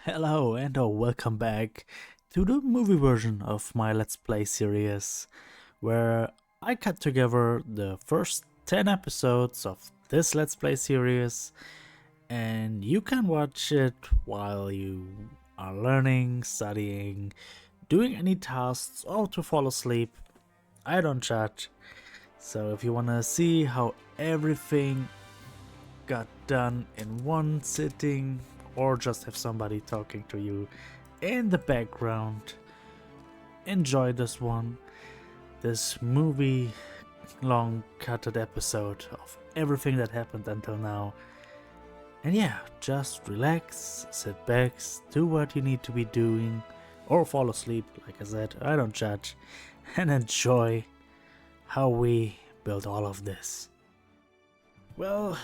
Hello and welcome back to the movie version of my Let's Play series, where I cut together the first 10 episodes of this Let's Play series, and you can watch it while you are learning, studying, doing any tasks, or to fall asleep. I don't judge. So if you wanna see how everything got done in one sitting, or just have somebody talking to you in the background, enjoy this one, this movie long cutted episode of everything that happened until now. And yeah, just relax, sit back, do what you need to be doing, or fall asleep, like I said, I don't judge, and enjoy how we built all of this. Well,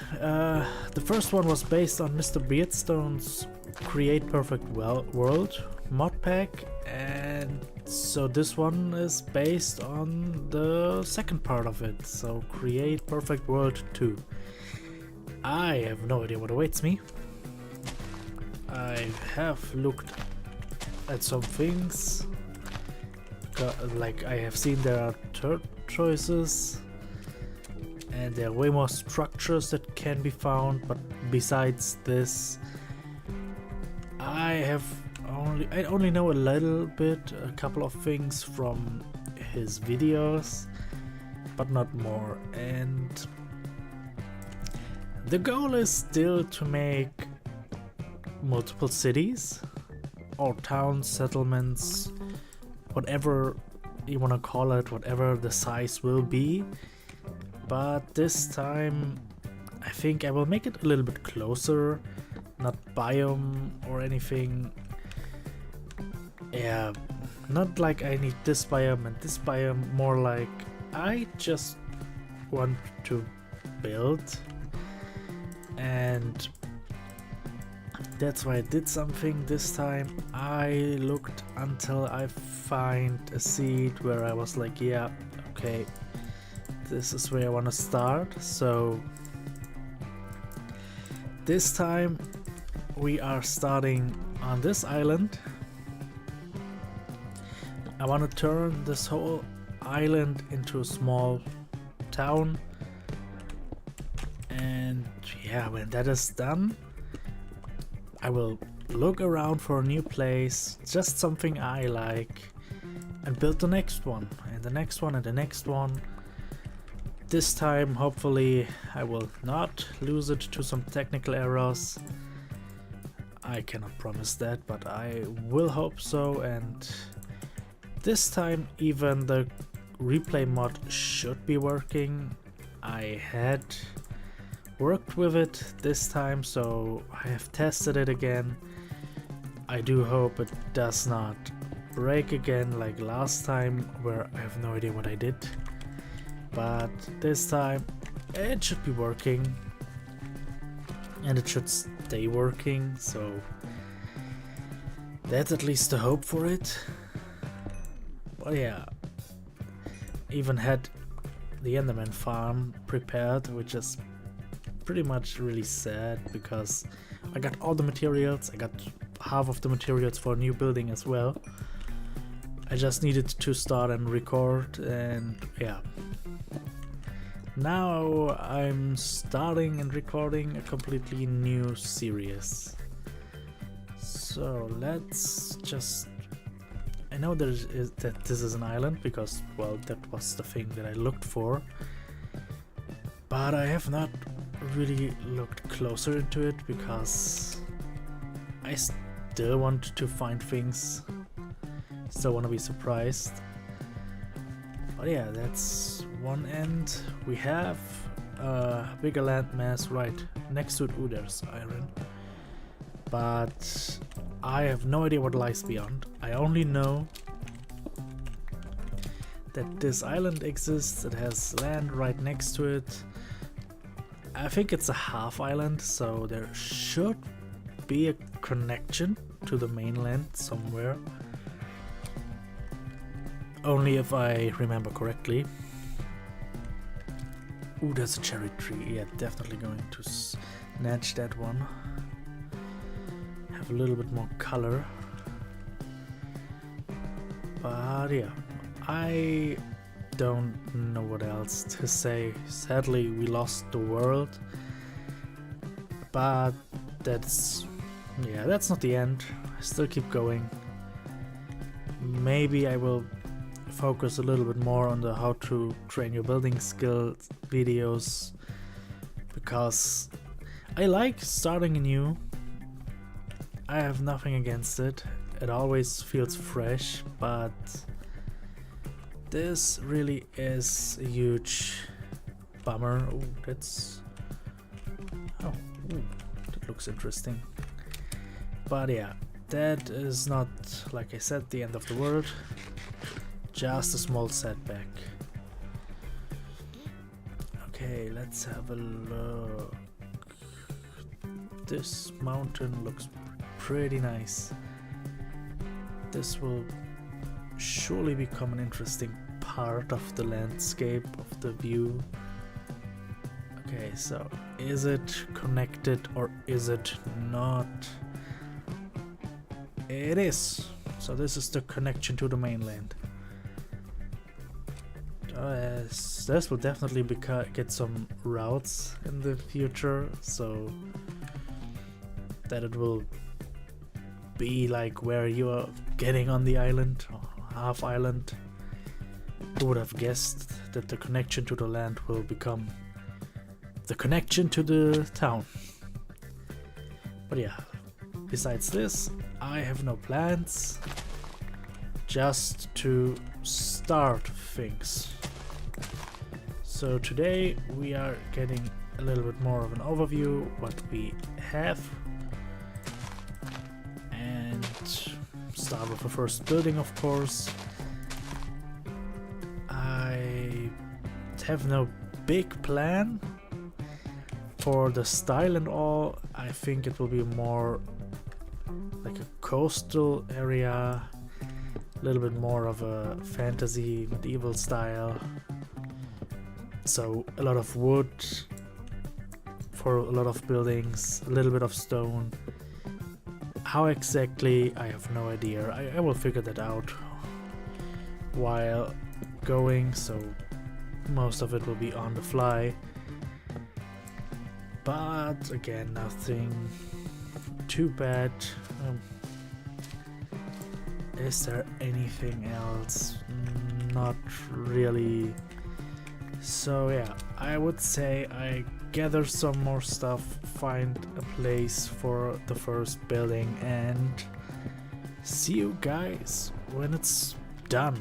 the first one was based on MrBeardstone's Create Perfect World Modpack, and so this one is based on the second part of it, so Create Perfect World 2. I have no idea what awaits me. I have looked at some things, like I have seen there are third choices, and there are way more structures that can be found, but besides this, I only know a little bit, a couple of things from his videos, but not more. And the goal is still to make multiple cities or towns, settlements, whatever you want to call it, whatever the size will be. But this time I think I will make it a little bit closer, not biome or anything. Yeah, not like I need this biome and this biome, more like I just want to build, and that's why I did something this time. I looked until I find a seed where I was like, yeah, okay, this is where I want to start. So this time we are starting on this island. I want to turn this whole island into a small town, and yeah, when that is done, I will look around for a new place, just something I like, and build the next one, and the next one, and the next one. This time, hopefully, I will not lose it to some technical errors. I cannot promise that, but I will hope so. And this time, even the replay mod should be working. I had worked with it this time, so I have tested it again. I do hope it does not break again like last time, where I have no idea what I did. But this time it should be working, and it should stay working, so that's at least the hope for it. But yeah, even had the Enderman farm prepared, which is pretty much really sad because I got all the materials. I got half of the materials for a new building as well. I just needed to start and record, and yeah. Now I'm starting and recording a completely new series. So let's just... I know that this is an island because, well, that was the thing that I looked for. But I have not really looked closer into it because I still want to find things. Still want to be surprised. But yeah, that's one end. We have a bigger landmass right next to it. Ooh, there's iron. But I have no idea what lies beyond. I only know that this island exists. It has land right next to it. I think it's a half island, so there should be a connection to the mainland somewhere. Only if I remember correctly. Ooh, there's a cherry tree. Yeah, definitely going to snatch that one. have a little bit more color. But yeah, I don't know what else to say. Sadly, we lost the world, but that's not the end. I still keep going. Maybe I will focus a little bit more on the how to train your building skills videos, because I like starting anew. I have nothing against it. It always feels fresh, but this really is a huge bummer. Ooh, that looks interesting. But yeah, that is not, like I said, the end of the world. Just a small setback. Okay, let's have a look. This mountain looks pretty nice. This will surely become an interesting part of the landscape, of the view. Okay, so is it connected or is it not? It is. So this is the connection to the mainland. This will definitely get some routes in the future, so that it will be like where you are getting on the island, or half island. Who would have guessed that the connection to the land will become the connection to the town? But yeah, besides this, I have no plans, just to start things. So today we are getting a little bit more of an overview what we have, and start with the first building, of course. I have no big plan for the style and all. I think it will be more like a coastal area, a little bit more of a fantasy medieval style. So a lot of wood for a lot of buildings, a little bit of stone. How exactly, I have no idea. I will figure that out while going, so most of it will be on the fly. But again, nothing too bad. Is there anything else? Not really. So yeah, I would say I gather some more stuff, find a place for the first building, and see you guys when it's done.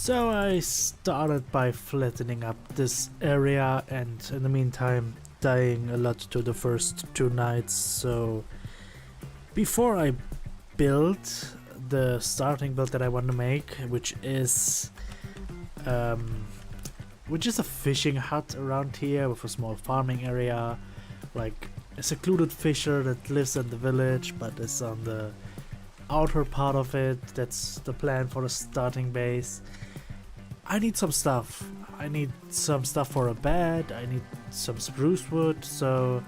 So I started by flattening up this area, and in the meantime dying a lot to the first 2 nights. So before I built the starting build that I want to make, which is a fishing hut around here with a small farming area, like a secluded fisher that lives in the village but is on the outer part of it. That's the plan for the starting base. I need some stuff. I need some stuff for a bed. I need some spruce wood. So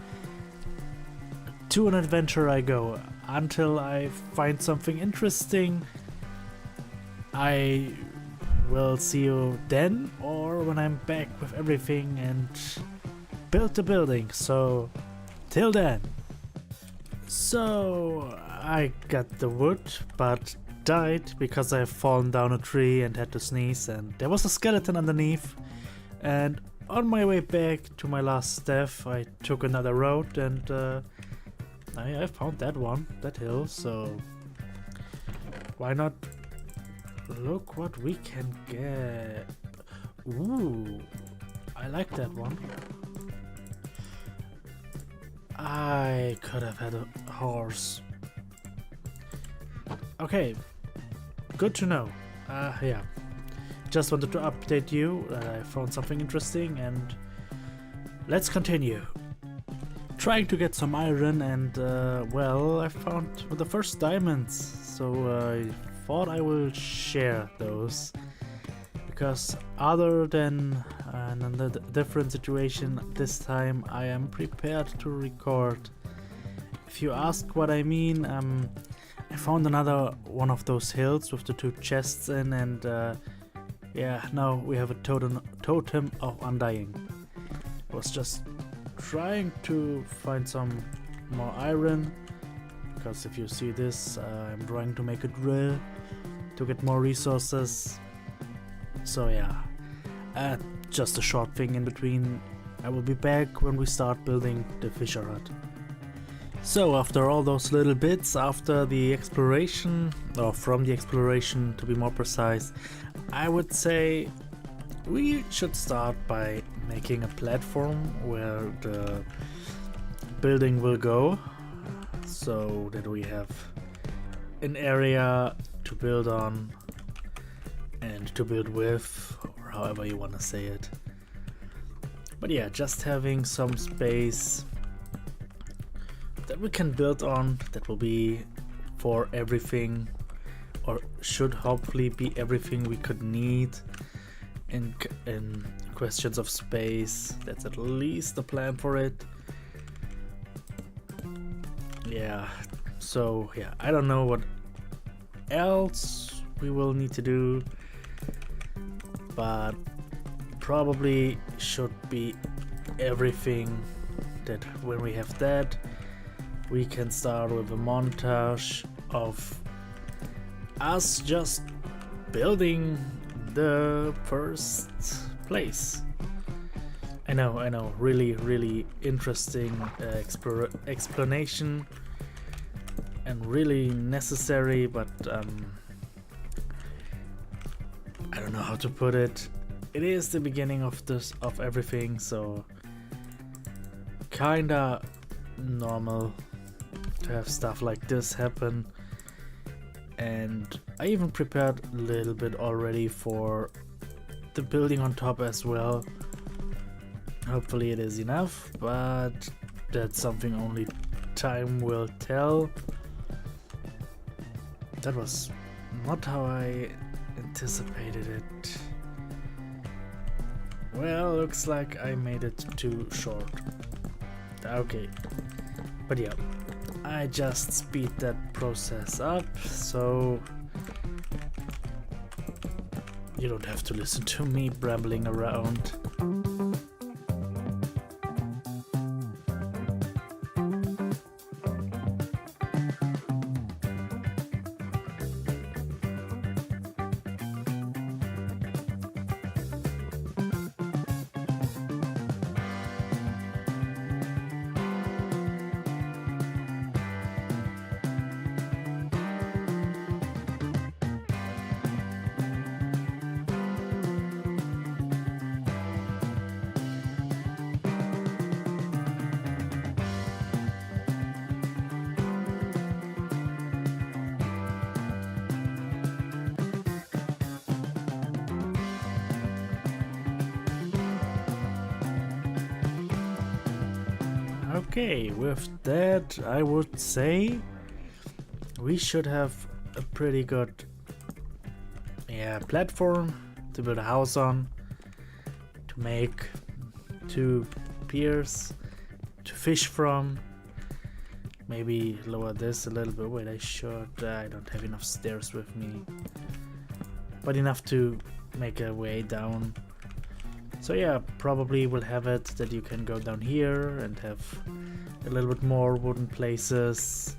to an adventure I go until I find something interesting. I will see you then, or when I'm back with everything and build the building. So till then. So I got the wood, but died because I've fallen down a tree and had to sneeze, and there was a skeleton underneath. And on my way back to my last death, I took another road, and I found that hill. So why not look what we can get? Ooh, I like that one. I could have had a horse. Okay, good to know. Yeah, just wanted to update you that I found something interesting, and let's continue. Trying to get some iron, and well, I found the first diamonds, so I thought I will share those, because other than another different situation this time, I am prepared to record. If you ask what I mean, I found another one of those hills with the 2 chests in, and yeah, now we have a totem of undying. I was just trying to find some more iron, because if you see this, I'm trying to make a drill to get more resources. So yeah, just a short thing in between. I will be back when we start building the fisher hut. So after all those little bits, after the exploration, or from the exploration to be more precise, I would say we should start by making a platform where the building will go, so that we have an area to build on and to build with, or however you want to say it. But yeah, just having some space that we can build on, that will be for everything, or should hopefully be everything we could need in questions of space. That's at least the plan for it. Yeah, so yeah, I don't know what else we will need to do, but probably should be everything. That when we have that, we can start with a montage of us just building the first place. I know, really interesting explanation, and really necessary, but I don't know how to put it. It is the beginning of everything, so kinda normal to have stuff like this happen. And I even prepared a little bit already for the building on top as well. Hopefully it is enough, but that's something only time will tell. That was not how I anticipated it. Well, looks like I made it too short. Okay, but yeah, I just speed that process up, so you don't have to listen to me brambling around. Okay, with that I would say we should have a pretty good platform to build a house on, to make 2 piers to fish from. Maybe lower this a little bit. Wait, I don't have enough stairs with me, but enough to make a way down. So yeah, probably we'll have it that you can go down here and have a little bit more wooden places.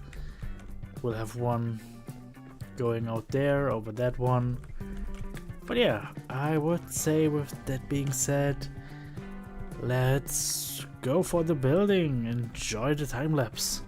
We'll have one going out there over that one. But yeah, I would say with that being said, let's go for the building. Enjoy the time lapse.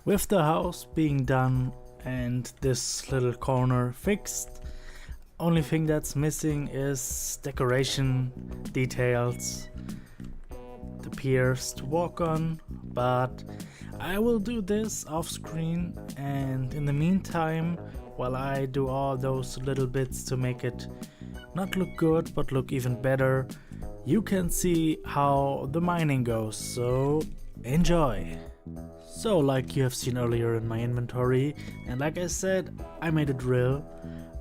With the house being done and this little corner fixed, only thing that's missing is decoration details, the piers to walk on, but I will do this off screen, and in the meantime, while I do all those little bits to make it not look good but look even better, you can see how the mining goes, so enjoy! So, like you have seen earlier in my inventory, and like I said, I made a drill.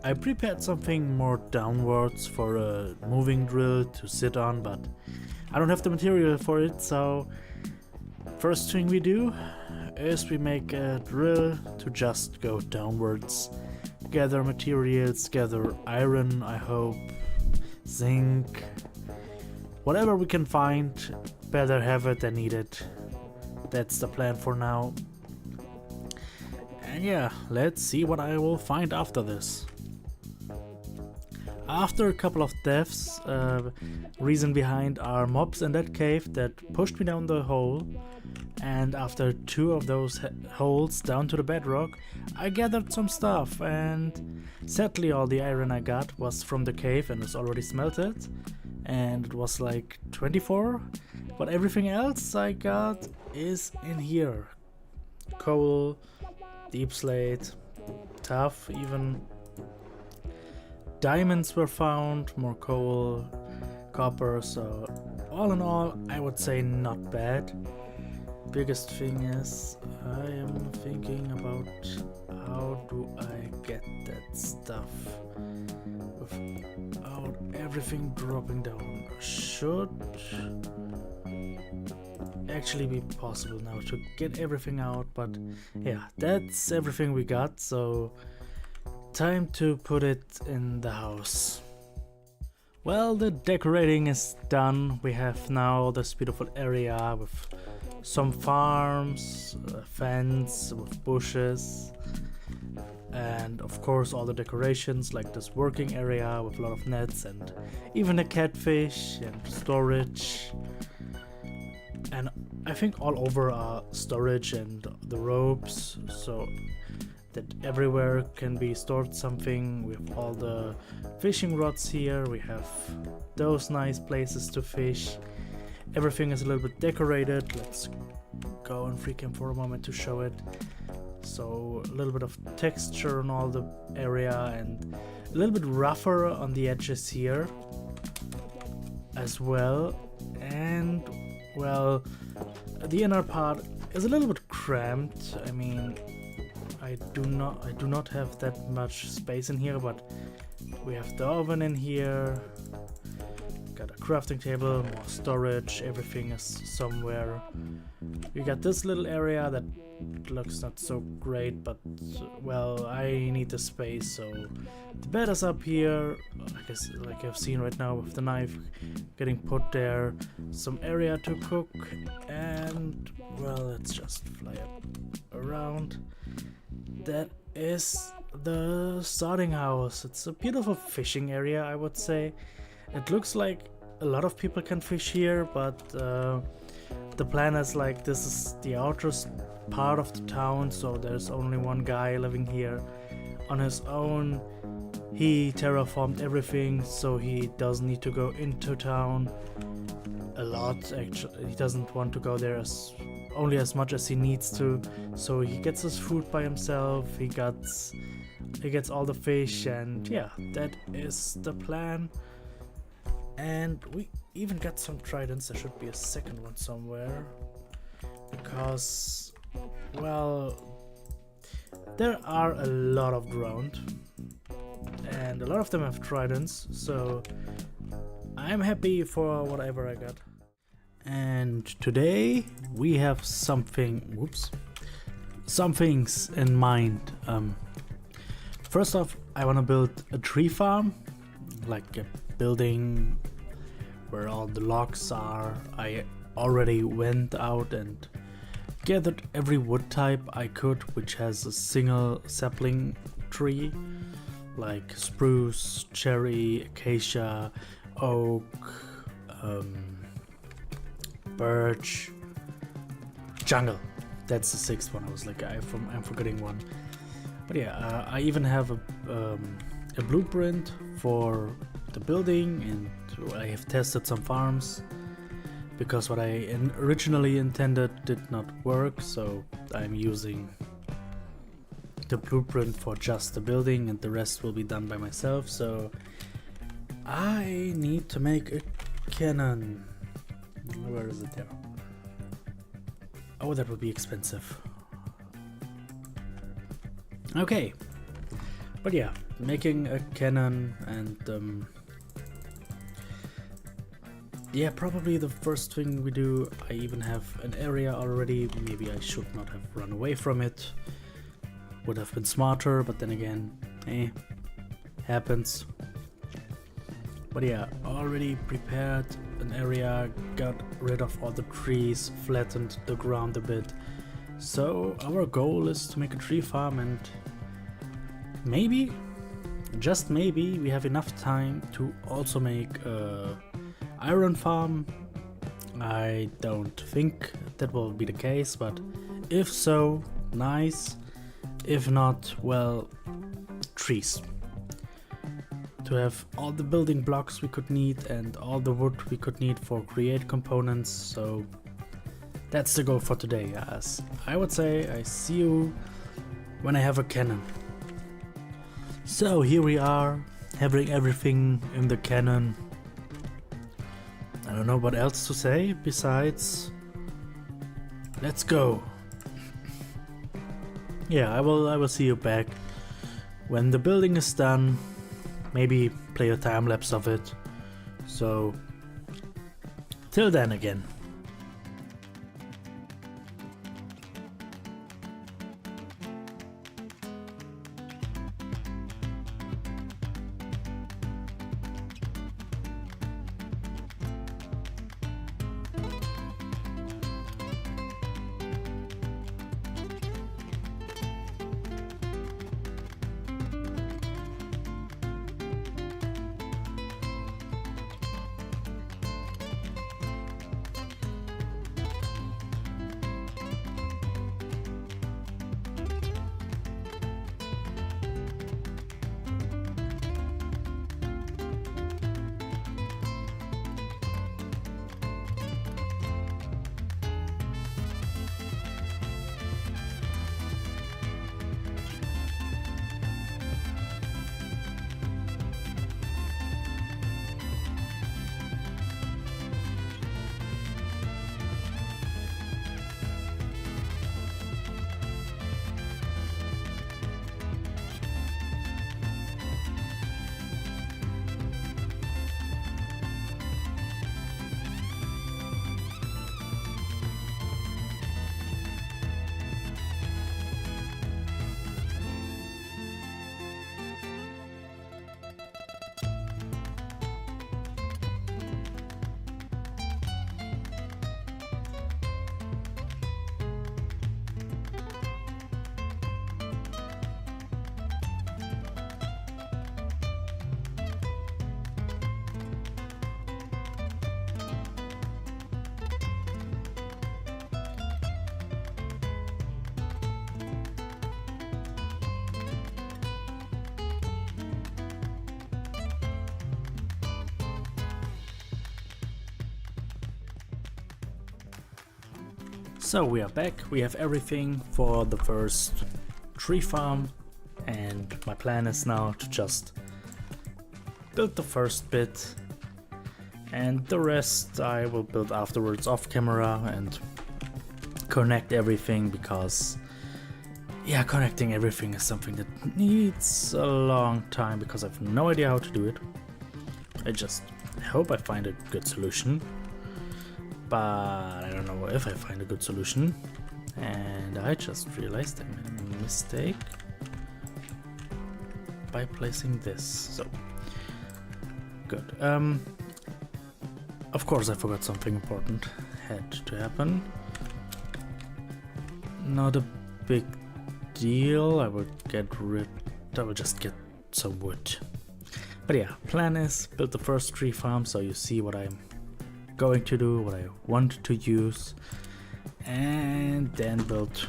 I prepared something more downwards for a moving drill to sit on, but I don't have the material for it, so first thing we do is we make a drill to just go downwards. Gather materials, gather iron, I hope, zinc, whatever we can find, better have it than need it. That's the plan for now. And yeah, let's see what I will find after this. After a couple of deaths, reason behind are mobs in that cave that pushed me down the hole, and after 2 of those holes down to the bedrock, I gathered some stuff, and sadly all the iron I got was from the cave and was already smelted, and it was like 24, but everything else I got is in here. Coal, deep slate, tough even. Diamonds were found, more coal, copper, so all in all I would say not bad. Biggest thing is I am thinking about how do I get that stuff without everything dropping down. Should actually be possible now to get everything out, but yeah, that's everything we got, so time to put it in the house. Well, the decorating is done. We have now this beautiful area with some farms, a fence with bushes, and of course all the decorations like this working area with a lot of nets and even a catfish and storage. And I think all over are storage and the ropes, so that everywhere can be stored something. We have all the fishing rods here, we have those nice places to fish. Everything is a little bit decorated. Let's go on free cam for a moment to show it. So a little bit of texture on all the area and a little bit rougher on the edges here as well. And well, the inner part is a little bit cramped. I mean, I do not have that much space in here, but we have the oven in here, got a crafting table, more storage, everything is somewhere. We got this little area that looks not so great, but well, I need the space, so the bed is up here, like I've seen right now with the knife getting put there, some area to cook, and well, let's just fly up around. That is the starting house. It's a beautiful fishing area, I would say. It looks like a lot of people can fish here, but the plan is like this is the outermost part of the town, so there's only one guy living here on his own. He terraformed everything, so he doesn't need to go into town a lot. Actually, he doesn't want to go there only as much as he needs to, so he gets his food by himself. He gets all the fish, and yeah, that is the plan. And we even got some tridents. There should be a second one somewhere, because well, there are a lot of drowned and a lot of them have tridents, so I'm happy for whatever I got. And today we have some things in mind. First off, I want to build a tree farm, like a building where all the logs are. I already went out and gathered every wood type I could which has a single sapling tree, like spruce, cherry, acacia, oak, birch, jungle. That's the sixth one. I was like, I'm forgetting one. But yeah, I even have a blueprint for the building, and I have tested some farms because what I originally intended did not work, so I'm using the blueprint for just the building and the rest will be done by myself. So I need to make a cannon. Where is it there? Oh, that would be expensive. Okay, but yeah, making a cannon, and yeah, probably the first thing we do, I even have an area already. Maybe I should not have run away from it. Would have been smarter, but then again, happens. But yeah, already prepared an area, got rid of all the trees, flattened the ground a bit. So our goal is to make a tree farm, and maybe, just maybe, we have enough time to also make a iron farm. I don't think that will be the case, but if so, nice. If not, well, trees. To have all the building blocks we could need and all the wood we could need for create components. So that's the goal for today, as I would say I see you when I have a cannon. So here we are, having everything in the cannon. I don't know what else to say besides let's go. Yeah, I will see you back when the building is done. Maybe play a time lapse of it. So till then again. So we are back, we have everything for the first tree farm, and my plan is now to just build the first bit, and the rest I will build afterwards off camera and connect everything, because yeah, connecting everything is something that needs a long time because I have no idea how to do it. I just hope I find a good solution, but I don't know if I find a good solution. And I just realized I made a mistake by placing this. So good. Of course I forgot something important had to happen. Not a big deal. I will just get some wood. But yeah, plan is build the first tree farm so you see what I'm going to do, what I want to use, and then build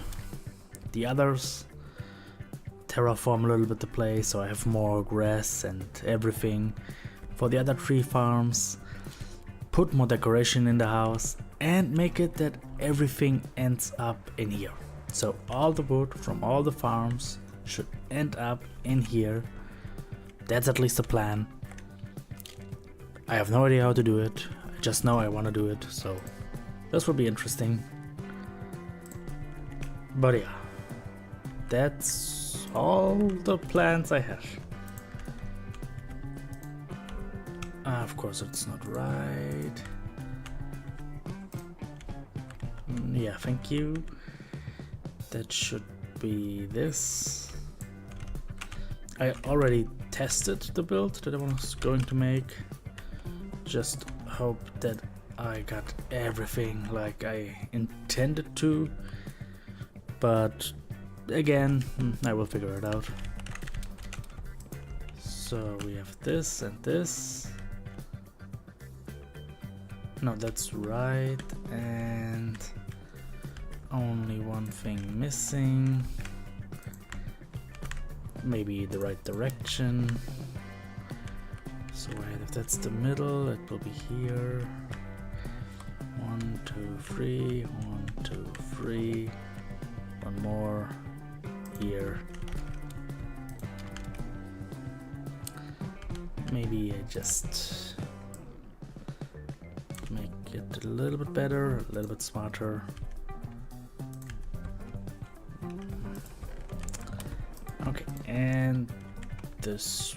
the others, terraform a little bit the place so I have more grass and everything for the other tree farms, put more decoration in the house, and make it that everything ends up in here. So all the wood from all the farms should end up in here. That's at least the plan. I have no idea how to do it. I just know I want to do it, so this will be interesting. But yeah, that's all the plans I have. Of course it's not right. Yeah, thank you. That should be this. I already tested the build that I was going to make. Just hope that I got everything like I intended to. But again, I will figure it out. So we have this and this. No, that's right. And only one thing missing. Maybe the right direction. So wait, if that's the middle, it will be here. 1, 2, 3, 1, 2, 3. One more here. Maybe I just make it a little bit better, a little bit smarter. Okay, and this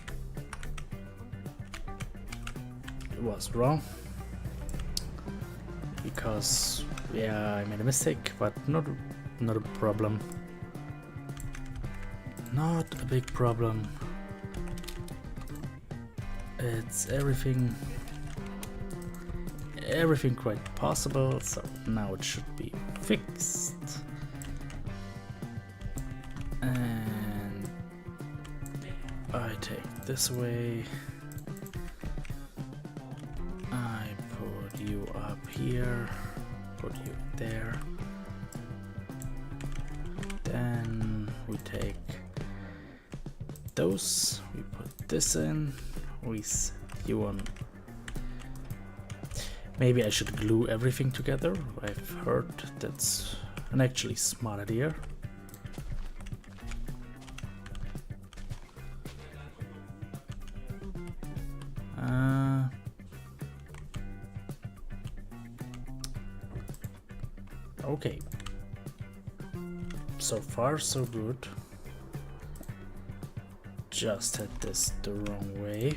was wrong because yeah, I made a mistake, but not a problem. Not a big problem. It's everything quite possible, so now it should be fixed. And I take this away. I put you up here, put you there. Then we take those, we put this in, we set you on. Maybe I should glue everything together. I've heard that's an actually smart idea. Okay. So far so good. Just had this the wrong way.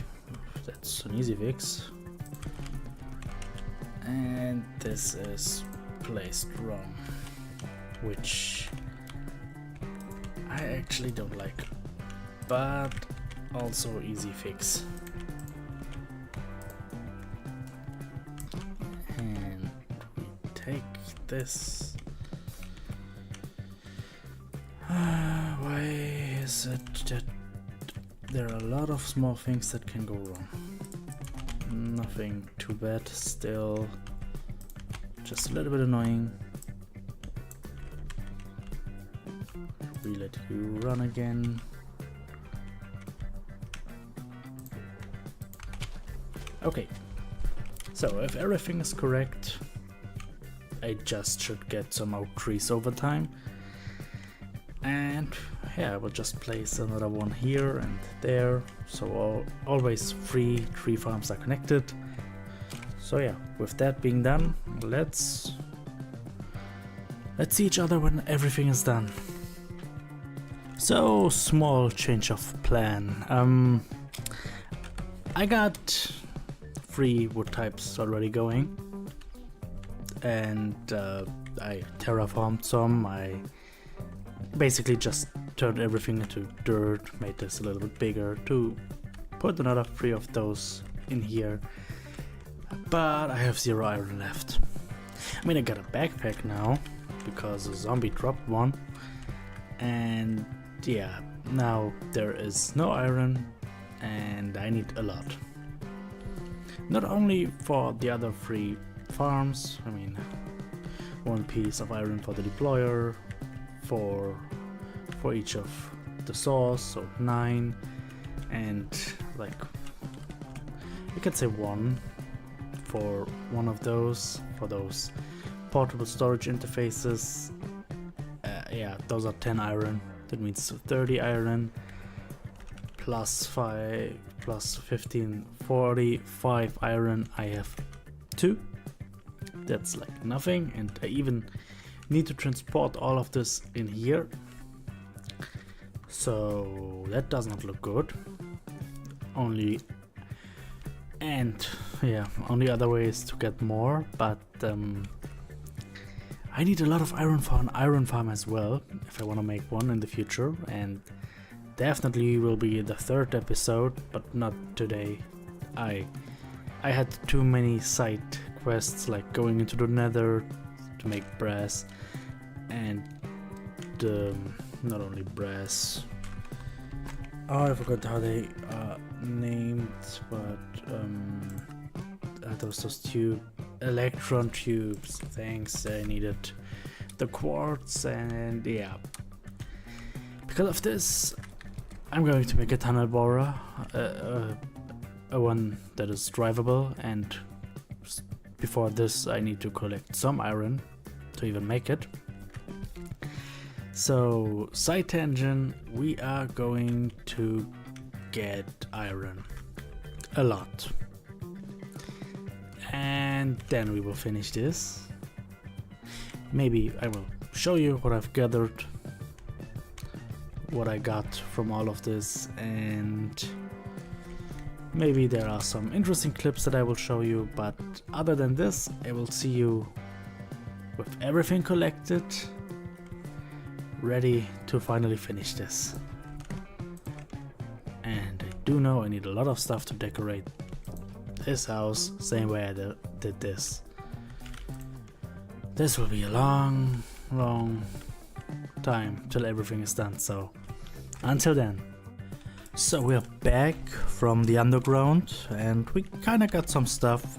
That's an easy fix. And this is placed wrong, which I actually don't like, but also easy fix. And we take this. Why is it that there are a lot of small things that can go wrong? Nothing too bad, still just a little bit annoying. We let you run again. Okay, so if everything is correct, I just should get some oak trees over time. And yeah, I will just place another one here and there, so always 3 tree farms are connected. So yeah, with that being done, let's see each other when everything is done. So, small change of plan. I got 3 wood types already going, and I terraformed some. I basically just turned everything into dirt, made this a little bit bigger to put another 3 of those in here, but I have 0 iron left. I mean, I got a backpack now because a zombie dropped one, and yeah, now there is no iron and I need a lot. Not only for the other 3 farms, I mean 1 piece of iron for the deployer, for each of the saws, so 9, and like you could say 1 for one of those, for those portable storage interfaces. Yeah, those are 10 iron. That means 30 iron plus 5 plus 15, 45 iron. I have 2. That's like nothing, and I even need to transport all of this in here, so that does not look good. Only other way is to get more, but I need a lot of iron for an iron farm as well if I want to make one in the future, and definitely will be the 3rd episode, but not today. I had too many side quests, like going into the nether to make brass, and not only brass, oh, I forgot how they are named, but those electron tubes. Thanks, I needed the quartz, and yeah, because of this I'm going to make a tunnel borer, a one that is drivable, and before this I need to collect some iron to even make it. So, side tangent, we are going to get iron, a lot, and then we will finish this. Maybe I will show you what I've gathered, what I got from all of this, and maybe there are some interesting clips that I will show you, but other than this, I will see you with everything collected, ready to finally finish this. And I do know I need a lot of stuff to decorate this house, same way I did this. This will be a long time till everything is done, so until then. So we are back from the underground, and we kinda got some stuff.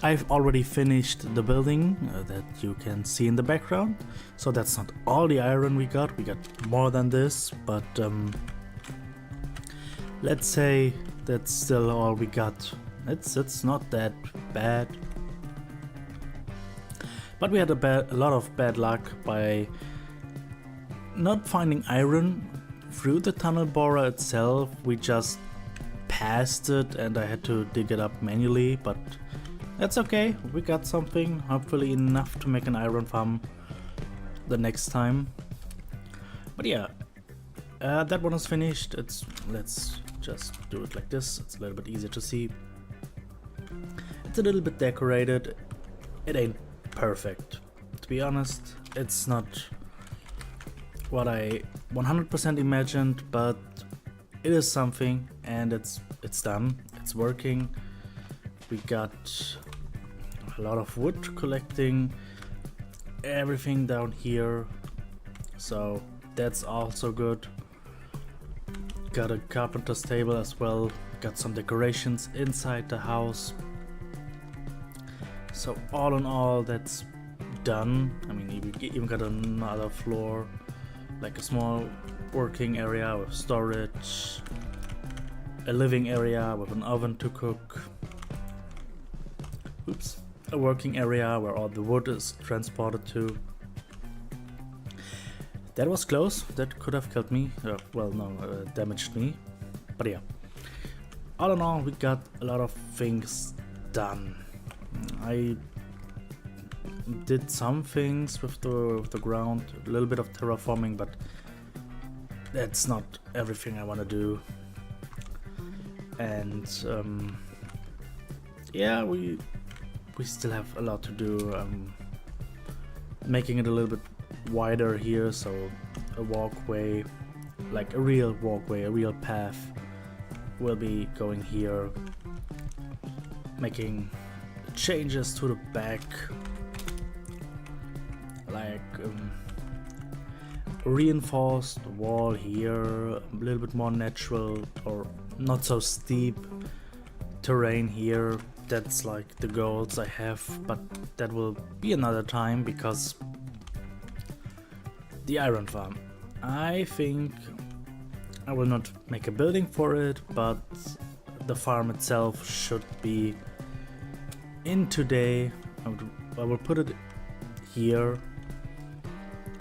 I've already finished the building that you can see in the background, so that's not all the iron we got more than this, but let's say that's still all we got. It's not that bad, but we had a lot of bad luck by not finding iron through the tunnel borer itself. We just passed it and I had to dig it up manually, but that's okay, we got something, hopefully enough to make an iron farm the next time. But yeah, that one is finished. Let's just do it like this, it's a little bit easier to see. It's a little bit decorated, it ain't perfect. To be honest, it's not what I 100% imagined, but it is something, and it's done, it's working. We got a lot of wood collecting, everything down here, so that's also good. Got a carpenter's table as well, got some decorations inside the house. So all in all, that's done. I mean, even got another floor, like a small working area with storage, a living area with an oven to cook. Oops, a working area where all the wood is transported to. That was close. That could have killed me. Well, no, damaged me. But yeah. All in all, we got a lot of things done. I did some things with the ground, a little bit of terraforming, but that's not everything I want to do. And yeah, we still have a lot to do. Making it a little bit wider here, so a walkway, like a real walkway, a real path will be going here. Making changes to the back, like reinforced wall here, a little bit more natural or not so steep terrain here. That's like the goals I have, but that will be another time because the iron farm. I think I will not make a building for it, but the farm itself should be in today. I will put it here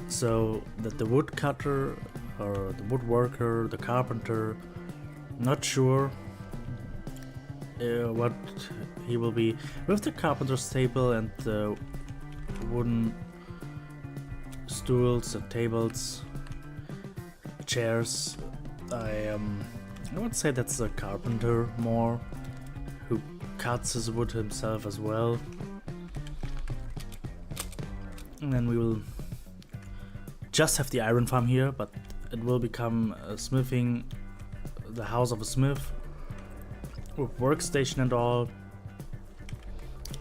so that the woodcutter or the woodworker, the carpenter, not sure what he will be with the carpenter's table and the wooden stools and tables, chairs. I would say that's the carpenter more, who cuts his wood himself as well. And then we will just have the iron farm here, but it will become a smithing, the house of a smith, with workstation and all.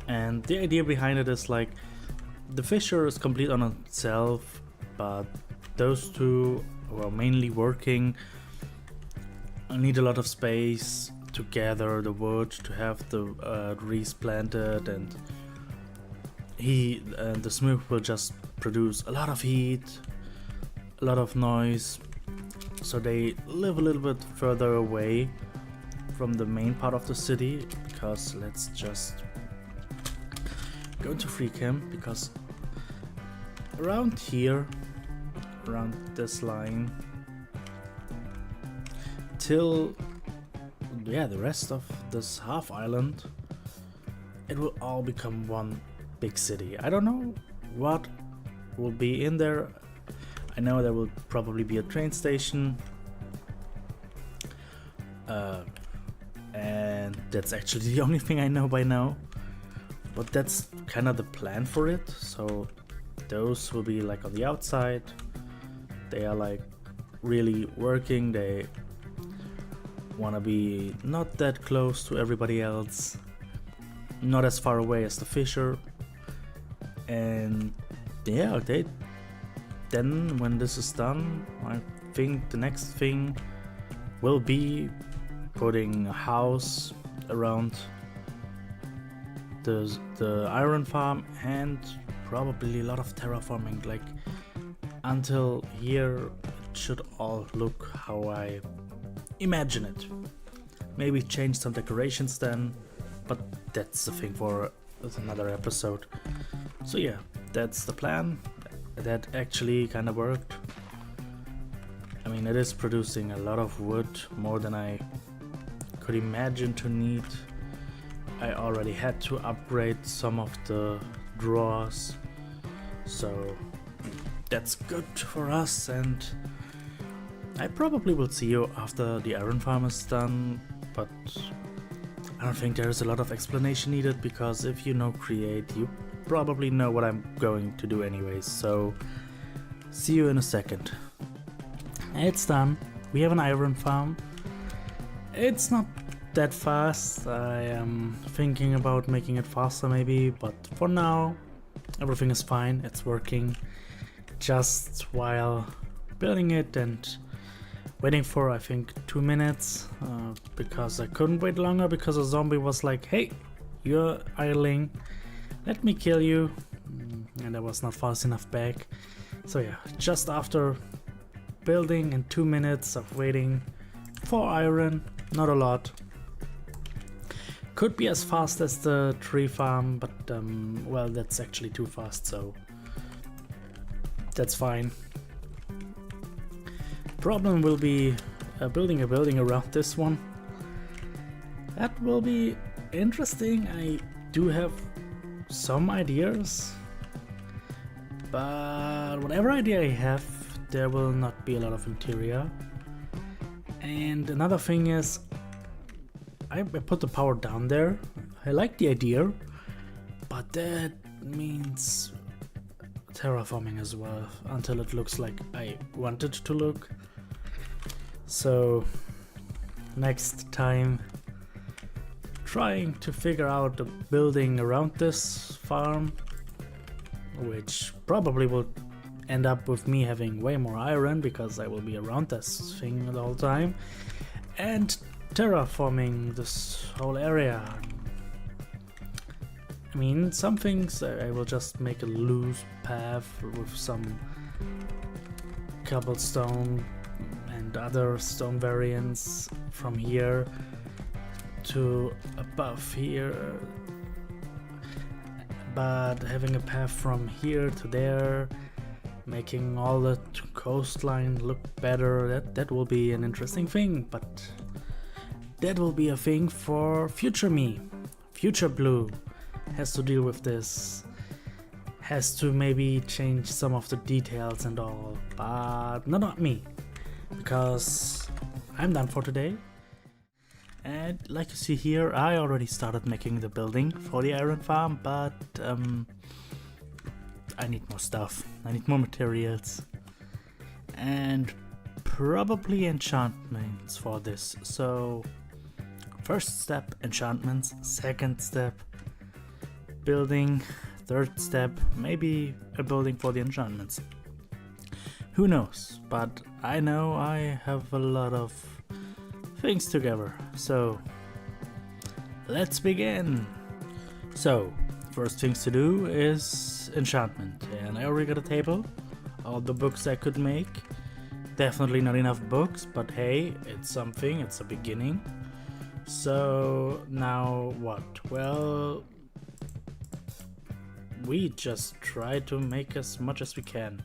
And the idea behind it is like the fisher is complete on itself, but those two who are mainly working need a lot of space to gather the wood, to have the trees planted, and the smith will just produce a lot of heat, a lot of noise. So they live a little bit further away from the main part of the city, because let's just go to free camp, because around here, around this line, till the rest of this half island, it will all become one big city. I don't know what will be in there. I know there will probably be a train station, and that's actually the only thing I know by now, but that's kind of the plan for it. So those will be like on the outside. They are like really working. They want to be not that close to everybody else, not as far away as the fisher. And yeah, then when this is done, I think the next thing will be putting a house around the iron farm, and probably a lot of terraforming. Like until here, it should all look how I imagine it. Maybe change some decorations then, but that's the thing for another episode. So yeah, that's the plan. That actually kind of worked. I mean, it is producing a lot of wood, more than I could imagine to need. I already had to upgrade some of the drawers, so that's good for us. And I probably will see you after the iron farm is done, but I don't think there's a lot of explanation needed, because if you know Create, you probably know what I'm going to do anyways. So see you in a second. It's done. We have an iron farm. It's not that fast. I am thinking about making it faster maybe, but for now everything is fine. It's working. Just while building it and waiting for, I think, 2 minutes, because I couldn't wait longer, because a zombie was like, hey, you're idling, let me kill you, and I was not fast enough back. So yeah, just after building and 2 minutes of waiting for iron, not a lot, Could be as fast as the tree farm, but well, that's actually too fast, so that's fine. Problem will be building a building around this one. That will be interesting. I do have some ideas, but whatever idea I have, there will not be a lot of interior. And another thing is, I put the power down there. I like the idea, but that means terraforming as well until it looks like I want it to look. So next time, trying to figure out the building around this farm, which probably will end up with me having way more iron because I will be around this thing the whole time, and terraforming this whole area. I mean, some things I will just make a loose path with some cobblestone and other stone variants from here to above here, but having a path from here to there, making all the coastline look better, that will be an interesting thing, but that will be a thing for future me. Future Blue has to deal with this, has to maybe change some of the details and all, but not me, because I'm done for today. And like you see here, I already started making the building for the iron farm, but I need more stuff, I need more materials, and probably enchantments for this. So first step, enchantments. Second step, building. Third step, maybe a building for the enchantments. Who knows, but I know I have a lot of things together, so let's begin. So first things to do is enchantment, and I already got a table, all the books I could make. Definitely not enough books, but hey, it's something, it's a beginning. So now what? Well, we just try to make as much as we can.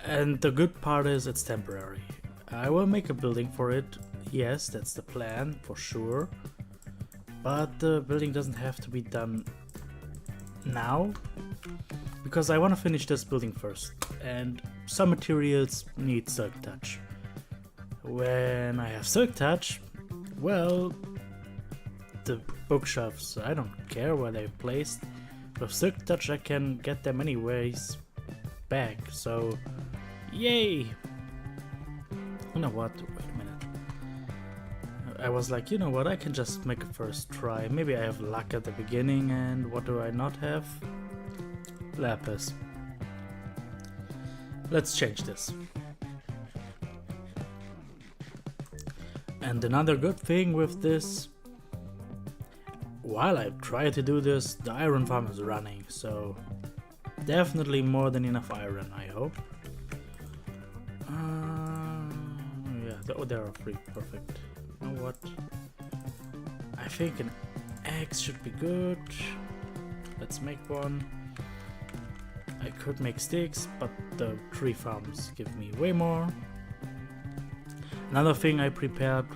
And the good part is it's temporary. I will make a building for it, yes, that's the plan for sure. But the building doesn't have to be done now, because I want to finish this building first, and some materials need silk touch. When I have silk touch, well, the bookshelves, I don't care where they're placed. With silk touch I can get them anyways back, so yay! You know what, wait a minute. I was like, you know what, I can just make a first try. Maybe I have luck at the beginning, and what do I not have? Lapis. Let's change this. And another good thing with this, while I try to do this, the iron farm is running, so definitely more than enough iron, I hope. Yeah, oh, there are 3, perfect. You know what? I think an axe should be good. Let's make one. I could make sticks, but the tree farms give me way more. Another thing I prepared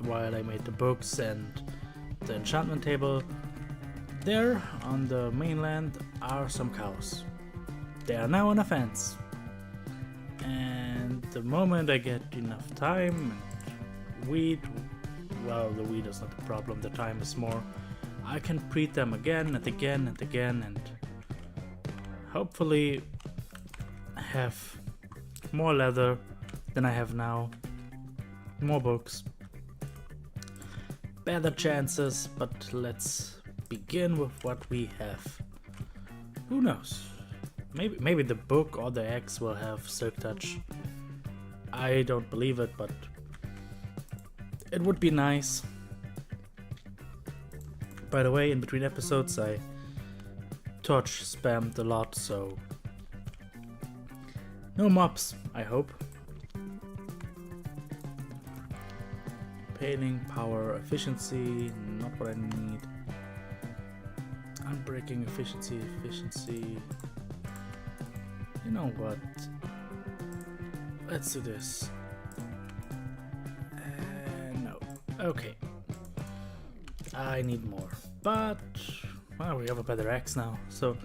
while I made the books and the enchantment table, there on the mainland are some cows. They are now on a fence. And the moment I get enough time and weed, well, the weed is not the problem, the time is more, I can breed them again and again and again, and hopefully have more leather than I have now, more books, better chances, but let's begin with what we have. Who knows? Maybe the book or the axe will have silk touch. I don't believe it, but it would be nice. By the way, in between episodes I torch spammed a lot, so no mobs, I hope. Impaling, power, efficiency, not what I need. Unbreaking, efficiency. You know what? Let's do this. No. Okay. I need more. But, well, we have a better axe now. So,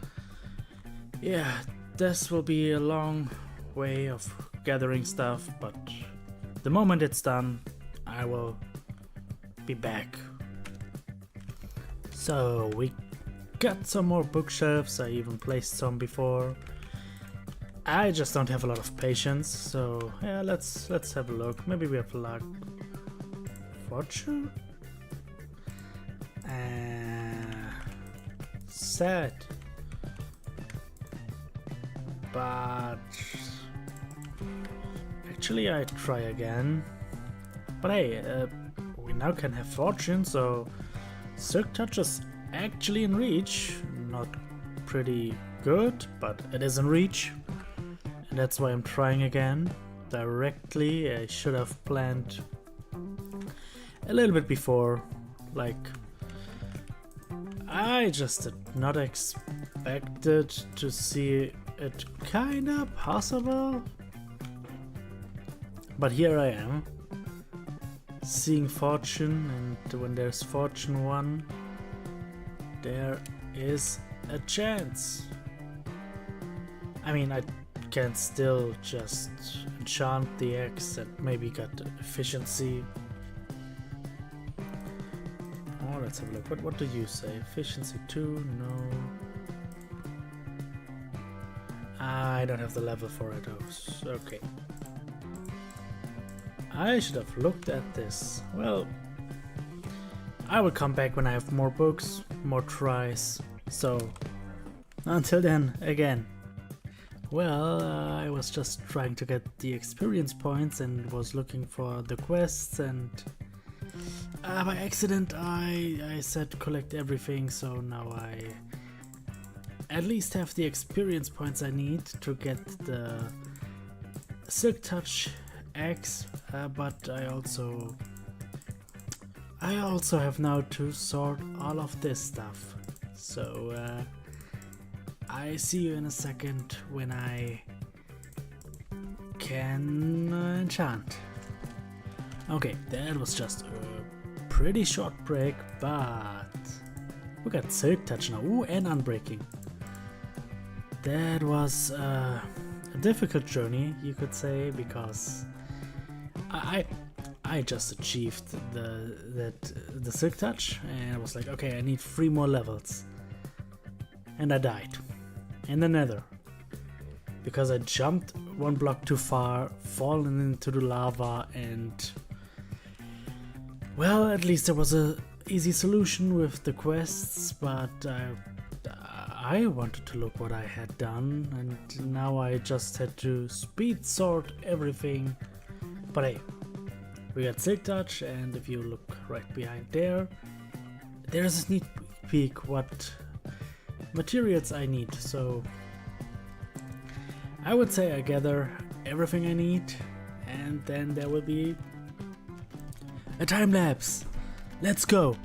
yeah, this will be a long way of gathering stuff, but the moment it's done, I will be back. So, we got some more bookshelves. I even placed some before. I just don't have a lot of patience, so yeah, let's have a look. Maybe we have luck. Fortune? Sad. But actually I try again. But hey, we now can have fortune, so Silk Touch is actually in reach. Not pretty good, but it is in reach. And that's why I'm trying again. Directly, I should have planned a little bit before. Like, I just did not expected to see it kinda possible. But here I am, seeing fortune, and when there's fortune 1, there is a chance. I mean, I can still just enchant the axe and maybe get efficiency. Oh, let's have a look. What do you say? Efficiency 2? No. I don't have the level for it. Okay. I should have looked at this. Well, I will come back when I have more books, more tries. So, until then, again. Well, I was just trying to get the experience points and was looking for the quests, and by accident I said collect everything, so now I at least have the experience points I need to get the Silk Touch axe, but I also have now to sort all of this stuff. So I see you in a second when I can enchant. Okay, that was just a pretty short break, but we got Silk Touch now. Ooh, and Unbreaking. That was a difficult journey, you could say, because I just achieved the Silk Touch, and I was like, okay, I need 3 more levels, and I died in the Nether because I jumped 1 block too far, fallen into the lava, and well, at least there was a easy solution with the quests, but I wanted to look what I had done, and now I just had to speed sort everything. But hey, we got Silk Touch, and if you look right behind there, there's a sneak peek what materials I need. So I would say I gather everything I need, and then there will be a time lapse. Let's go!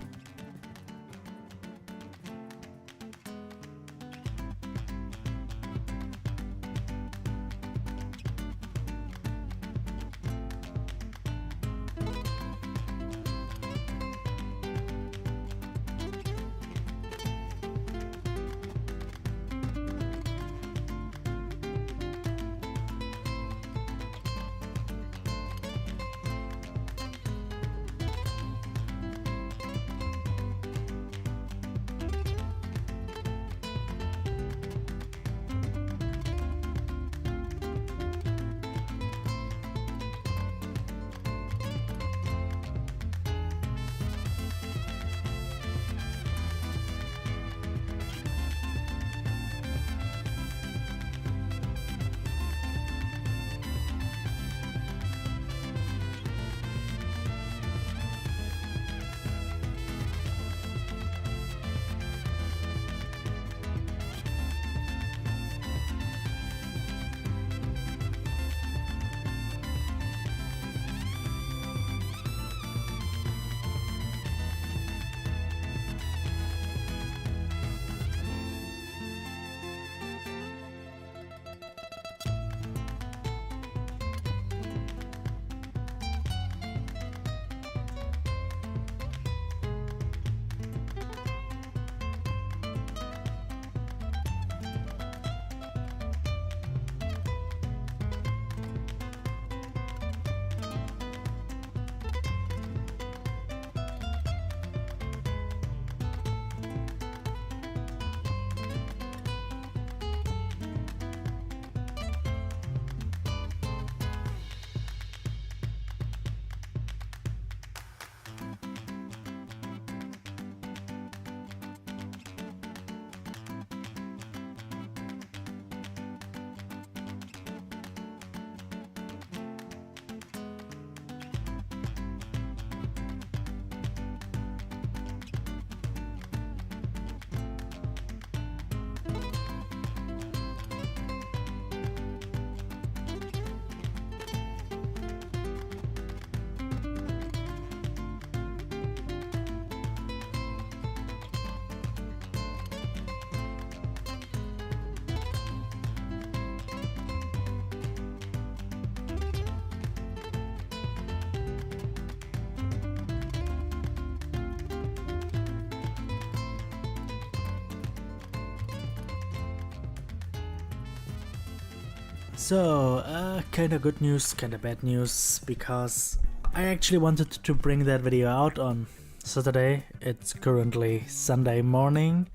So, kinda good news, kinda bad news, because I actually wanted to bring that video out on Saturday. It's currently Sunday morning,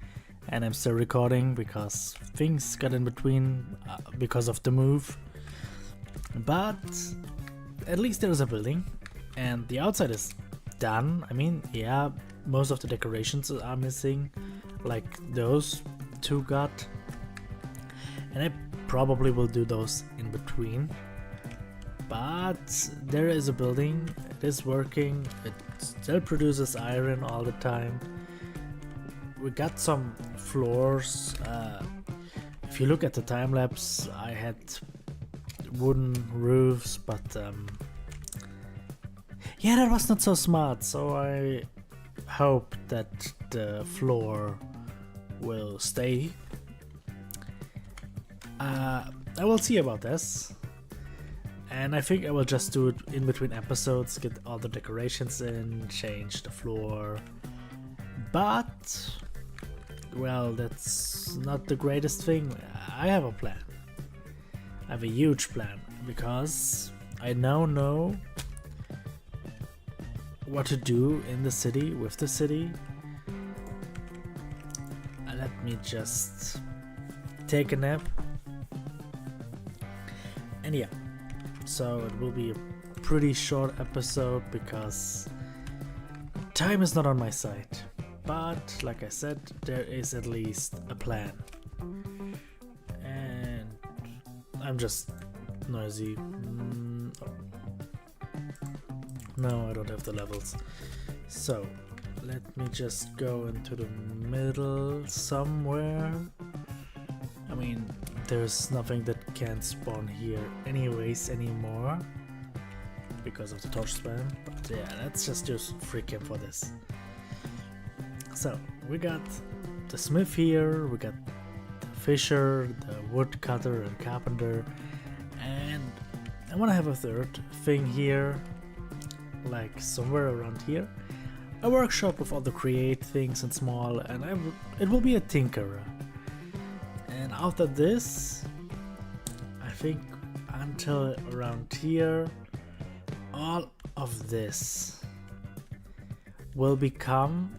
and I'm still recording because things got in between because of the move. But at least there's a building, and the outside is done. I mean, yeah, most of the decorations are missing, like those two got. And I probably will do those in between, but there is a building, it is working, it still produces iron all the time. We got some floors. If you look at the time lapse, I had wooden roofs, but yeah, that was not so smart, so I hope that the floor will stay. I will see about this, and I think I will just do it in between episodes, get all the decorations in, change the floor. But, well, that's not the greatest thing. I have a plan. I have a huge plan, because I now know what to do in the city, with the city. Let me just take a nap. And yeah, so it will be a pretty short episode because time is not on my side. But like I said, there is at least a plan. And I'm just noisy. No, I don't have the levels. So let me just go into the middle somewhere. I mean, there's nothing that can spawn here anyways anymore because of the torch spam, but yeah, let's just use freaking for this. So we got the smith here, we got the fisher, the woodcutter and carpenter, and I want to have a third thing here, like somewhere around here, a workshop with all the create things and small, and it will be a tinkerer. And after this, I think until around here, all of this will become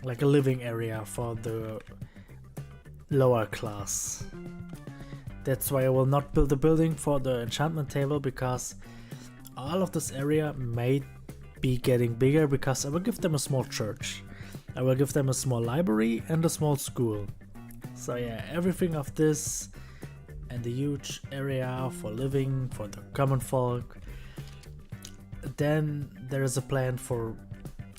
like a living area for the lower class. That's why I will not build a building for the enchantment table, because all of this area may be getting bigger, because I will give them a small church, I will give them a small library and a small school. So yeah, everything of this and the huge area for living for the common folk. Then there is a plan for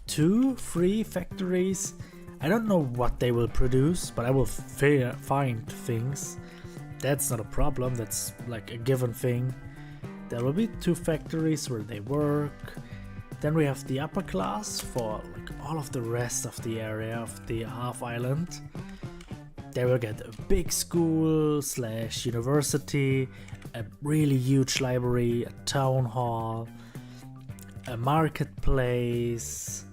2-3 factories. I don't know what they will produce, but I will find things. That's not a problem, that's like a given thing. There will be 2 factories where they work. Then we have the upper class for like all of the rest of the area of the half island. They will get a big school / university, a really huge library, a town hall, a marketplace,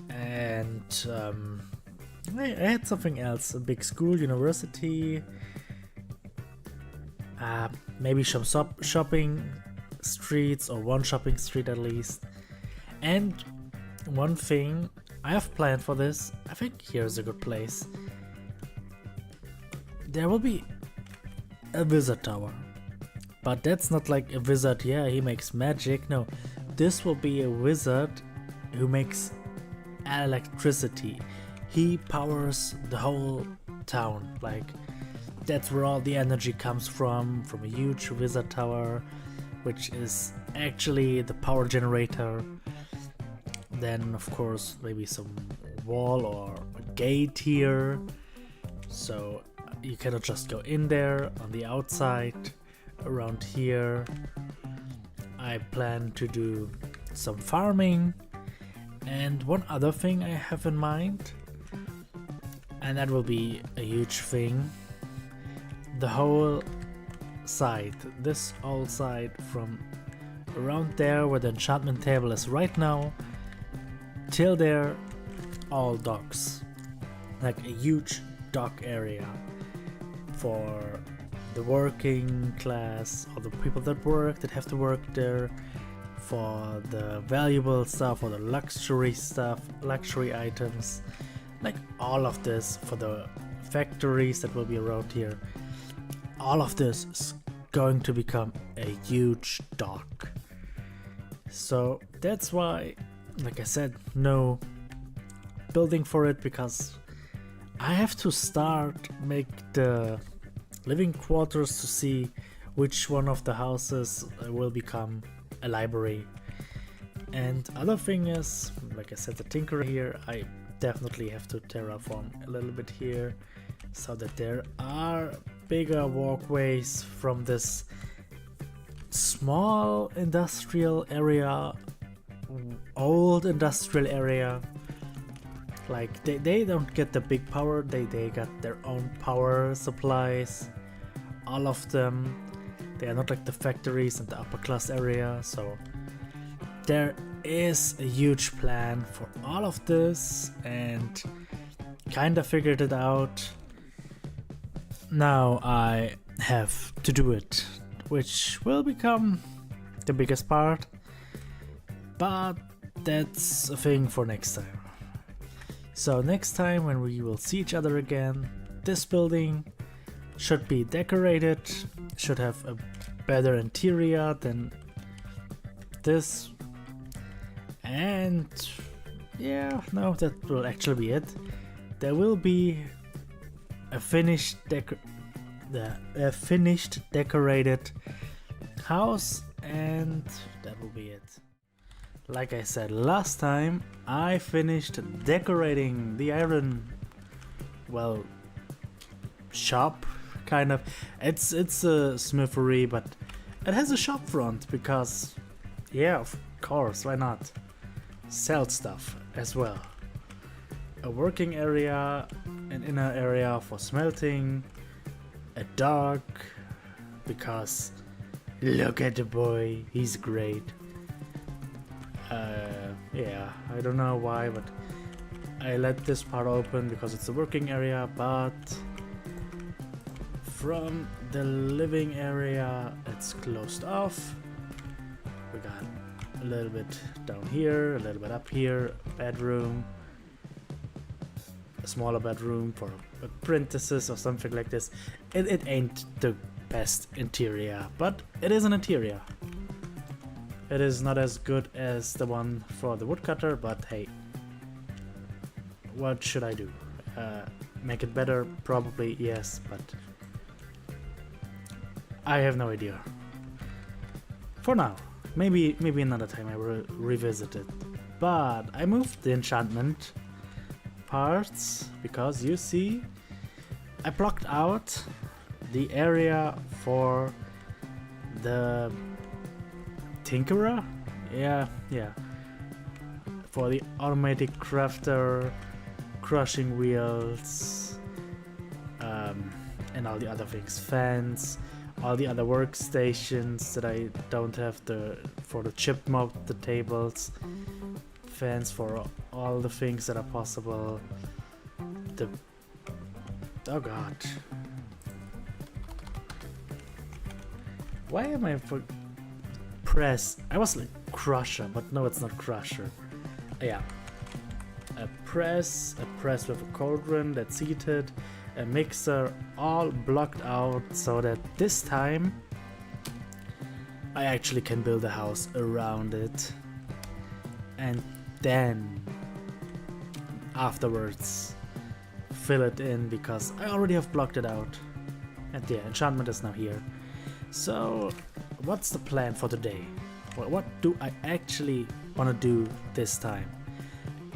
and I had something else, a big school, university, maybe some shopping streets, or one shopping street at least. And one thing I have planned for this, I think here's a good place. There will be a wizard tower, but that's not like a wizard, yeah, he makes magic. No, this will be a wizard who makes electricity. He powers the whole town, like that's where all the energy comes from a huge wizard tower, which is actually the power generator. Then of course maybe some wall or a gate here, so you cannot just go in there. On the outside around here I plan to do some farming, and one other thing I have in mind, and that will be a huge thing, the whole side, this whole side from around there where the enchantment table is right now till there, all docks, like a huge dock area for the working class, or the people that have to work there, for the valuable stuff or the luxury stuff, luxury items, like all of this, for the factories that will be around here. All of this is going to become a huge dock. So that's why, like I said, no building for it, because I have to make the living quarters to see which one of the houses will become a library. And other thing is, like I said, the tinkerer here, I definitely have to terraform a little bit here so that there are bigger walkways from this small industrial area, old industrial area. Like they don't get the big power, they got their own power supplies, all of them. They are not like the factories and the upper class area, so there is a huge plan for all of this, and kinda figured it out. Now I have to do it, which will become the biggest part, but that's a thing for next time. So next time when we will see each other again, this building should be decorated, should have a better interior than this, and yeah, no, that will actually be it. There will be a finished decorated house, and that will be it. Like I said last time, I finished decorating the iron, well, shop, kind of. It's a smithery, but it has a shop front because, yeah, of course, why not? Sell stuff as well. A working area, an inner area for smelting, a dock, because look at the boy, he's great. Yeah, I don't know why, but I let this part open because it's a working area, but from the living area it's closed off. We got a little bit down here, a little bit up here, bedroom, a smaller bedroom for apprentices or something like this. It ain't the best interior, but it is an interior. It is not as good as the one for the woodcutter, but hey, what should I do? Make it better? Probably yes, but I have no idea. For now, maybe another time I will revisit it. But I moved the enchantment parts because you see, I blocked out the area for the tinkerer, yeah, for the automatic crafter, crushing wheels, and all the other things, fans, all the other workstations that I don't have for the chip mode, the tables, fans for all the things that are possible. Oh god, why am I for press? I was like crusher, but no, it's not crusher. Yeah, a press with a cauldron that's heated, a mixer, all blocked out so that this time I actually can build a house around it, and then afterwards fill it in because I already have blocked it out. And the enchantment is now here. So what's the plan for today? What do I actually want to do this time?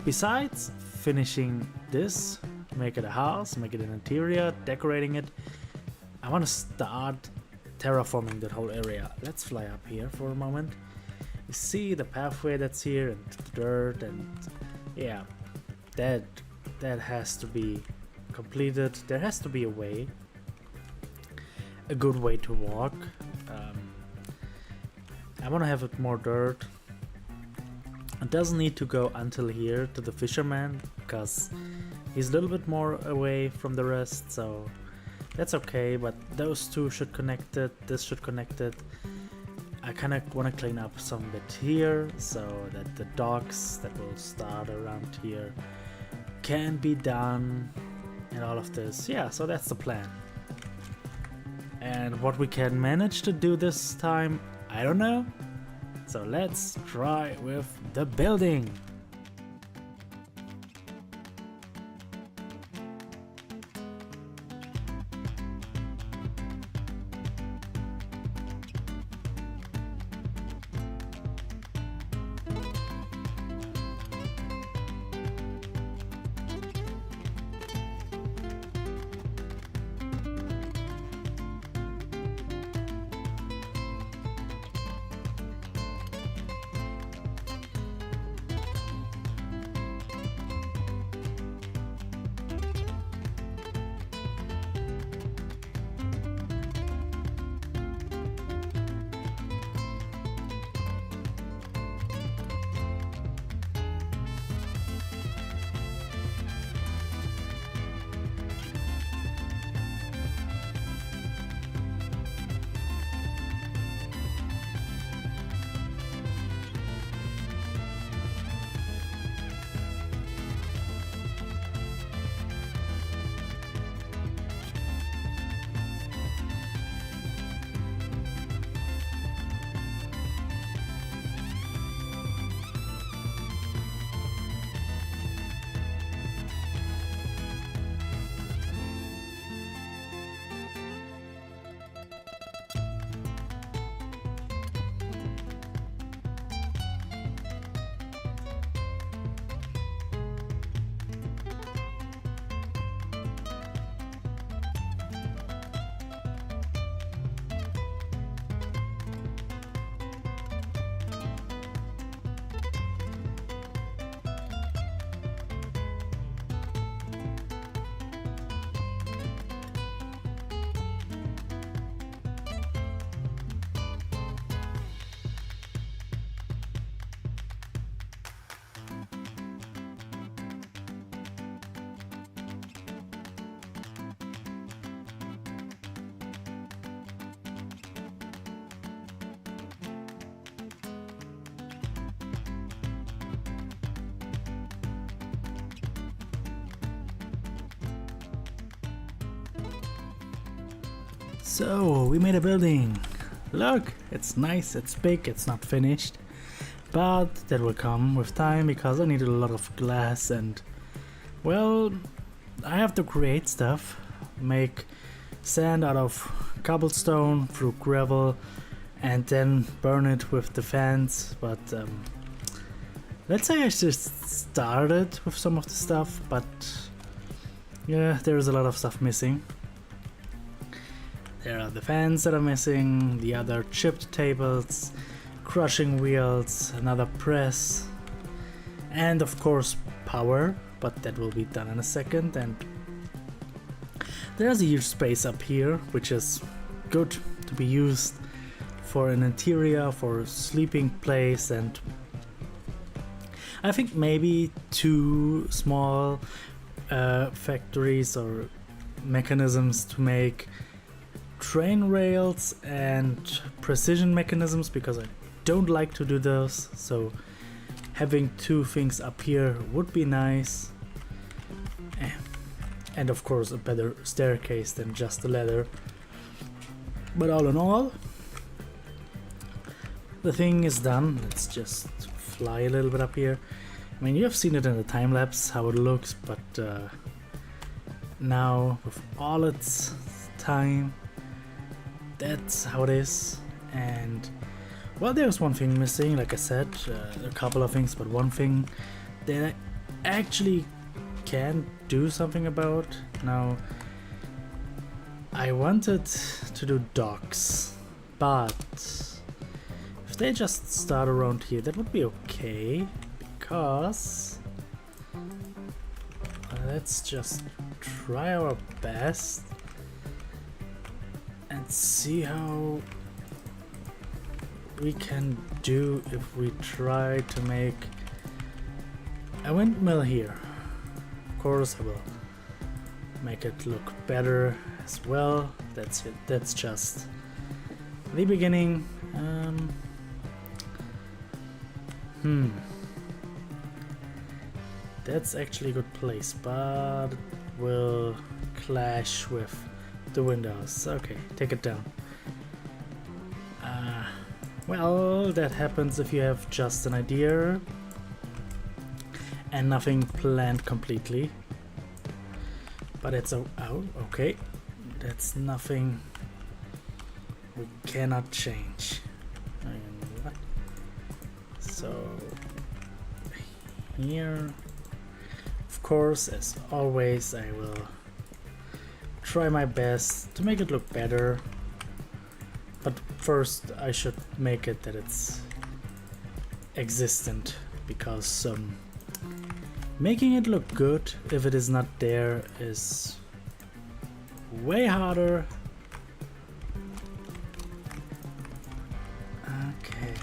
Besides finishing this, make it a house, make it an interior, decorating it, I want to start terraforming that whole area. Let's fly up here for a moment. You see the pathway that's here and the dirt, and yeah, that has to be completed. There has to be a way, a good way to walk. I want to have it more dirt. It doesn't need to go until here to the fisherman because he's a little bit more away from the rest, so That's okay, but those two should connect it, this should connect it. I kind of want to clean up some bit here so that the docks that will start around here can be done and all of this. Yeah, so that's the plan. And what we can manage to do this time, I don't know. So let's try with the building. So we made a building. Look, it's nice, it's big, it's not finished, but that will come with time because I needed a lot of glass and, well, I have to create stuff, make sand out of cobblestone through gravel and then burn it with the fans. But let's say I just started with some of the stuff, but yeah, there is a lot of stuff missing. There are the fans that are missing, the other chipped tables, crushing wheels, another press, and of course power, but that will be done in a second. And there's a huge space up here, which is good to be used for an interior, for a sleeping place, and I think maybe 2 small factories or mechanisms to make train rails and precision mechanisms, because I don't like to do those, so having 2 things up here would be nice. And of course a better staircase than just a ladder. But all in all, the thing is done. Let's just fly a little bit up here. I mean, you have seen it in the time lapse how it looks, but now with all its time, that's how it is. And well, there's one thing missing, like I said, a couple of things, but one thing that I actually can do something about. Now, I wanted to do docks, but if they just start around here, that would be okay, because let's just try our best and see how we can do if we try to make a windmill here. Of course I will make it look better as well. That's it. That's just the beginning. That's actually a good place, but it will clash with the windows. Okay, take it down. Well, that happens if you have just an idea and nothing planned completely. But it's okay. That's nothing we cannot change. What? So here, of course, as always, I will try my best to make it look better. But first, I should make it that it's existent, because making it look good if it is not there is way harder. Okay.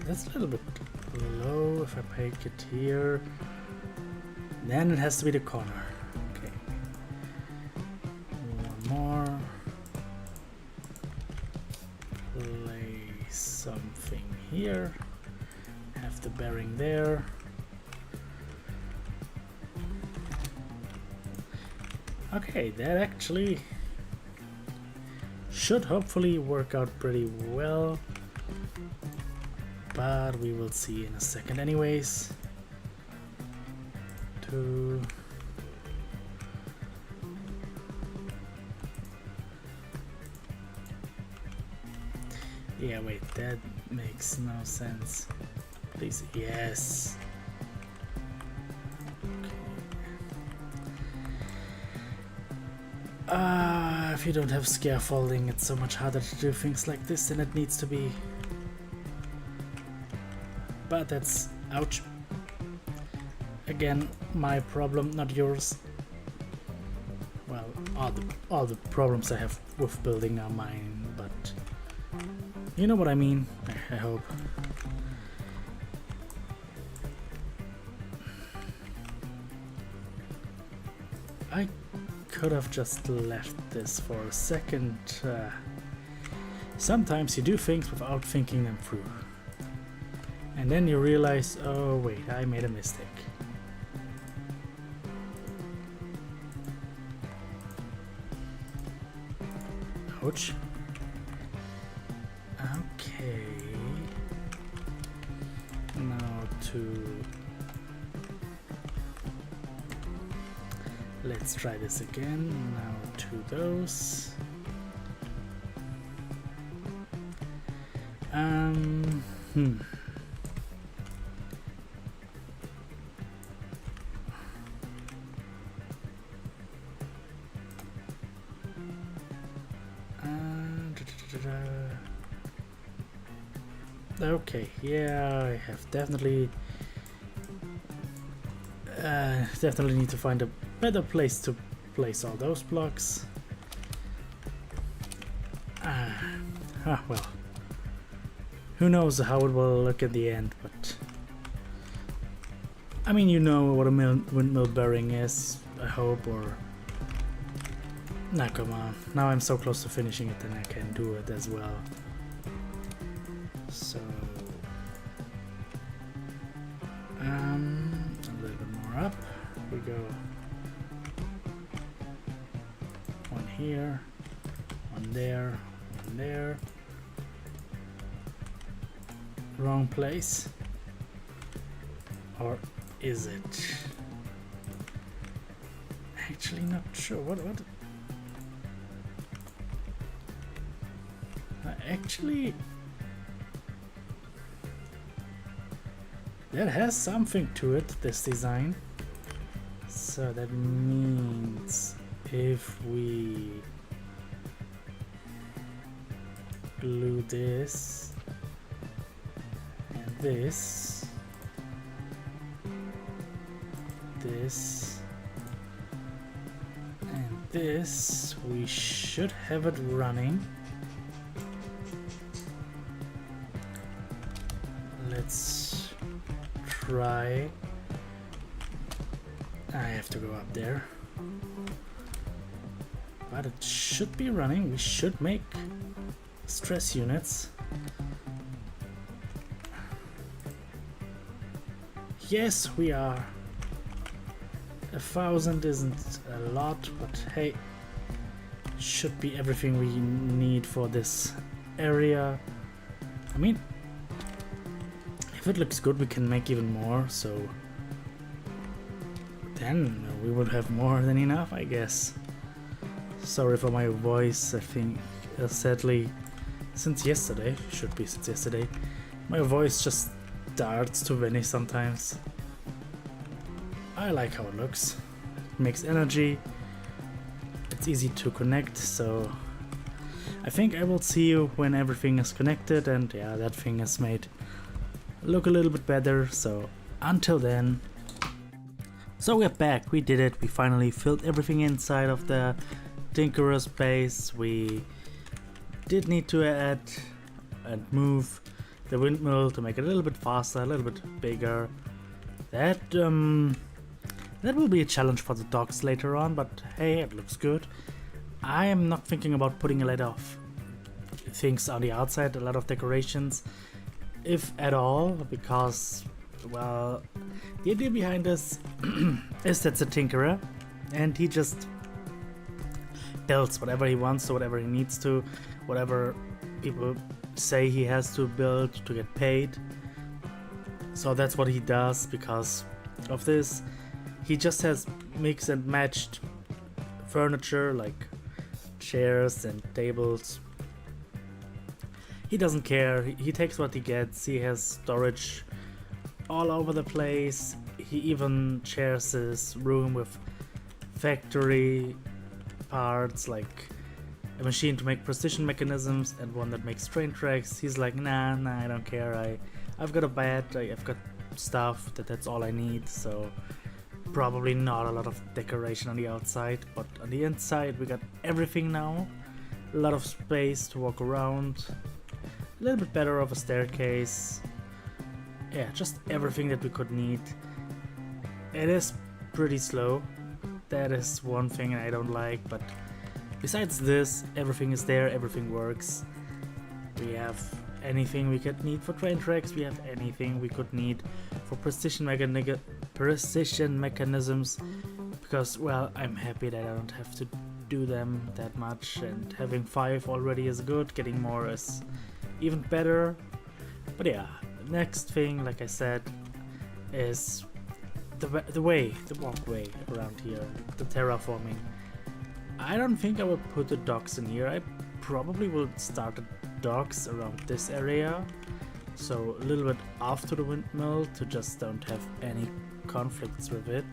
That's a little bit low. If I make it here, then it has to be the corner. Okay. One more. Place something here. Have the bearing there. Okay, that actually should hopefully work out pretty well, but we will see in a second anyways. Yeah, wait, that makes no sense. Please, yes. If you don't have scaffolding, it's so much harder to do things like this than it needs to be. But that's, ouch. Again, my problem, not yours. Well, all the problems I have with building are mine, but you know what I mean, I hope. I could have just left this for a second. Sometimes you do things without thinking them through. And then you realize, oh wait, I made a mistake. Ouch. Okay. Now let's try this again. Now to those. Okay, yeah, I have definitely need to find a better place to place all those blocks. Well, who knows how it will look at the end, but I mean, you know what a windmill bearing is, I hope, or... Nah, come on, now I'm so close to finishing it and I can do it as well. So... a little bit more up, we go. One here, one there, one there. Wrong place. Or is it? Actually not sure. What? Actually, that has something to it, this design. So that means if we glue this and this, and this, we should have it running. Let's try. I have to go up there. But it should be running. We should make stress units. Yes, we are. 1,000 isn't a lot, but hey, should be everything we need for this area. I mean, if it looks good, we can make even more, so then we will have more than enough, I guess. Sorry for my voice. I think sadly since yesterday, should be since yesterday, my voice just starts to vanish sometimes. I like how it looks. It makes energy. It's easy to connect, so I think I will see you when everything is connected and yeah, that thing is made look a little bit better. So until then. So we're back, we did it, we finally filled everything inside of the Tinkerer's base. We did need to add and move the windmill to make it a little bit faster, a little bit bigger. That will be a challenge for the docks later on, but hey, it looks good. I am not thinking about putting a lot of things on the outside, a lot of decorations, if at all, because, well, the idea behind this is that's a tinkerer, and he just builds whatever he wants to, whatever he needs to, whatever people say he has to build to get paid. So that's what he does. Because of this, he just has mixed and matched furniture like chairs and tables. He doesn't care, he takes what he gets. He has storage all over the place. He even shares his room with factory parts, like a machine to make precision mechanisms and one that makes train tracks. He's like, nah, I don't care. I've got a bed, I've got stuff, that's all I need. So probably not a lot of decoration on the outside, but on the inside we got everything now. A lot of space to walk around, a little bit better of a staircase. Yeah, just everything that we could need. It is pretty slow. That is one thing I don't like, but besides this, everything is there, everything works. We have anything we could need for train tracks, we have anything we could need for precision mechanisms, because, well, I'm happy that I don't have to do them that much, and having 5 already is good, getting more is even better. But yeah, next thing, like I said, is the walkway around here, the terraforming. I don't think I will put the docks in here. I probably will start the docks around this area, so a little bit off to the windmill to just don't have any conflicts with it.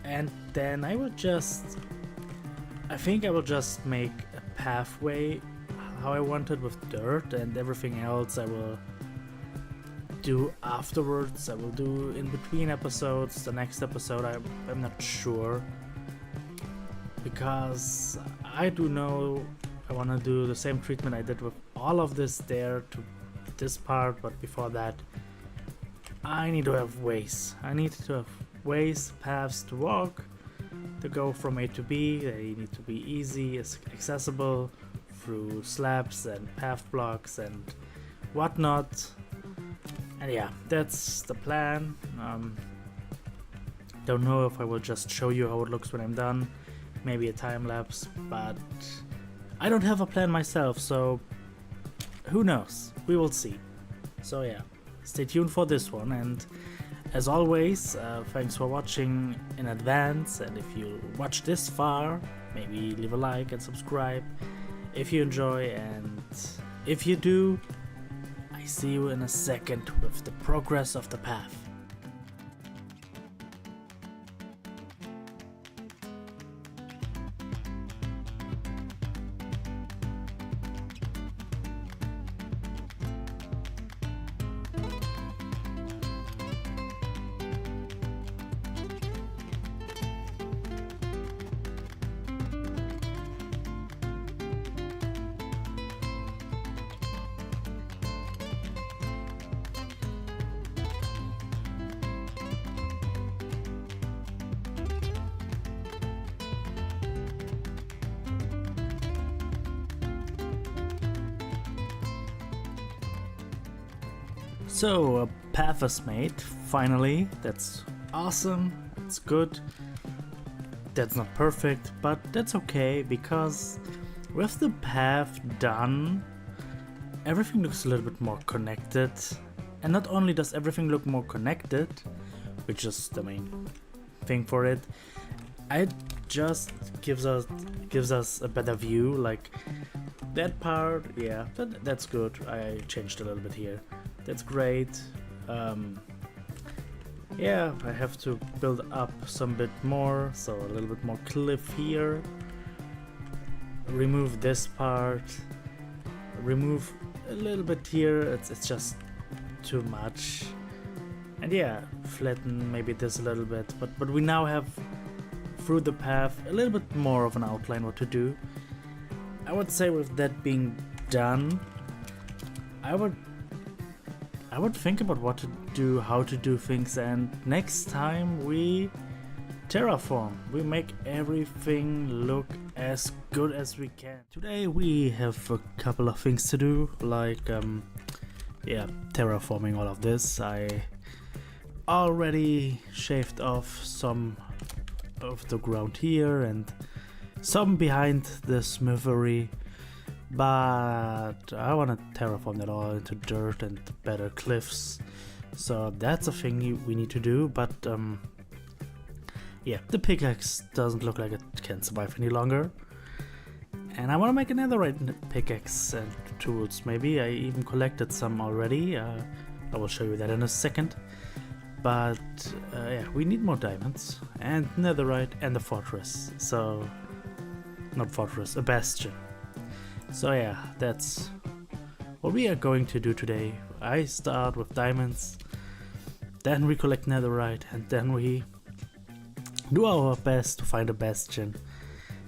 And then I think I will just make a pathway how I wanted with dirt, and everything else I will do afterwards. I will do in between episodes. The next episode I'm not sure, because I do know I want to do the same treatment I did with all of this there to this part, but before that I need to have ways. I need to have ways, paths to walk, to go from A to B. They need to be easy, accessible through slabs and path blocks and whatnot. And yeah, that's the plan. Don't know if I will just show you how it looks when I'm done, maybe a time lapse, but I don't have a plan myself, so who knows, we will see. So yeah, stay tuned for this one, and as always, thanks for watching in advance, and if you watch this far, maybe leave a like and subscribe if you enjoy, and if you do, I see you in a second with the progress of the path. So a path is made, finally. That's awesome, it's good. That's not perfect, but that's okay, because with the path done, everything looks a little bit more connected. And not only does everything look more connected, which is the main thing for it, it just gives us a better view. Like that part, yeah, that's good. I changed a little bit here. That's great. Yeah, I have to build up some bit more, so a little bit more cliff here. Remove this part. Remove a little bit here. It's just too much. And yeah, flatten maybe this a little bit. But we now have through the path a little bit more of an outline what to do. I would say with that being done, I would think about what to do, how to do things, and next time we terraform. We make everything look as good as we can. Today we have a couple of things to do, like yeah, terraforming all of this. I already shaved off some of the ground here and some behind the smithery, but I want to terraform that all into dirt and better cliffs, so that's a thing we need to do. But yeah, the pickaxe doesn't look like it can survive any longer, and I want to make another pickaxe and tools. Maybe I even collected some already. I will show you that in a second. But yeah, we need more diamonds and netherite and a fortress. So, not fortress, a bastion. So yeah, that's what we are going to do today. I start with diamonds, then we collect netherite, and then we do our best to find a bastion.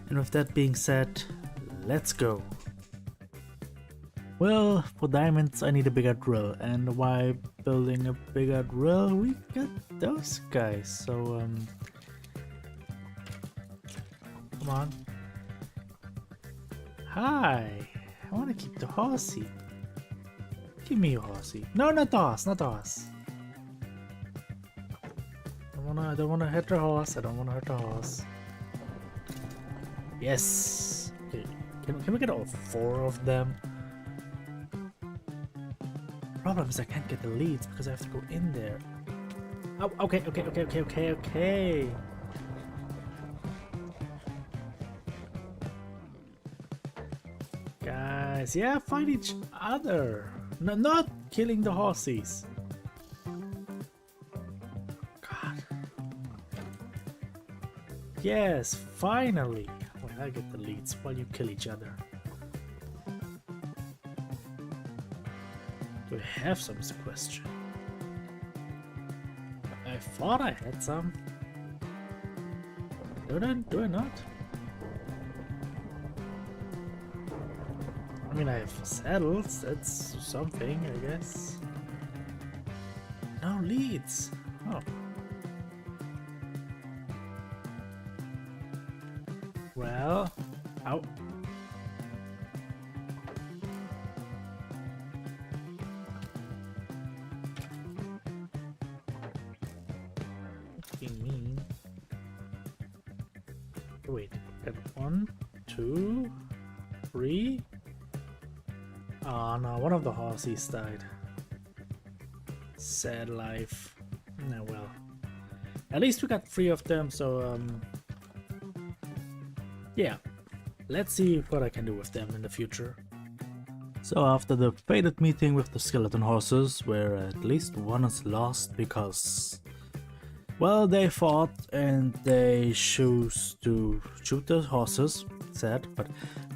And with that being said, let's go. Well, for diamonds I need a bigger drill, and why building a bigger drill? We got those guys, so come on. Hi, I want to keep the horsey. Give me your horsey. No, not the horse, not the horse. I don't wanna hurt the horse. I don't wanna hurt the horse. Yes. Okay. Can we get all 4 of them? Problem is I can't get the leads because I have to go in there. Oh, okay. Guys, yeah, fight each other. No, not killing the horses. God. Yes, finally. When I get the leads while you kill each other. Do I have some is the question. I thought I had some. Do I not? I mean, I have saddles, that's something, I guess. No leads. Oh. Well, ow. Mean. Wait, got 1, 2, 3. Oh no, one of the horses died. Sad life. No, well. At least we got 3 of them, so yeah. Let's see what I can do with them in the future. So after the fated meeting with the skeleton horses, where at least one is lost because, well, they fought and they choose to shoot the horses. Sad, but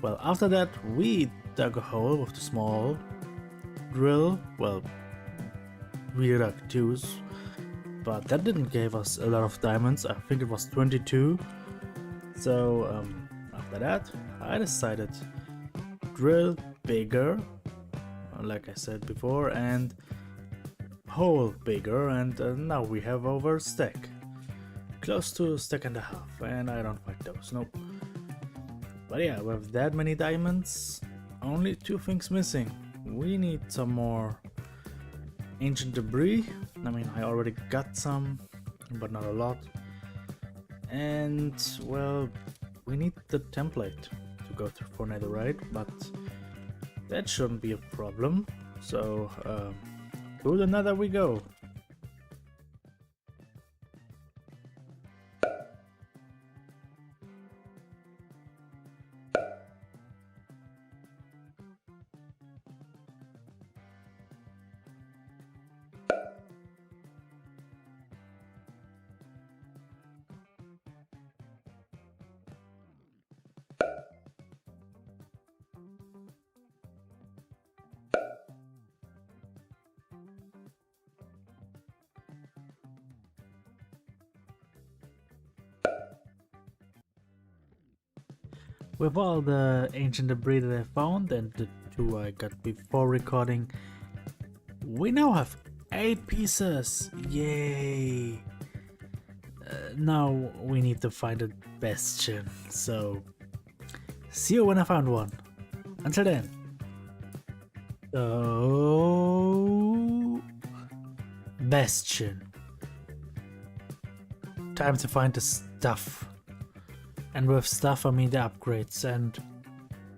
well, after that we dug a hole with the small drill. Well, we dug 2, but that didn't give us a lot of diamonds. I think it was 22. So after that I decided drill bigger, like I said before, and hole bigger, and now we have over a stack, close to a stack and a half, and I don't like those, nope. But yeah, with that many diamonds, only 2 things missing. We need some more ancient debris. I mean, I already got some, but not a lot. And well, we need the template to go for netherite, but that shouldn't be a problem. So to the nether we go. With all the ancient debris that I found and the 2 I got before recording, we now have 8 pieces! Yay! Now we need to find a bastion, so see you when I found one. Until then. So... bastion. Time to find the stuff. And with stuff I mean the upgrades and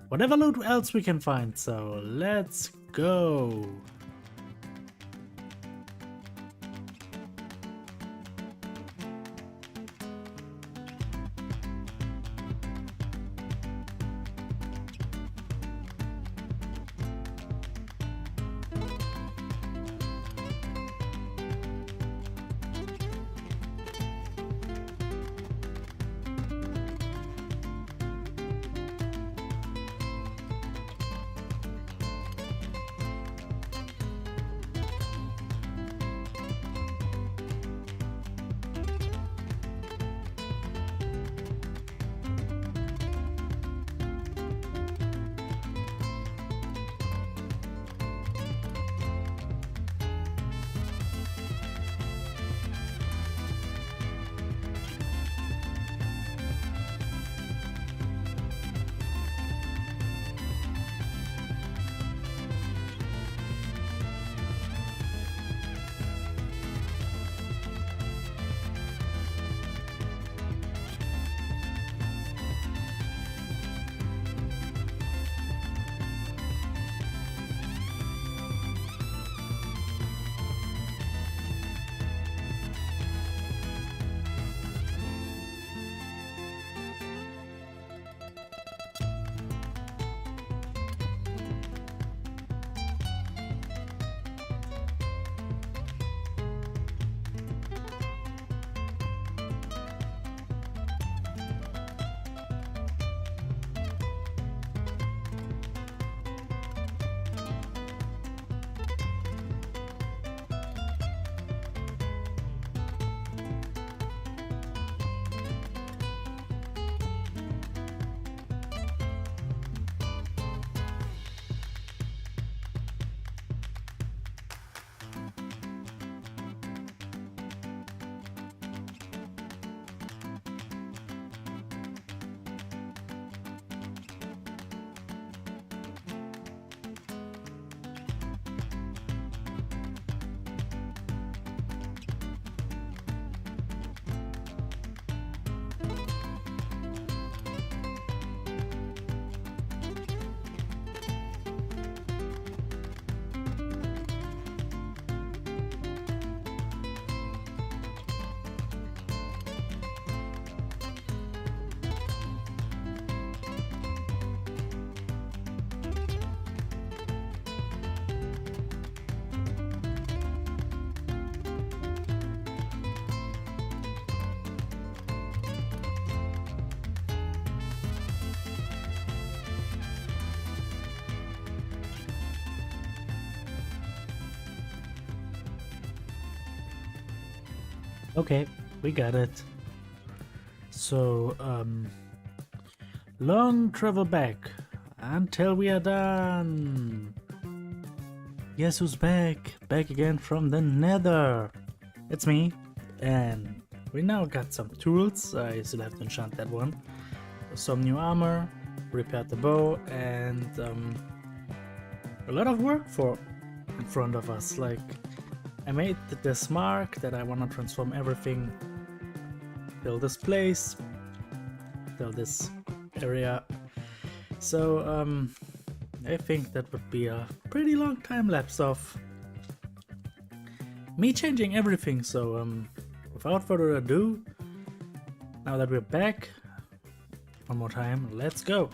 whatever loot else we can find, so let's go! Okay, we got it. So, long travel back until we are done. Guess who's back? Back again from the nether. It's me, and we now got some tools. I still have to enchant that one. Some new armor, repaired the bow, and a lot of work in front of us. Like, I made this mark that I want to transform everything till this place, till this area. So I think that would be a pretty long time lapse of me changing everything. So without further ado, now that we're back, one more time, let's go.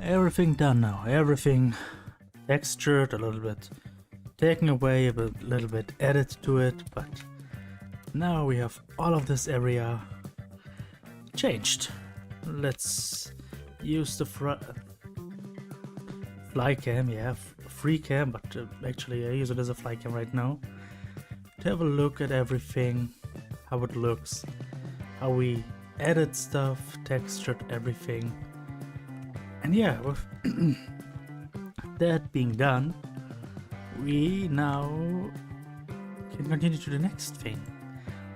Everything done now, everything textured a little bit, taken away a little bit, added to it, but now we have all of this area changed. Let's use the fly cam, yeah, free cam, but actually I use it as a fly cam right now, to have a look at everything, how it looks, how we added stuff, textured everything. And yeah, with that being done, we now can continue to the next thing,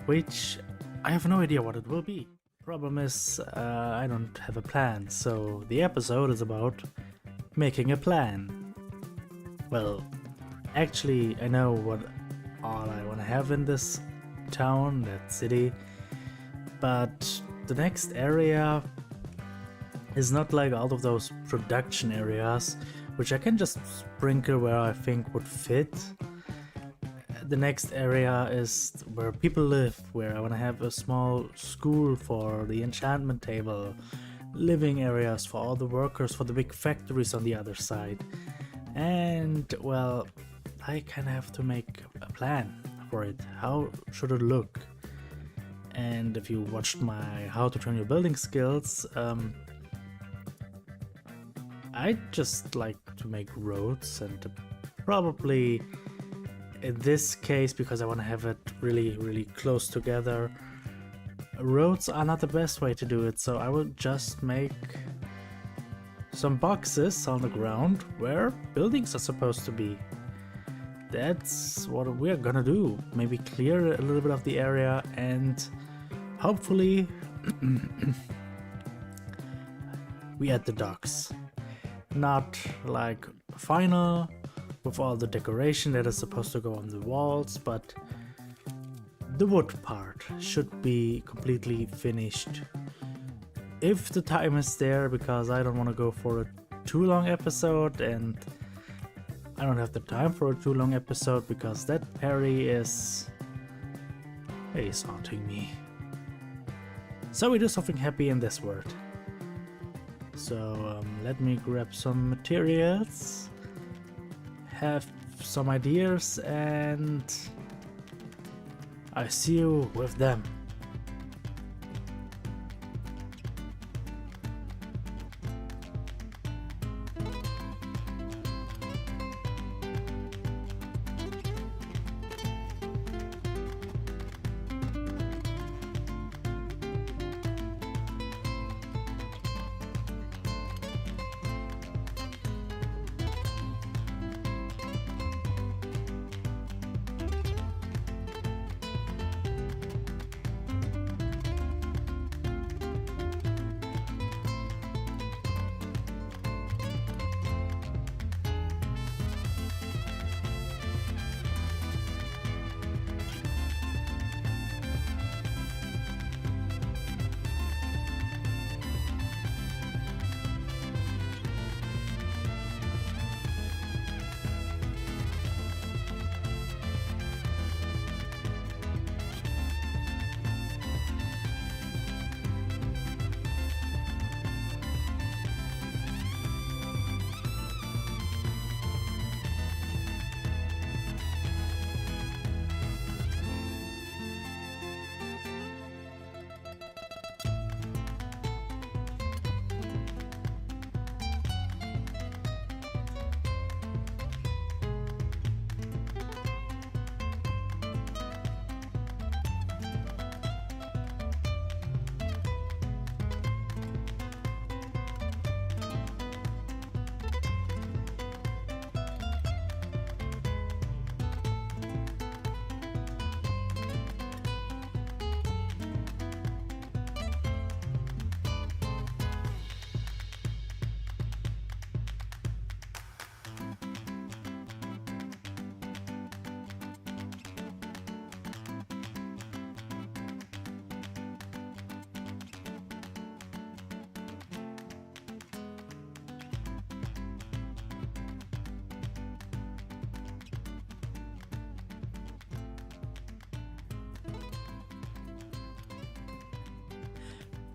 which I have no idea what it will be. Problem is, I don't have a plan, so the episode is about making a plan. Well, actually, I know what all I want to have in this town, that city, but the next area is not like all of those production areas, which I can just sprinkle where I think would fit. The next area is where people live, where I want to have a small school for the enchantment table, living areas for all the workers for the big factories on the other side. And well, I kind of have to make a plan for it. How should it look? And if you watched my how to turn your building skills, I just like to make roads, and probably in this case, because I want to have it really close together, roads are not the best way to do it, so I will just make some boxes on the ground where buildings are supposed to be. That's what we're gonna do. Maybe clear a little bit of the area and hopefully we add the docks. Not like final with all the decoration that is supposed to go on the walls, but the wood part should be completely finished if the time is there, because I don't want to go for a too long episode, and I don't have the time for a too long episode because that Perry is he's haunting me. So we do something happy in this world. So let me grab some materials, have some ideas, and I see you with them.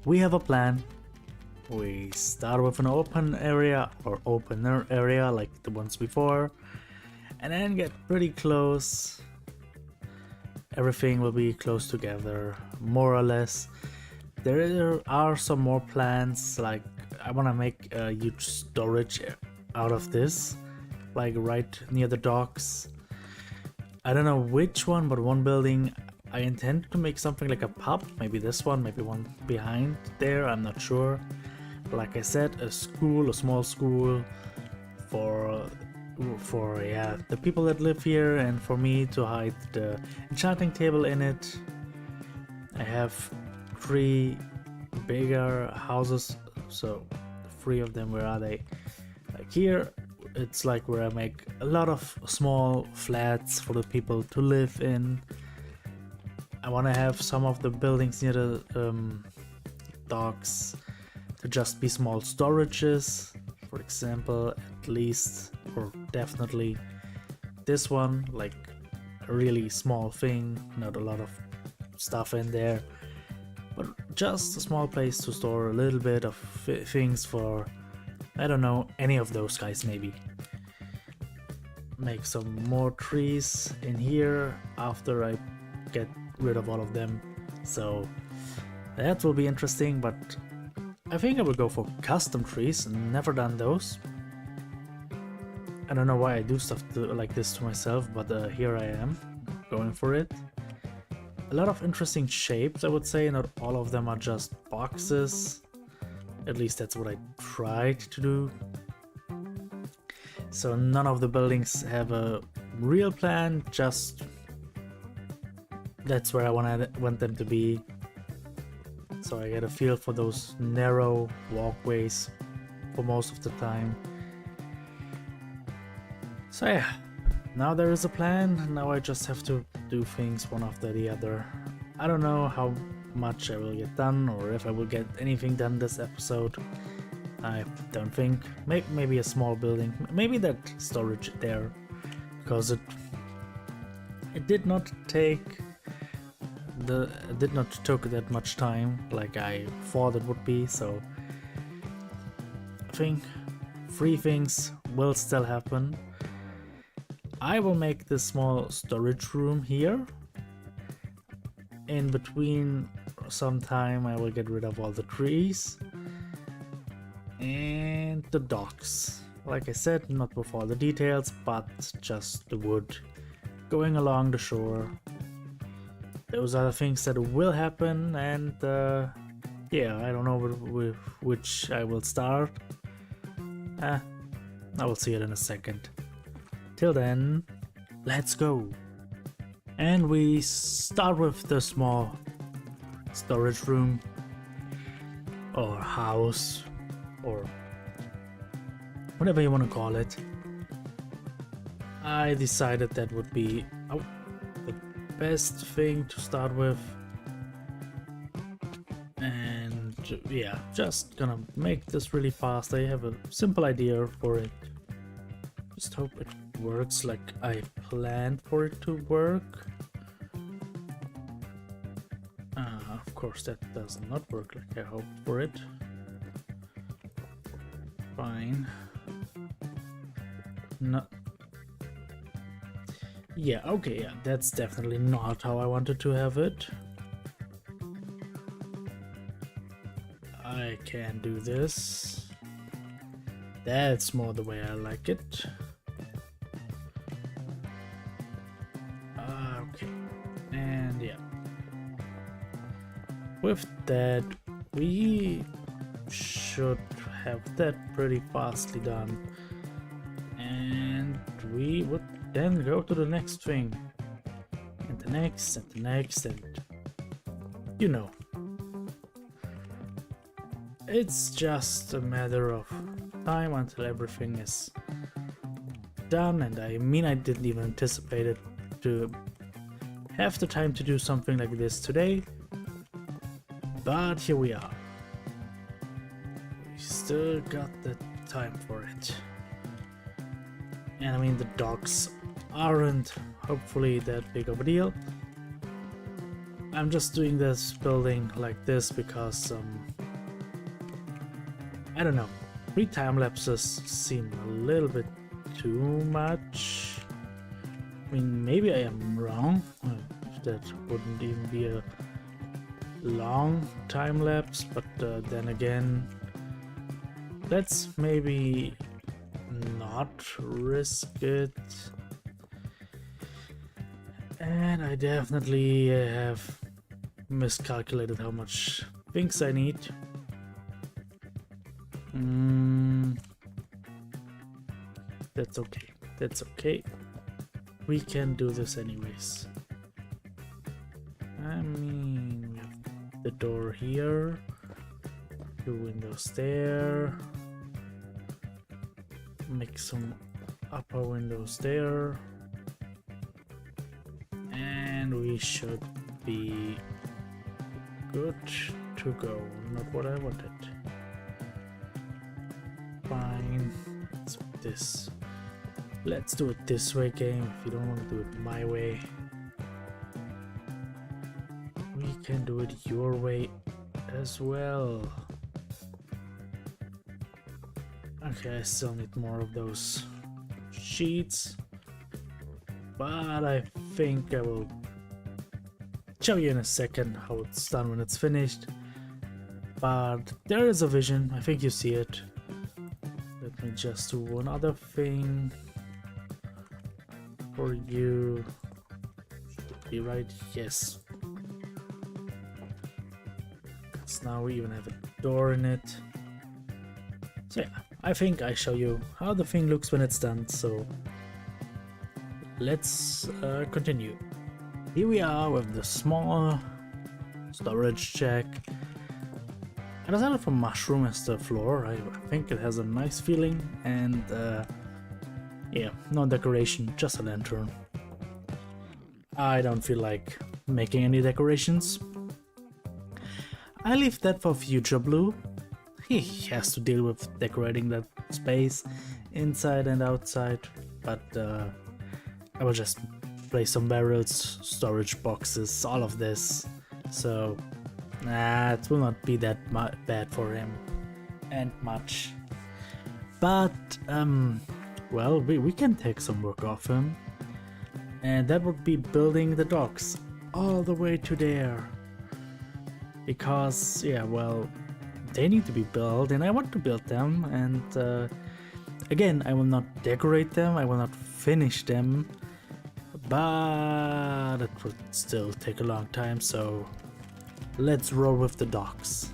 We have a plan. we start with an open area or opener area like the ones before, and then get pretty close. Everything will be close together, more or less. There are some more plans, like I want to make a huge storage out of this, like right near the docks. I don't know which one, but one building I intend to make something like a pub, maybe this one, maybe one behind there, I'm not sure. Like I said, a school, a small school for yeah, the people that live here, and for me to hide the enchanting table in it. I have 3 bigger houses, so 3 of them, where are they? Like here, it's like where I make a lot of small flats for the people to live in. I want to have some of the buildings near the docks to just be small storages. For example, at least, or definitely this one, like a really small thing, not a lot of stuff in there, but just a small place to store a little bit of things for, I don't know, any of those guys maybe. Make some more trees in here after I get rid of all of them, so that will be interesting. But I think I will go for custom trees, never done those. I don't know why I do stuff like this to myself, but here I am, going for it. A lot of interesting shapes, I would say, not all of them are just boxes. At least that's what I tried to do. So none of the buildings have a real plan, just that's where I want them to be. So I get a feel for those narrow walkways for most of the time. So yeah, now there is a plan. Now I just have to do things one after the other. I don't know how much I will get done, or if I will get anything done this episode. I don't think. Maybe a small building, maybe that storage there, because it did not take took that much time like I thought it would be. So I think 3 things will still happen. I will make this small storage room here. In between some time I will get rid of all the trees and the docks. Like I said, not with all the details, but just the wood going along the shore. Those are the things that will happen, and yeah, I don't know with which I will start. I will see it in a second. Till then, let's go. And we start with the small storage room or house or whatever you want to call it. I decided that would be the best thing to start with, and yeah, just gonna make this really fast. I have a simple idea for it. Just hope it works like I planned for it to work. Of course that does not work like I hoped for it. Fine. No. Yeah, okay, yeah, that's definitely not how I wanted to have it. I can do this. That's more the way I like it. Okay, and yeah. With that, we should have that pretty fastly done. And we would then go to the next thing. And the next, and the next, and you know. It's just a matter of time until everything is done, and I mean, I didn't even anticipate it to have the time to do something like this today, but here we are. We still got the time for it. And I mean, the docks aren't hopefully that big of a deal. I'm just doing this building like this because I don't know. 3 time lapses seem a little bit too much. I mean, maybe I am wrong. That wouldn't even be a long time lapse, but then again, let's maybe not risk it. And I definitely have miscalculated how much things I need. That's okay. That's okay. We can do this anyways. I mean, we have the door here, 2 windows there, make some upper windows there, and we should be good to go. Not what I wanted. Fine. Let's do this. Let's do it this way, game. If you don't want to do it my way, we can do it your way as well. Okay, I still need more of those sheets, but I think I will show you in a second how it's done when it's finished. But there is a vision, I think you see it. Let me just do one other thing for you. Should be right, yes. So now we even have a door in it. So yeah, I think I show you how the thing looks when it's done, so let's continue. Here we are with the small storage check. I decided for mushroom as the floor. I think it has a nice feeling, and yeah, no decoration, just a lantern. I don't feel like making any decorations. I leave that for future Blue. He has to deal with decorating that space inside and outside, but I will just place some barrels, storage boxes, all of this. So it will not be that bad for him, and much. But well, we can take some work off him, and that would be building the docks all the way to there. Because yeah, well, they need to be built, and I want to build them. And again, I will not decorate them, I will not finish them, but it would still take a long time. So let's roll with the docks.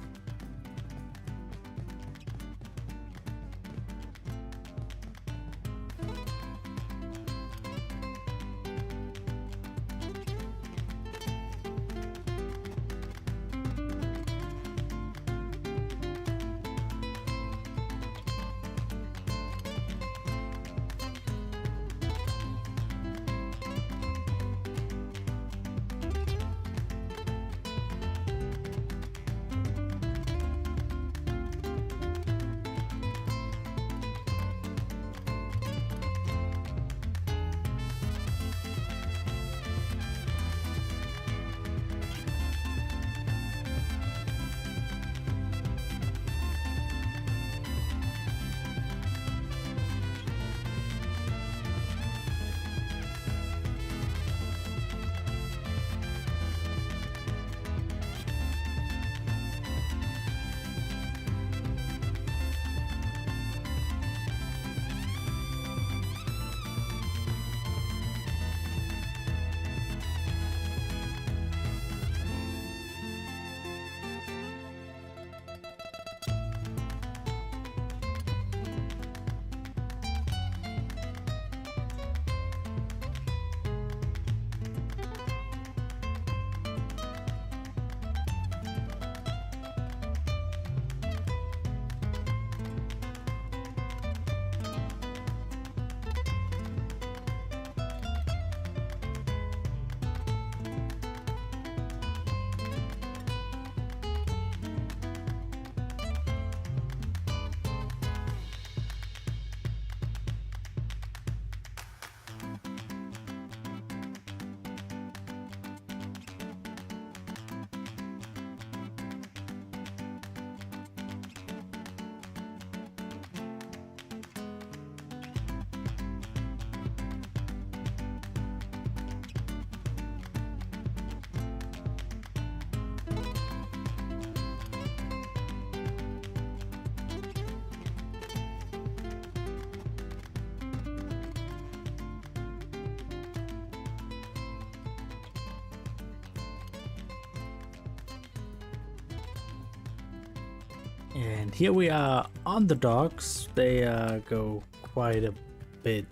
And here we are on the docks. They go quite a bit.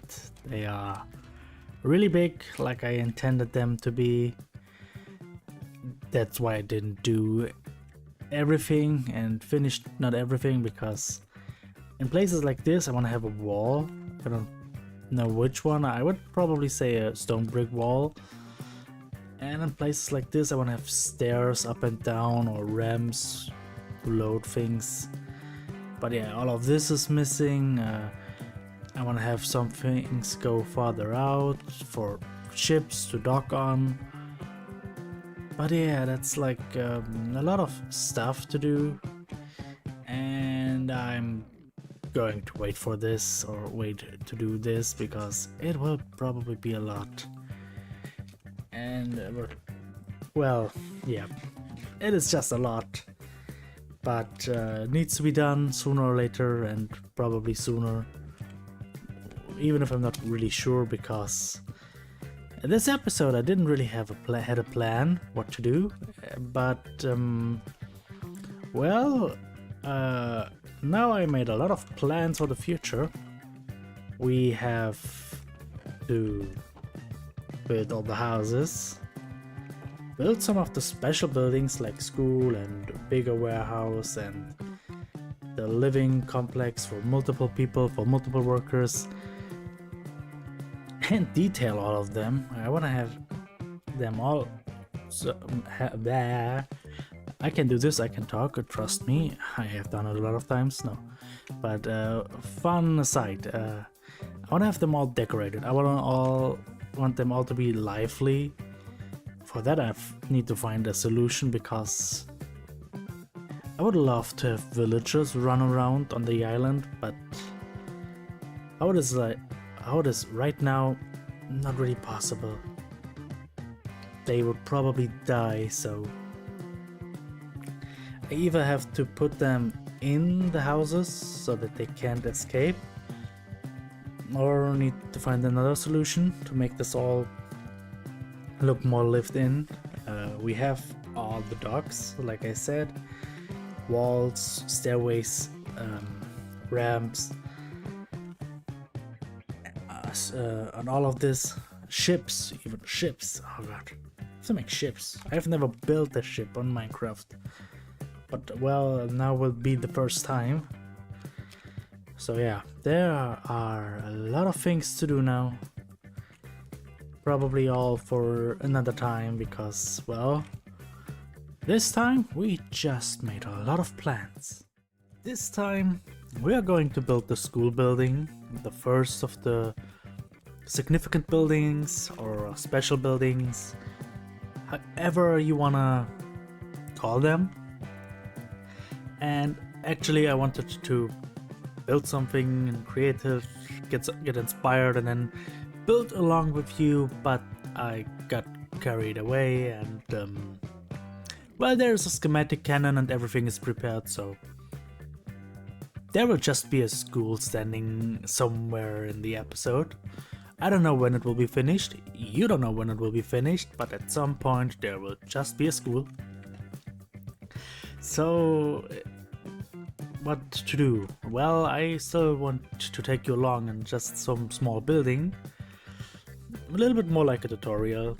They are really big, like I intended them to be. That's why I didn't do everything and finished not everything, because in places like this I want to have a wall. I don't know which one. I would probably say a stone brick wall. And in places like this I want to have stairs up and down or ramps to load things. But yeah, all of this is missing. I want to have some things go farther out for ships to dock on. But yeah, that's like a lot of stuff to do, and I'm going to wait for this, or wait to do this, because it will probably be a lot. And well, yeah, it is just a lot, but needs to be done sooner or later, and probably sooner, even if I'm not really sure, because this episode I didn't really have a plan what to do, but well, now I made a lot of plans for the future. We have to build all the houses, build some of the special buildings like school and bigger warehouse and the living complex for multiple people, for multiple workers, and detail all of them. I want to have them all. So I can do this, I can talk, trust me, I have done it a lot of times. No, but fun aside, I want to have them all decorated. I want them all to be lively. For that I need to find a solution, because I would love to have villagers run around on the island, but how it is right now, not really possible. They would probably die, so I either have to put them in the houses so that they can't escape, or need to find another solution to make this all look more lived in. We have all the docks, like I said, walls, stairways, ramps, and all of this, ships, even ships. Oh god, I have to make ships. I have never built a ship on Minecraft, but well, now will be the first time. So yeah, there are a lot of things to do now. Probably all for another time, because well, this time we just made a lot of plans. This time we are going to build the school building, the first of the significant buildings or special buildings, however you wanna call them. And actually I wanted to build something creative, get inspired, and then build along with you, but I got carried away, and well, there's a schematic cannon and everything is prepared, so there will just be a school standing somewhere in the episode. I don't know when it will be finished, you don't know when it will be finished, but at some point there will just be a school. So what to do? Well, I still want to take you along in just some small building, a little bit more like a tutorial.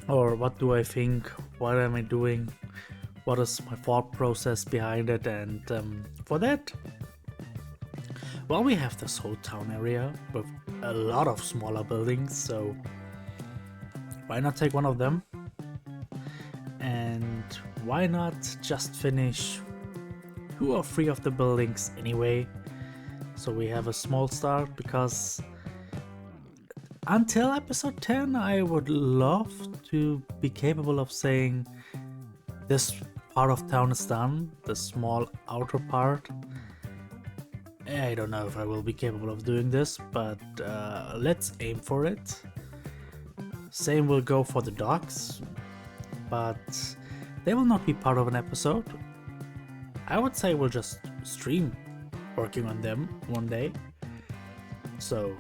Or what do I think? What am I doing? What is my thought process behind it? And for that, well, we have this whole town area with a lot of smaller buildings, so why not take one of them? And why not just finish 2 or 3 of the buildings anyway, so we have a small start, because until episode 10 I would love to be capable of saying this part of town is done, the small outer part. I don't know if I will be capable of doing this, but let's aim for it. Same will go for the docks, but they will not be part of an episode. I would say we'll just stream working on them one day. So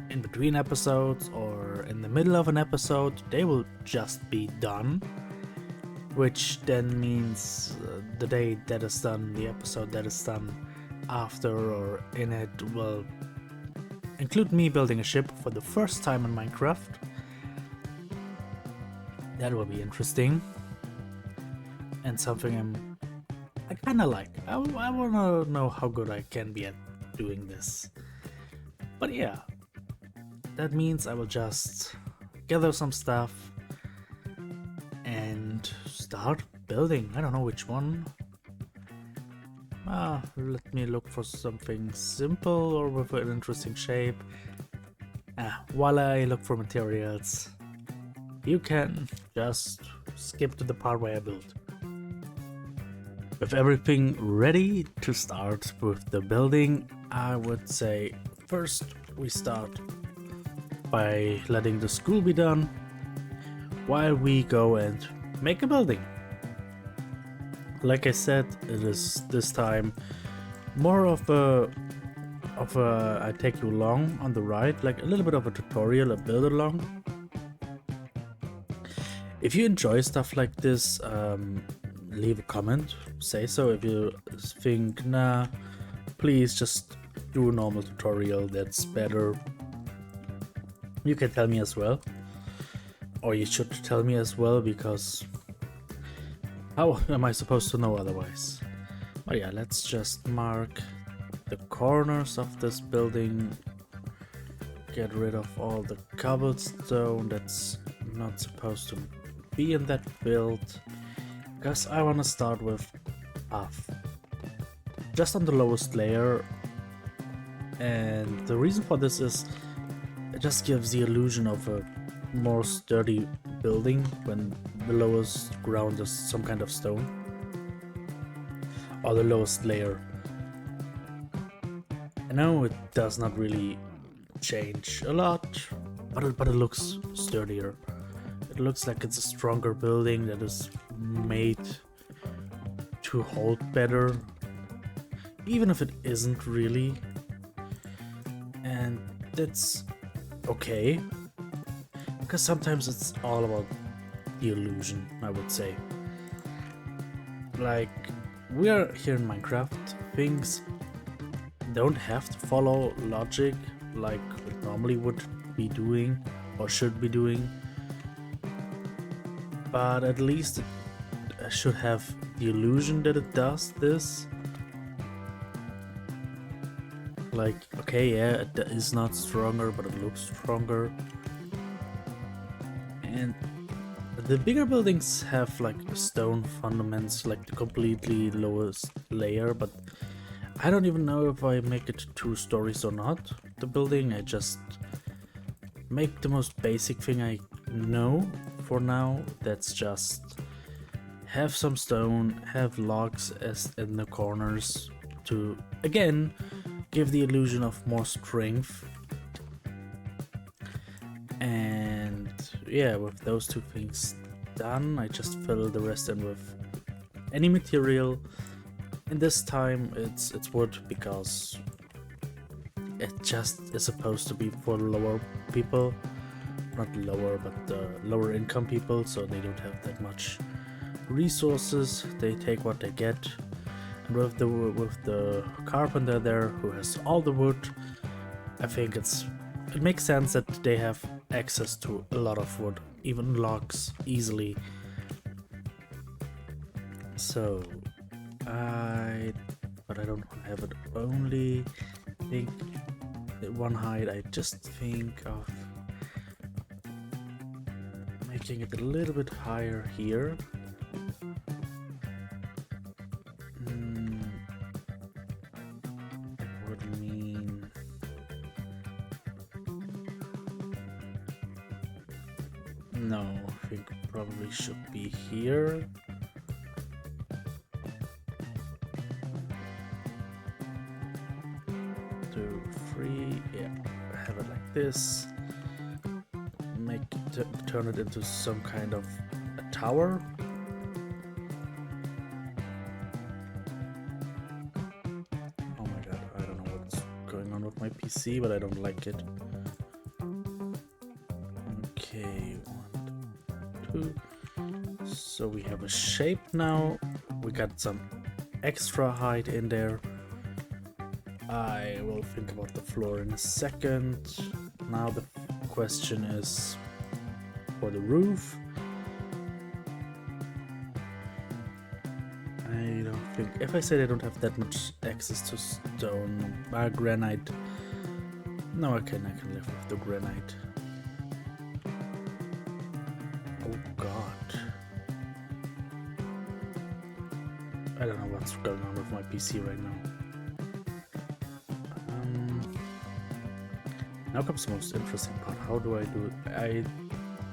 in between episodes or in the middle of an episode, they will just be done. which then means the day that is done, the episode that is done after or in it will include me building a ship for the first time in Minecraft. That will be interesting and something I kind of like. I want to know how good I can be at doing this. But yeah, that means I will just gather some stuff and start building. I don't know which one. Let me look for something simple or with an interesting shape. While I look for materials, you can just skip to the part where I build. With everything ready to start with the building, I would say first we start by letting the school be done while we go and make a building. Like I said, it is this time more of a I take you along on the ride, like a little bit of a tutorial, a build along. If you enjoy stuff like this, leave a comment, say so. If you think, nah, please just do a normal tutorial, that's better, you can tell me as well. Or you should tell me as well, because how am I supposed to know otherwise? But yeah, let's just mark the corners of this building. Get rid of all the cobblestone that's not supposed to be in that build. Because I want to start with path. Just on the lowest layer. And the reason for this is it just gives the illusion of a more sturdy building when the lowest ground is some kind of stone, or the lowest layer. I know it does not really change a lot, but it looks sturdier. It looks like it's a stronger building that is made to hold better, even if it isn't really. And that's okay, because sometimes it's all about the illusion, I would say. Like, we are here in Minecraft, things don't have to follow logic like it normally would be doing or should be doing, but at least it should have the illusion that it does this. Like, okay, yeah, it is not stronger, but it looks stronger. And the bigger buildings have like stone fundaments, like the completely lowest layer, but I don't even know if I make it 2 stories or not, the building. I just make the most basic thing I know for now. That's just have some stone, have logs as in the corners to, again, give the illusion of more strength. And yeah, with those 2 things done, I just fill the rest in with any material. And this time it's wood, because it just is supposed to be for lower people, not lower, but lower income people, so they don't have that much resources. They take what they get. And with the carpenter there who has all the wood, I think it makes sense that they have access to a lot of wood, even logs, easily. So but I don't have it only think one height. I just think of making it a little bit higher here. Would mean no, I think probably should be here. 2, 3, yeah, have it like this. Turn it into some kind of a tower. Oh my god, I don't know what's going on with my PC, but I don't like it. Okay, 1, 2, So we have a shape now. We got some extra height in there. I will think about the floor in a second. Now the question is for the roof. I don't think, if I said I don't have that much access to stone, granite. No, I can live with the granite. Oh god. I don't know what's going on with my PC right now. Now comes the most interesting part. How do I do it? I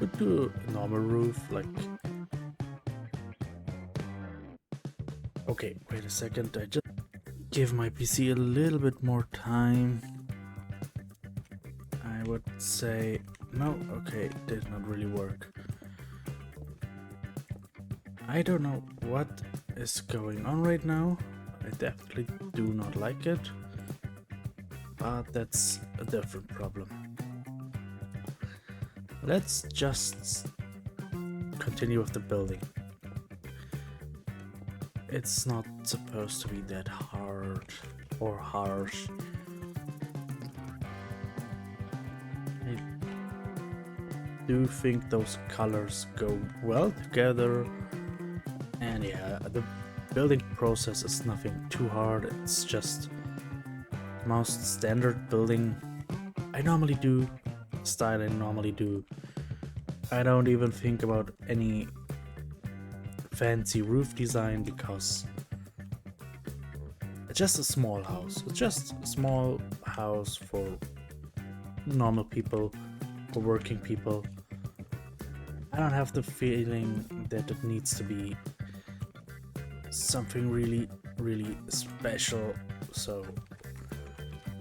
would do a normal roof, like... Okay, wait a second. I just give my PC a little bit more time. I would say... No, okay, it did not really work. I don't know what is going on right now. I definitely do not like it. But that's a different problem. Let's just continue with the building. It's not supposed to be that hard or harsh. I do think those colors go well together. And yeah, the building process is nothing too hard. It's just most standard building I normally do, style I normally do. I don't even think about any fancy roof design because it's just a small house. It's just a small house for normal people, for working people. I don't have the feeling that it needs to be something really, really special, so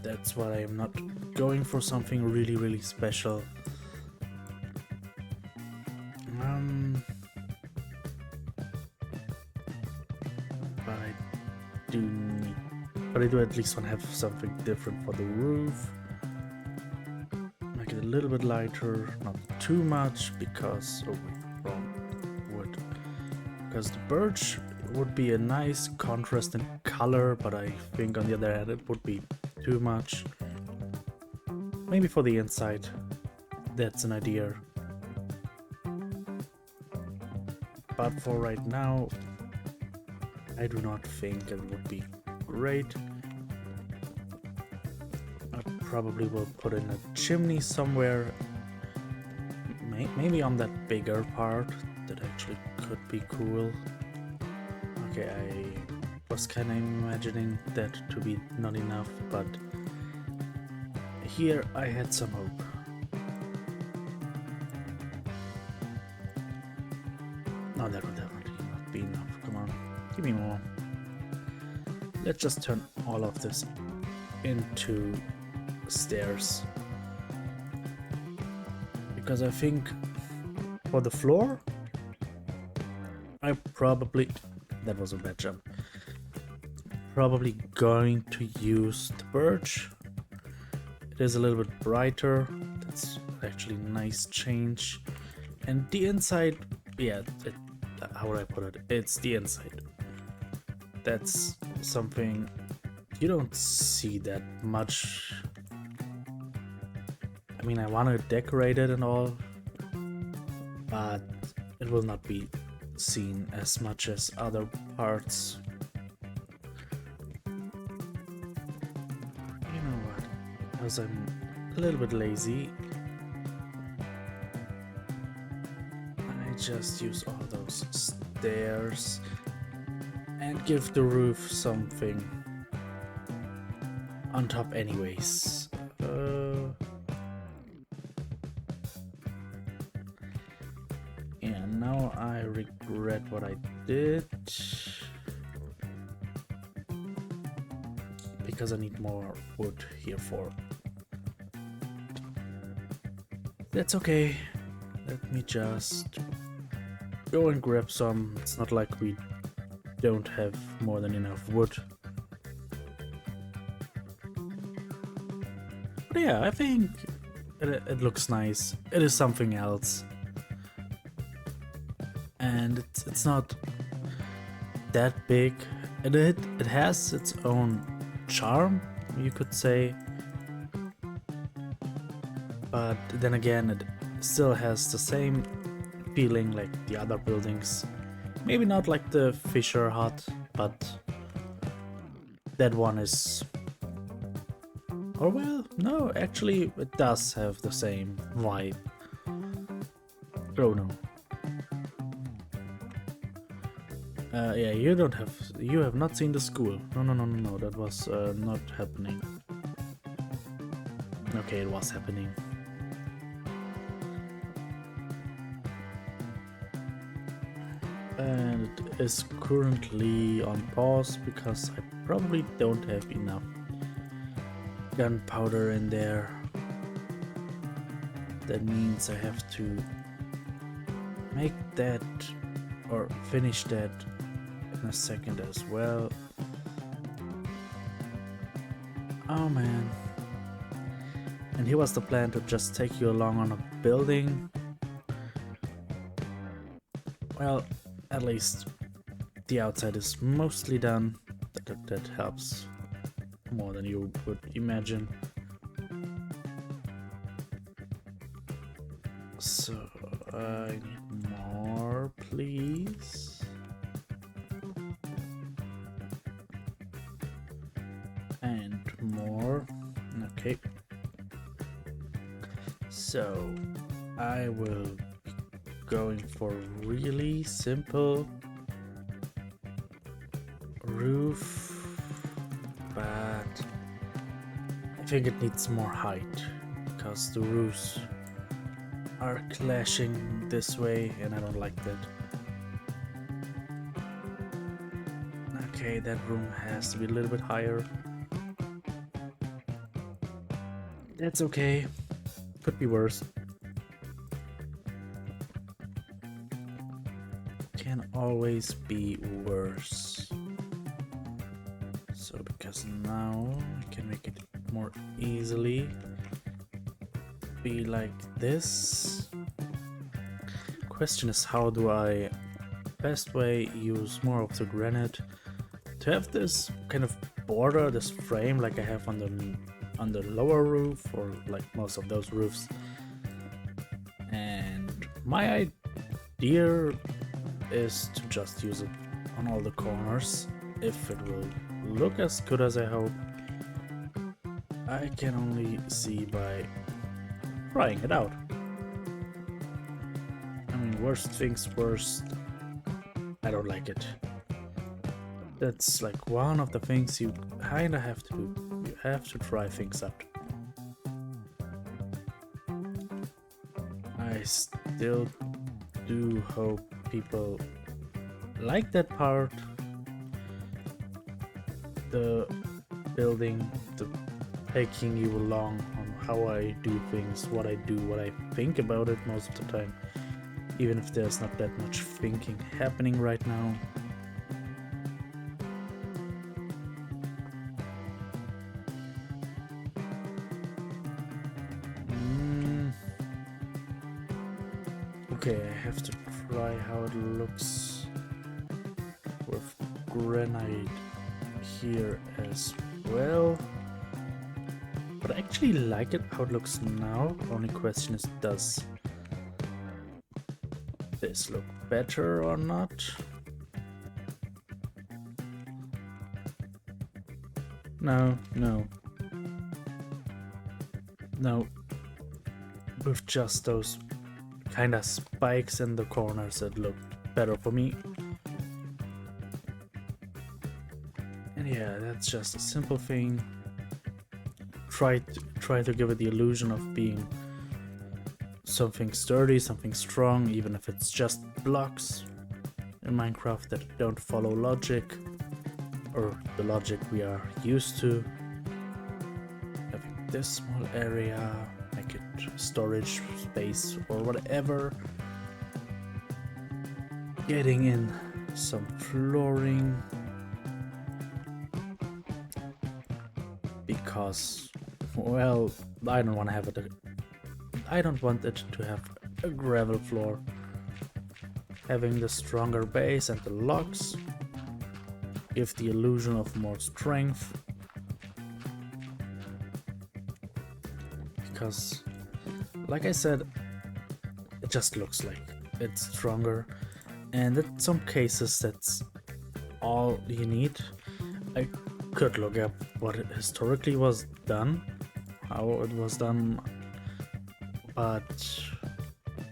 that's why I'm not going for something really, really special. But I do at least want to have something different for the roof. Make it a little bit lighter, not too much, because wrong wood. Because the birch would be a nice contrast in color, but I think on the other hand it would be too much. Maybe for the inside, that's an idea. But for right now, I do not think it would be great. I probably will put in a chimney somewhere, maybe on that bigger part. That actually could be cool. Okay, I was kind of imagining that to be not enough, but here I had some hope. No, that would definitely not be enough. Come on, give me more. Let's just turn all of this into stairs. Because I think for the floor, I probably... That was a bad jump. Probably going to use the birch. It is a little bit brighter. That's actually a nice change. And the inside, yeah, how would I put it? It's the inside. That's something you don't see that much. I mean, I want to decorate it and all, but it will not be seen as much as other parts. You know what? Because I'm a little bit lazy, I just use all those stairs and give the roof something on top anyways. And now I regret what I did because I need more wood here for. That's okay. Let me just go and grab some. It's not like we don't have more than enough wood. But yeah, I think it looks nice. It is something else. and it's not that big. It has its own charm, you could say, but then again it still has the same feeling like the other buildings. Maybe not like the Fisher hut, but that one is... Or well, no, actually it does have the same vibe. Oh no. Yeah, you have not seen the school. No, that was not happening. Okay, it was happening. And it is currently on pause because I probably don't have enough gunpowder in there. That means I have to make that or finish that in a second as well. Oh man. And here was the plan to just take you along on a building. Well, at least the outside is mostly done. That helps more than you would imagine. So I need more, please. And more. Okay. So I will be going for really simple roof, but I think it needs more height because the roofs are clashing this way and I don't like that. Okay, that room has to be a little bit higher. That's okay. Could be worse. Can always be worse. So because now I can make it more easily be like this. Question is, how do I best way use more of the granite to have this kind of border, this frame like I have on the lower roof, or like most of those roofs. And my idea is to just use it on all the corners. If it will look as good as I hope, I can only see by trying it out. I mean, worst things worst, I don't like it. That's like one of the things you kinda have to do. You have to try things out. I still do hope people like that part. The building, the taking you along on how I do things, what I do, what I think about it most of the time. Even if there's not that much thinking happening right now. Okay, I have to try how it looks with granite here as well. But I actually like it how it looks now. Only question is, does this look better or not? No. With just those kind of spikes in the corners, it looked better for me. And yeah, that's just a simple thing. Try to give it the illusion of being something sturdy, something strong, even if it's just blocks in Minecraft that don't follow logic, or the logic we are used to. Having this small area, make it storage space or whatever. Getting in some flooring, because, well, I don't want to have it. I don't want it to have a gravel floor. Having the stronger base and the logs give the illusion of more strength. Because, like I said, it just looks like it's stronger, and in some cases that's all you need. I could look up what it historically was done, how it was done, but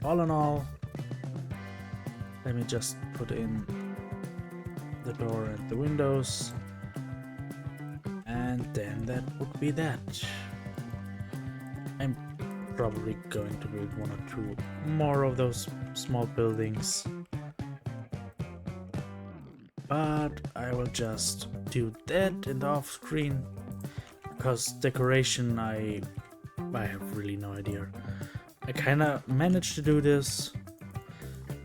all in all, let me just put in the door and the windows, and then that would be that. I'm probably going to build one or two more of those small buildings, but I will just do that in the off screen, because decoration I have really no idea. I kinda managed to do this,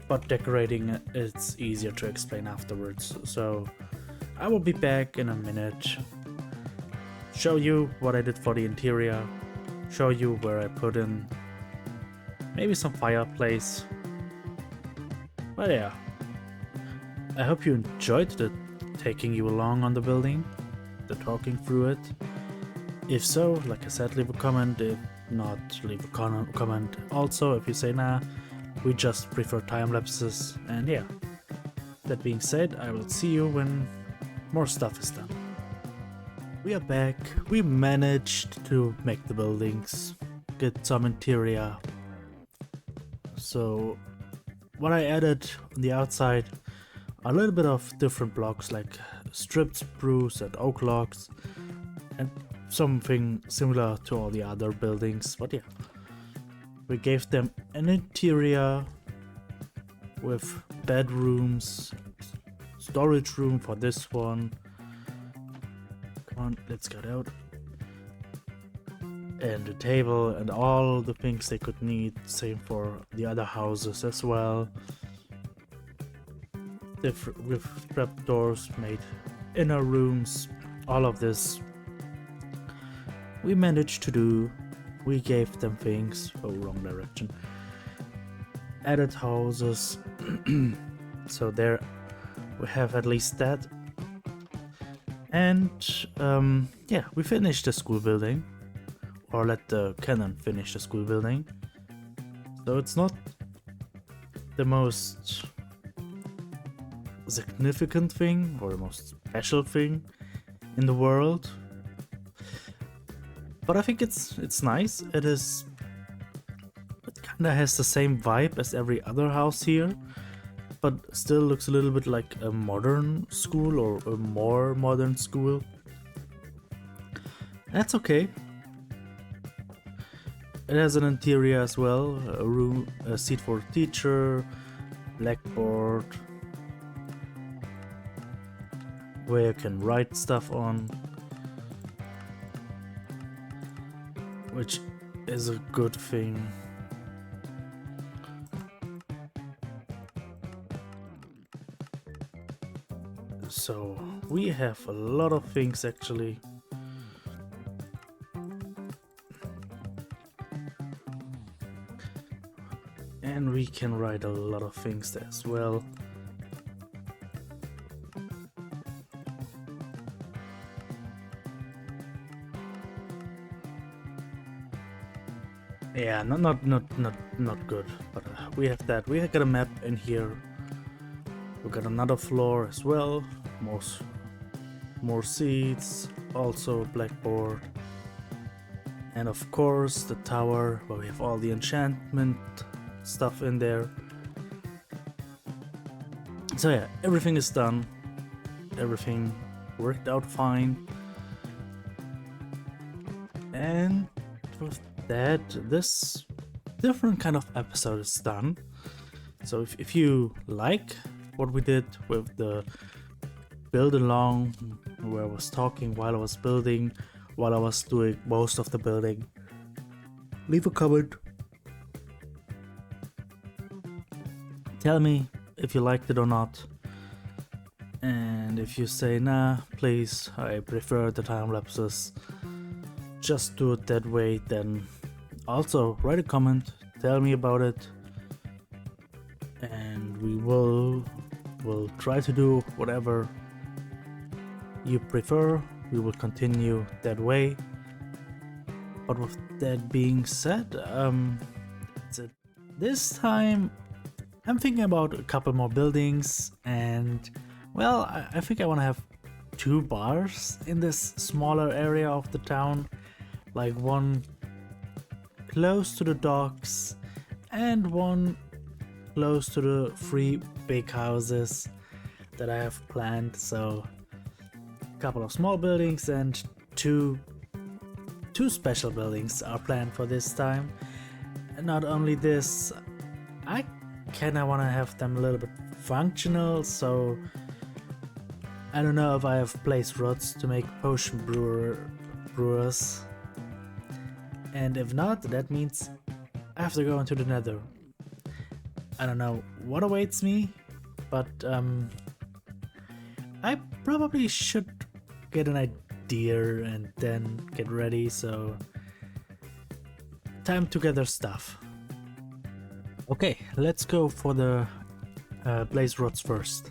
but decorating it's easier to explain afterwards, so I will be back in a minute, show you what I did for the interior, show you where I put in maybe some fireplace. But yeah, I hope you enjoyed taking you along on the building, the talking through it. If so, like I said, leave a comment. If not, leave a comment also if you say nah, we just prefer time lapses. And yeah, that being said, I will see you when more stuff is done. We are back. We managed to make the buildings, get some interior. So what I added on the outside, a little bit of different blocks like stripped spruce and oak logs, and something similar to all the other buildings. But yeah, we gave them an interior with bedrooms, storage room for this one. Come on, let's get out. And a table and all the things they could need. Same for the other houses as well. With trapdoors made inner rooms. All of this we managed to do. We gave them things. Oh, wrong direction. Added houses. So there we have at least that. And yeah, we finished the school building, or let the cannon finish the school building. So it's not the most significant thing or the most special thing in the world, but I think it's nice. It kinda has the same vibe as every other house here, but still looks a little bit like a modern school, or a more modern school. That's okay. It has an interior as well, a room, a seat for a teacher, blackboard where you can write stuff on, which is a good thing. So we have a lot of things actually. And we can write a lot of things there as well. Yeah, not good, but we have that. We got a map in here. We got another floor as well. More seats, also blackboard, and of course the tower where we have all the enchantment stuff in there. So yeah, everything is done. Everything worked out fine. And with that, this different kind of episode is done. So if you like what we did with the build along, where I was talking while I was building, while I was doing most of the building, leave a comment. Tell me if you liked it or not. And if you say nah, please, I prefer the time lapses, just do it that way, then also write a comment, tell me about it. and we will try to do whatever you prefer. We will continue that way. But with that being said, this time I'm thinking about a couple more buildings, and well, I think I want to have 2 bars in this smaller area of the town, like one close to the docks and one close to the 3 big houses that I have planned. So a couple of small buildings and two special buildings are planned for this time. And not only this, I kinda wanna have them a little bit functional, so I don't know if I have place rods to make potion brewers. And if not, that means I have to go into the nether. I don't know what awaits me, but I probably should get an idea and then get ready, so time to gather stuff. Okay, let's go for the blaze rods first.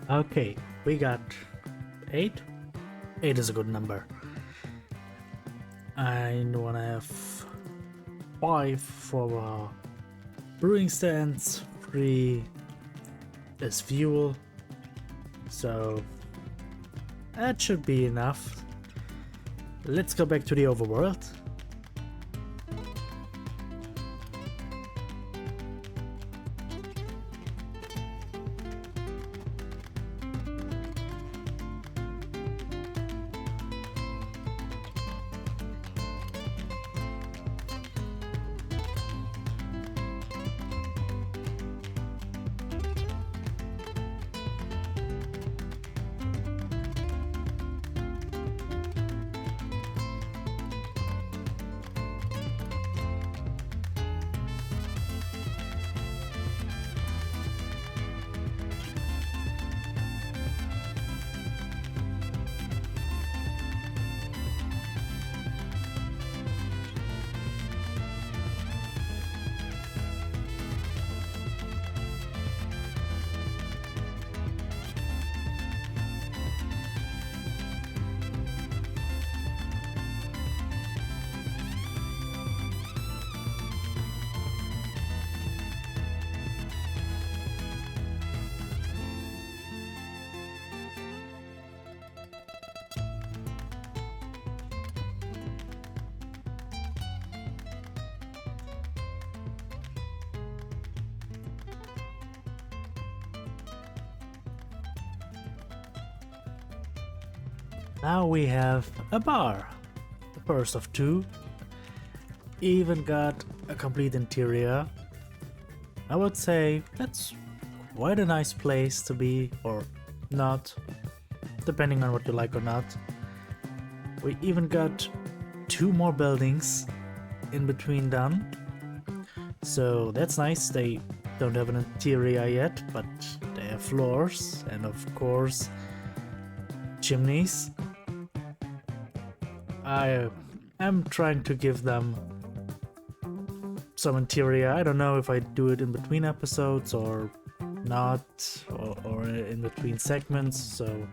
Okay, we got 8. 8 is a good number. I wanna have 5 for brewing stands, 3 as fuel, so that should be enough. Let's go back to the overworld. Now we have a bar, the first of 2. Even got a complete interior. I would say that's quite a nice place to be, or not, depending on what you like or not. We even got 2 more buildings in between done, so that's nice. They don't have an interior yet, but they have floors and of course chimneys. I am trying to give them some interior. I don't know if I do it in between episodes or not, or in between segments, so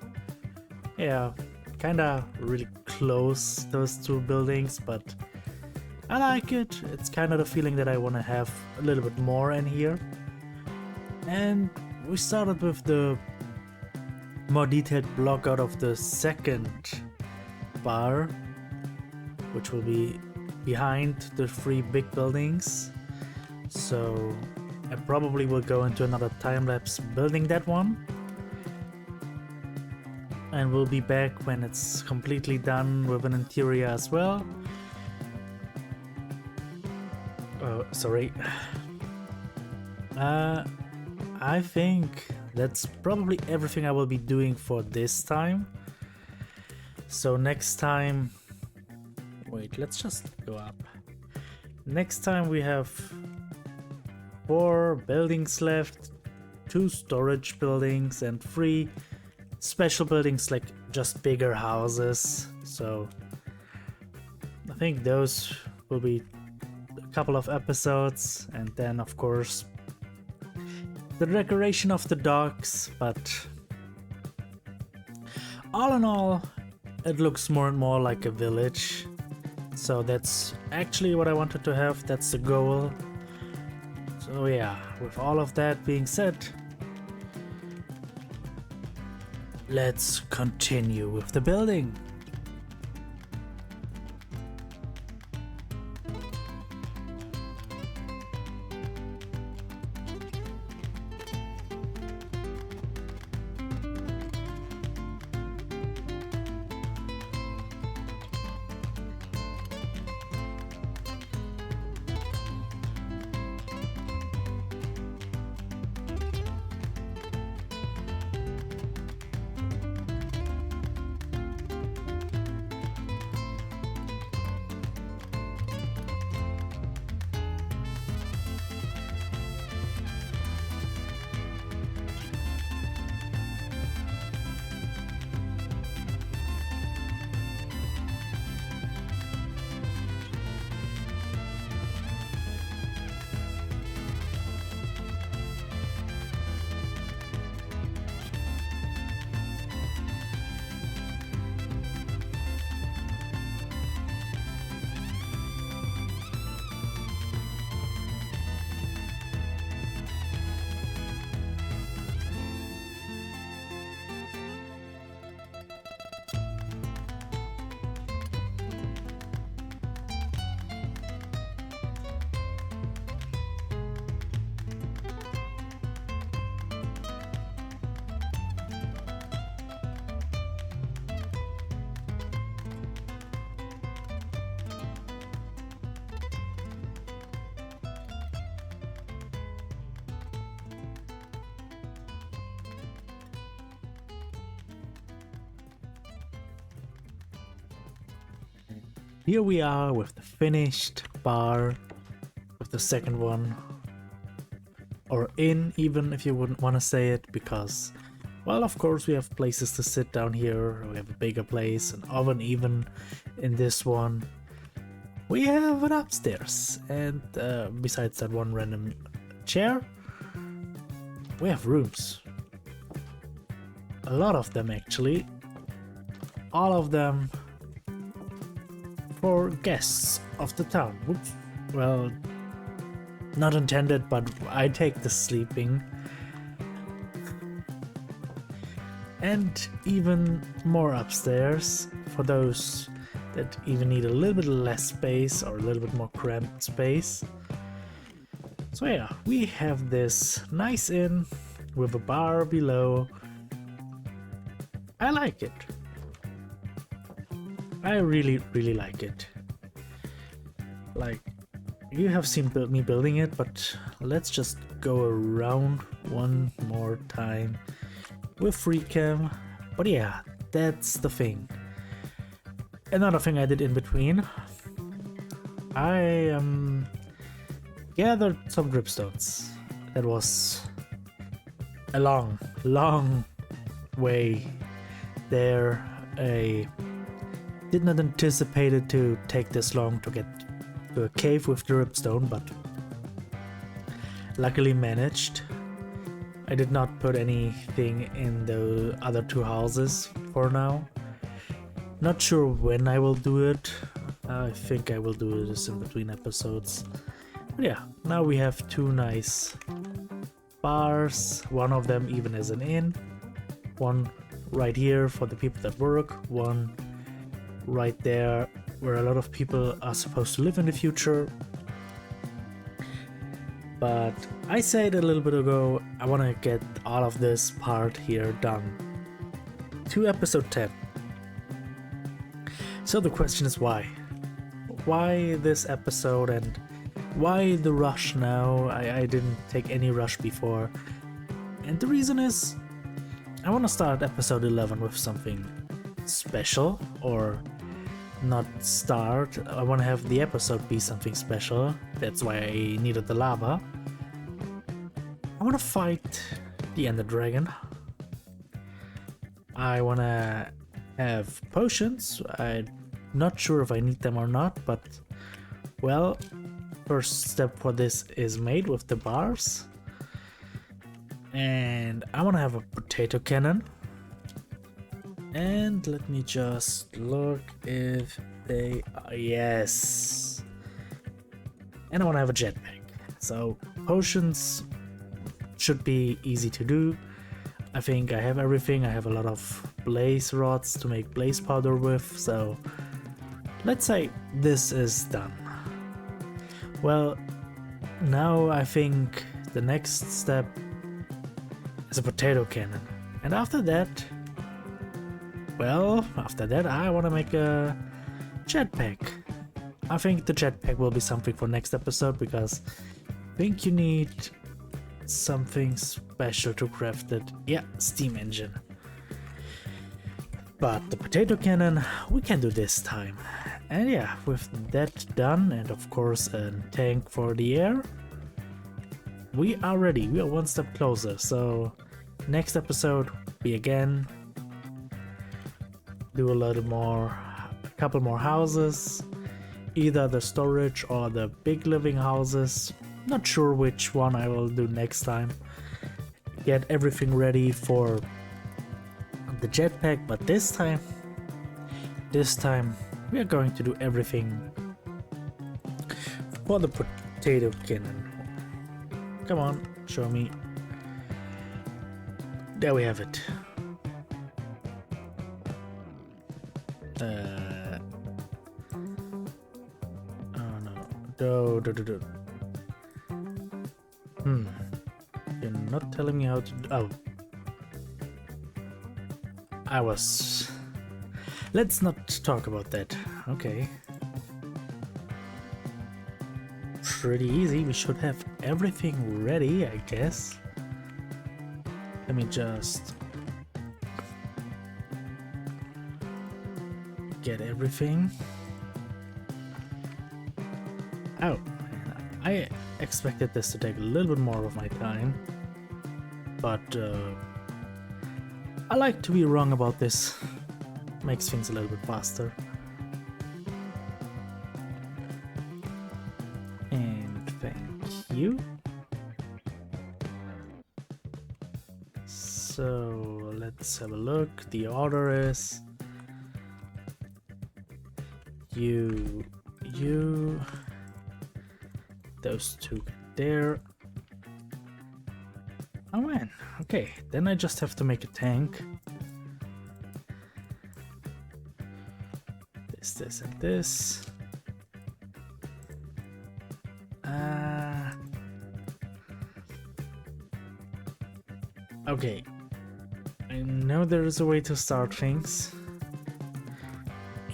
yeah, kinda really close, those 2 buildings, but I like it. It's kind of the feeling that I want to have a little bit more in here. And we started with the more detailed block out of the second bar, which will be behind the 3 big buildings. So I probably will go into another time lapse building that one, and we'll be back when it's completely done with an interior as well. Oh, sorry. I think that's probably everything I will be doing for this time. So next time, wait, let's just go up. Next time we have 4 buildings left, 2 storage buildings and 3 special buildings, like just bigger houses. So I think those will be a couple of episodes, and then of course the decoration of the docks. But all in all, it looks more and more like a village. So that's actually what I wanted to have, that's the goal. So yeah, with all of that being said, let's continue with the building. Here we are with the finished bar, with the second one, or inn even if you wouldn't want to say it, because, well, of course we have places to sit down here, we have a bigger place, an oven even in this one. We have an upstairs, and besides that one random chair, we have rooms. A lot of them actually, all of them for guests of the town. Whoops. Well, not intended, but I take the sleeping. And even more upstairs for those that even need a little bit less space or a little bit more cramped space. So yeah, we have this nice inn with a bar below. I like it. I really like it. Like, you have seen me building it, but let's just go around one more time with free cam. But yeah, that's the thing. Another thing I did in between, I gathered some dripstones. That was a long way there. I did not anticipate it to take this long to get to a cave with dripstone, but luckily managed. I did not put anything in the other 2 houses for now. Not sure when I will do it. I think I will do this in between episodes. But yeah, now we have 2 nice bars. One of them even as an inn. One right here for the people that work, one right there where a lot of people are supposed to live in the future. But I said a little bit ago, I want to get all of this part here done to episode 10. So the question is why? Why this episode and why the rush now? I didn't take any rush before. And the reason is I want to start episode 11 with something special, or not start. I want to have the episode be something special. That's why I needed the lava. I want to fight the Ender Dragon. I want to have potions. I'm not sure if I need them or not, but well, first step for this is made with the bars. And I want to have a potato cannon. And let me just look if they are. Yes. And I want to have a jetpack. So potions should be easy to do. I think I have everything. I have a lot of blaze rods to make blaze powder with. So let's say this is done. Well, now I think the next step is a potato cannon. And after that, I want to make a jetpack. I think the jetpack will be something for next episode, because I think you need something special to craft it. Yeah, steam engine. But the potato cannon we can do this time. And yeah, with that done, and of course a tank for the air, we are ready. We are one step closer. So next episode we again do a couple more houses, either the storage or the big living houses. Not sure which one I will do next time. Get everything ready for the jetpack, but this time we are going to do everything for the potato cannon. Come on, show me. There we have it. Oh no. Do. You're not telling me how to. Oh. Let's not talk about that. Okay. Pretty easy. We should have everything ready, I guess. Let me just get everything. Oh, I expected this to take a little bit more of my time, but I like to be wrong about this. Makes things a little bit faster. And thank you. So let's have a look. The order is you, those two there. Oh man, okay, then I just have to make a tank. This and this. Okay, I know there is a way to start things,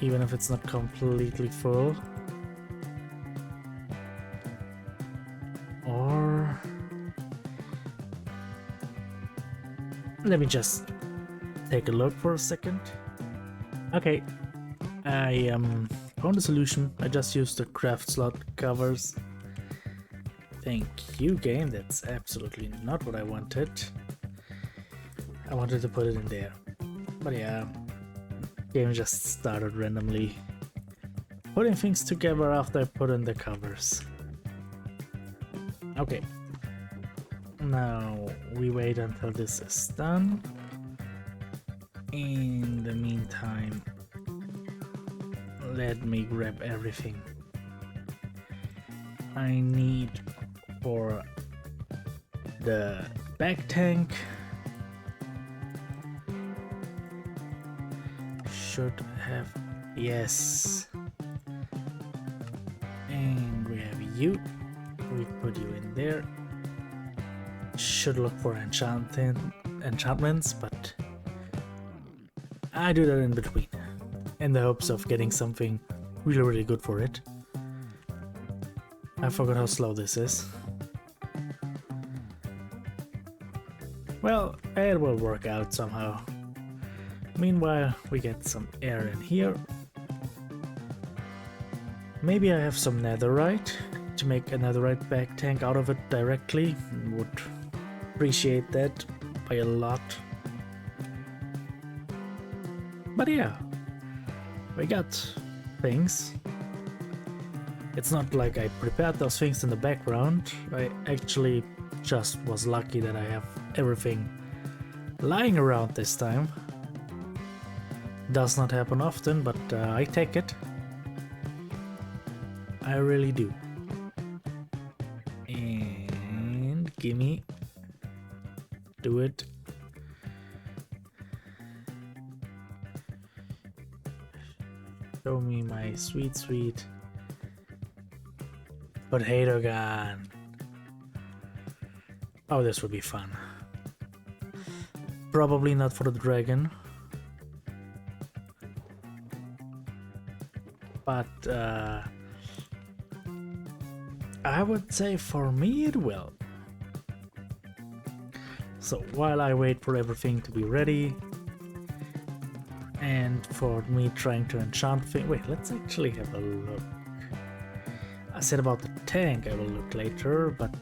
even if it's not completely full. Or let me just take a look for a second. Okay, I found a solution. I just used the craft slot covers. Thank you, game. That's absolutely not what I wanted. I wanted to put it in there. But yeah, game just started randomly putting things together after I put in the covers. Okay. Now we wait until this is done. In the meantime, let me grab everything I need for the back tank. should have... Yes. And we have you. We put you in there. Should look for enchantments, but I do that in between, in the hopes of getting something really, really good for it. I forgot how slow this is. Well, it will work out somehow. Meanwhile, we get some air in here. Maybe I have some netherite to make a netherite back tank out of it directly. Would appreciate that by a lot. But yeah, we got things. It's not like I prepared those things in the background. I actually just was lucky that I have everything lying around this time. Does not happen often, but I take it. I really do. And gimme. Do it. Show me my sweet, sweet potato gun. Oh, this would be fun. Probably not for the dragon. But I would say for me it will. So while I wait for everything to be ready and for me trying to enchant things, wait, let's actually have a look. I said about the tank I will look later, but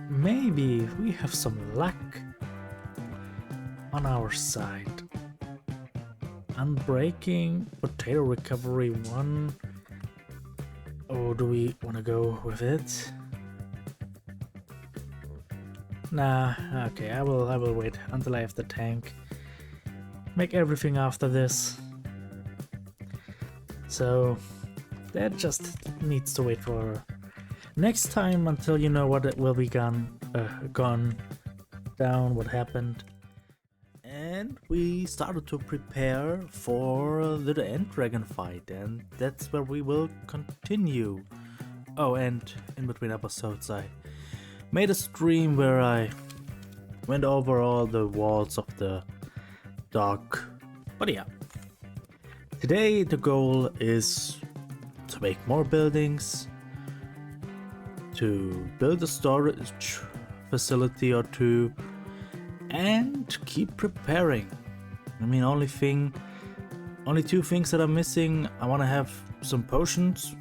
maybe we have some luck on our side. Unbreaking, potato recovery 1. Oh, do we want to go with it? Nah, okay, I will wait until I have the tank. Make everything after this. So that just needs to wait for next time until you know what it will be gone down, what happened. And we started to prepare for the end dragon fight, and that's where we will continue. Oh, and in between episodes I made a stream where I went over all the walls of the dock. But yeah, today the goal is to make more buildings, to build a storage facility or two, and keep preparing. I mean, only two things that are missing. I want to have some potions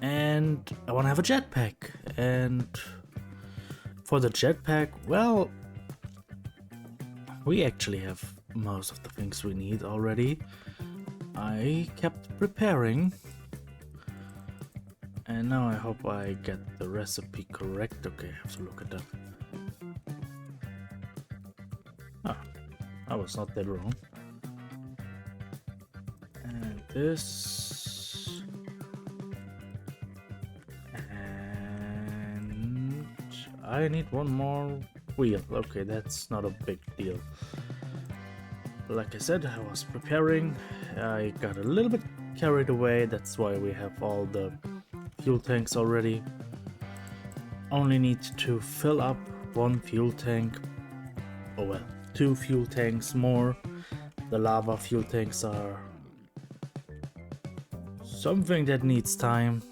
and I want to have a jetpack. And for the jetpack, well, we actually have most of the things we need already. I kept preparing, and now I hope I get the recipe correct. Okay, I have to look at that. Ah, I was not that wrong. And this, and I need one more wheel. Okay, that's not a big deal. Like I said, I was preparing. I got a little bit carried away. That's why we have all the fuel tanks already. Only need to fill up one fuel tank. Oh well, 2 fuel tanks more. The lava fuel tanks are something that needs time.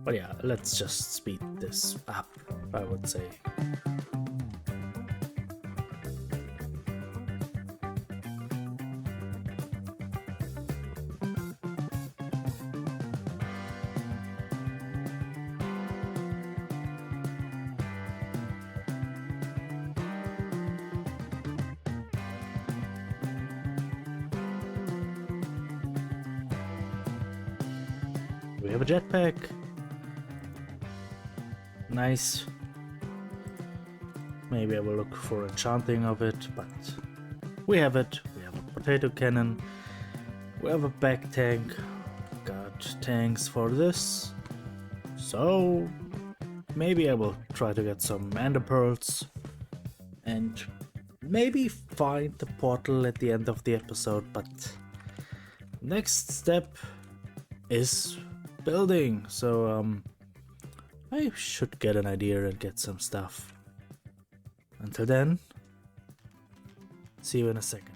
But yeah, let's just speed this up, I would say. We have a jetpack. Nice. Maybe I will look for enchanting of it, but we have it. We have a potato cannon. We have a back tank. Got tanks for this. So maybe I will try to get some ender pearls and maybe find the portal at the end of the episode, but next step is building, so I should get an idea and get some stuff. Until then, see you in a second.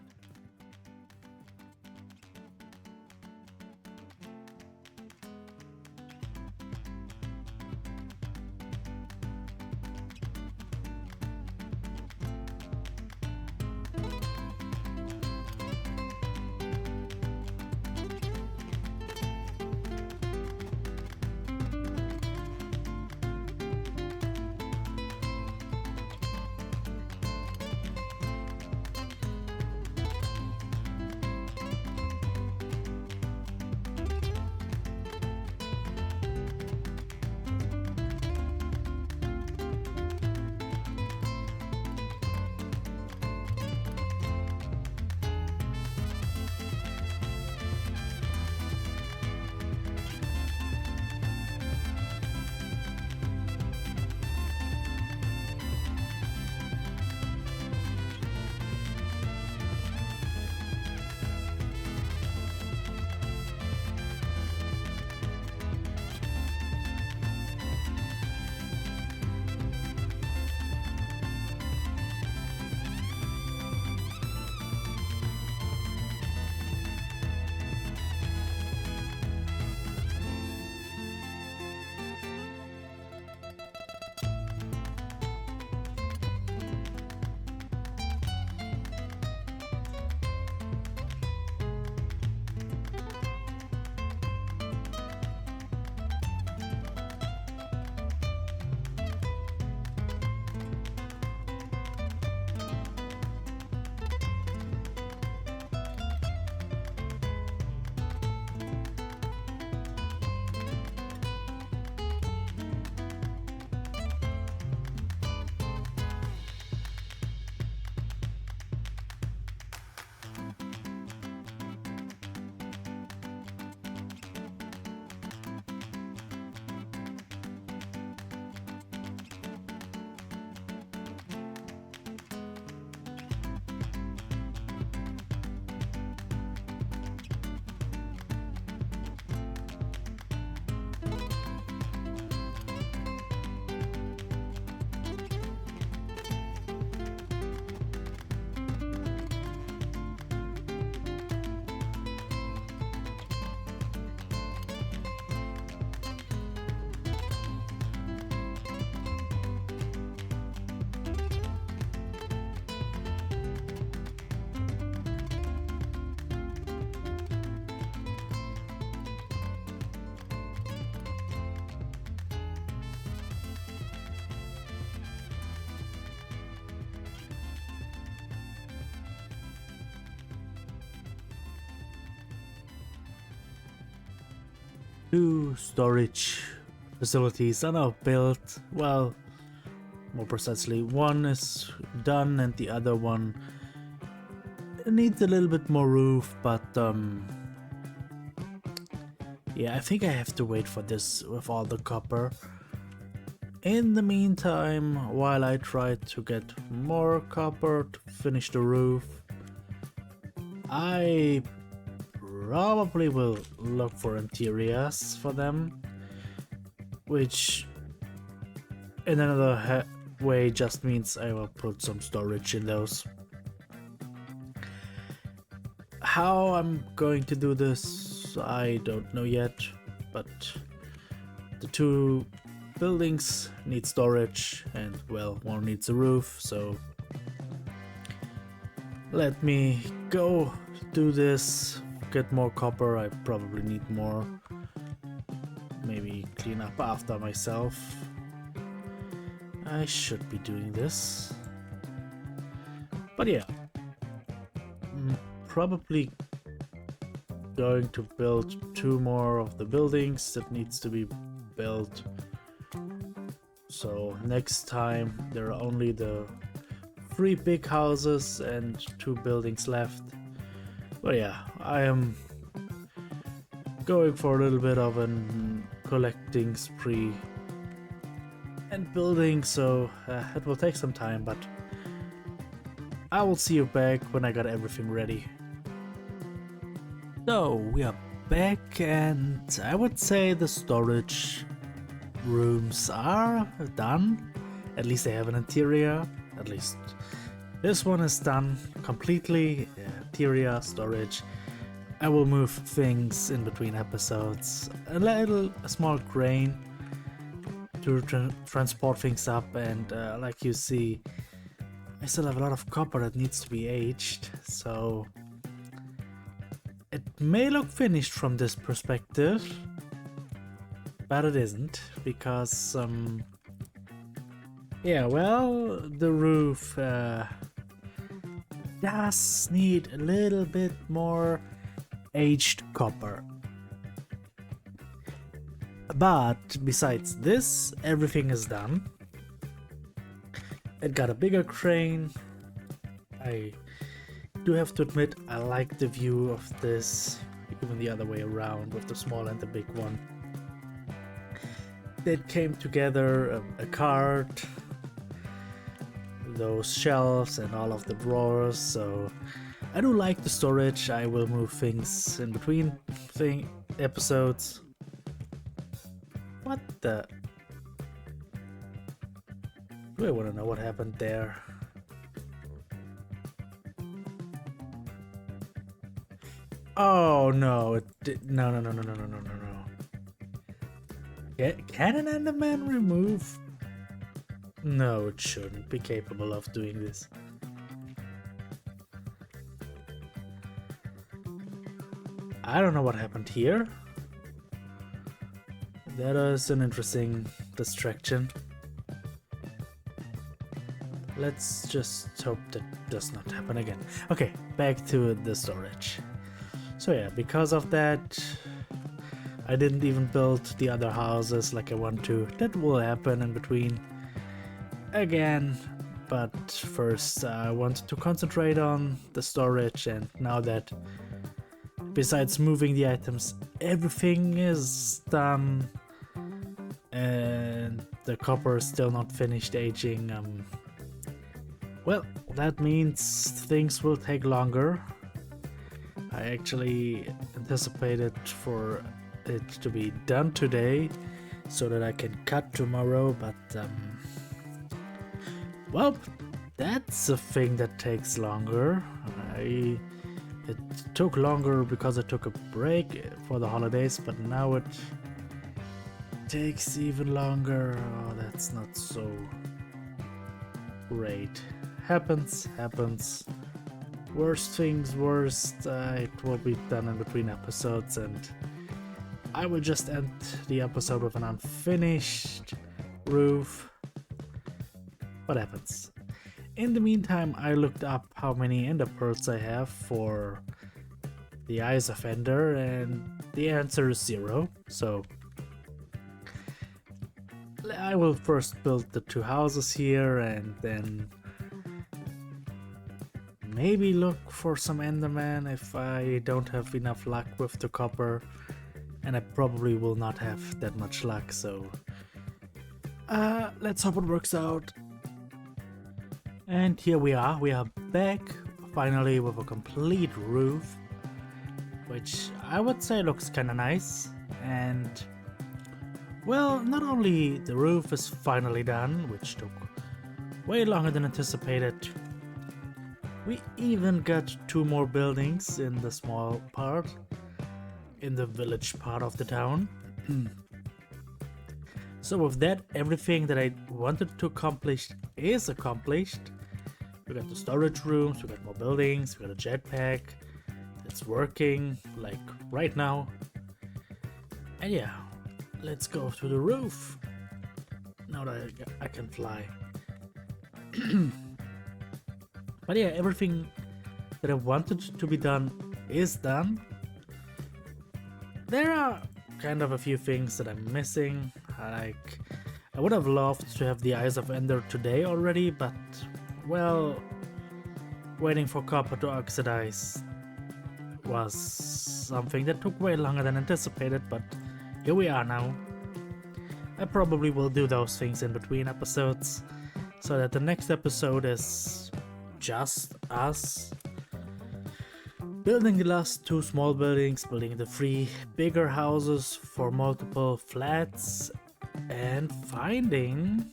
Two storage facilities are now built. Well, more precisely, one is done and the other one needs a little bit more roof, but yeah, I think I have to wait for this with all the copper. In the meantime, while I try to get more copper to finish the roof, I probably will look for interiors for them, which in another way just means I will put some storage in those. How I'm going to do this, I don't know yet, but the two buildings need storage and, well, one needs a roof, so let me go do this. Get more copper. I probably need more. Maybe clean up after myself. I should be doing this. But yeah, I'm probably going to build two more of the buildings that needs to be built. So next time there are only the 3 big houses and 2 buildings left. But yeah, I am going for a little bit of a collecting spree and building, so it will take some time, but I will see you back when I got everything ready. So we are back, and I would say the storage rooms are done. At least they have an interior. At least this one is done completely. Interior, storage. I will move things in between episodes. A small crane to transport things up, and like you see, I still have a lot of copper that needs to be aged, so it may look finished from this perspective, but it isn't, because yeah, well, the roof does need a little bit more aged copper. But besides this, everything is done. It got a bigger crane. I do have to admit, I like the view of this, even the other way around, with the small and the big one. It came together, a cart, those shelves and all of the drawers, so I do like the storage. I will move things in between episodes. What the? Do I want to know what happened there? Oh no! No. Can an Enderman remove? No, it shouldn't be capable of doing this. I don't know what happened here. That is an interesting distraction. Let's just hope that does not happen again. Okay, back to the storage. So yeah, because of that, I didn't even build the other houses like I want to. That will happen in between again, but first I wanted to concentrate on the storage, and now that besides moving the items, everything is done and the copper is still not finished aging, well, that means things will take longer. I actually anticipated for it to be done today so that I can cut tomorrow, but well, that's a thing that takes longer. It took longer because I took a break for the holidays, but now it takes even longer. Oh, that's not so great. Happens. Worst things worst. It will be done in between episodes, and I will just end the episode with an unfinished roof. What happens? In the meantime, I looked up how many ender pearls I have for the Eyes of Ender, and the answer is 0. So I will first build the 2 houses here, and then maybe look for some Enderman if I don't have enough luck with the copper, and I probably will not have that much luck, so let's hope it works out. And here we are back finally with a complete roof, which I would say looks kinda nice. And well, not only the roof is finally done, which took way longer than anticipated, we even got 2 more buildings in the small part, in the village part of the town. So with that, everything that I wanted to accomplish is accomplished. We got the storage rooms, we got more buildings, we got a jetpack that's working, like right now. And yeah, let's go to the roof, now that I can fly. But yeah, everything that I wanted to be done is done. There are kind of a few things that I'm missing, like I would have loved to have the Eyes of Ender today already, but well, waiting for copper to oxidize was something that took way longer than anticipated, but here we are now. I probably will do those things in between episodes, so that the next episode is just us building the last two small buildings, building the three bigger houses for multiple flats, and finding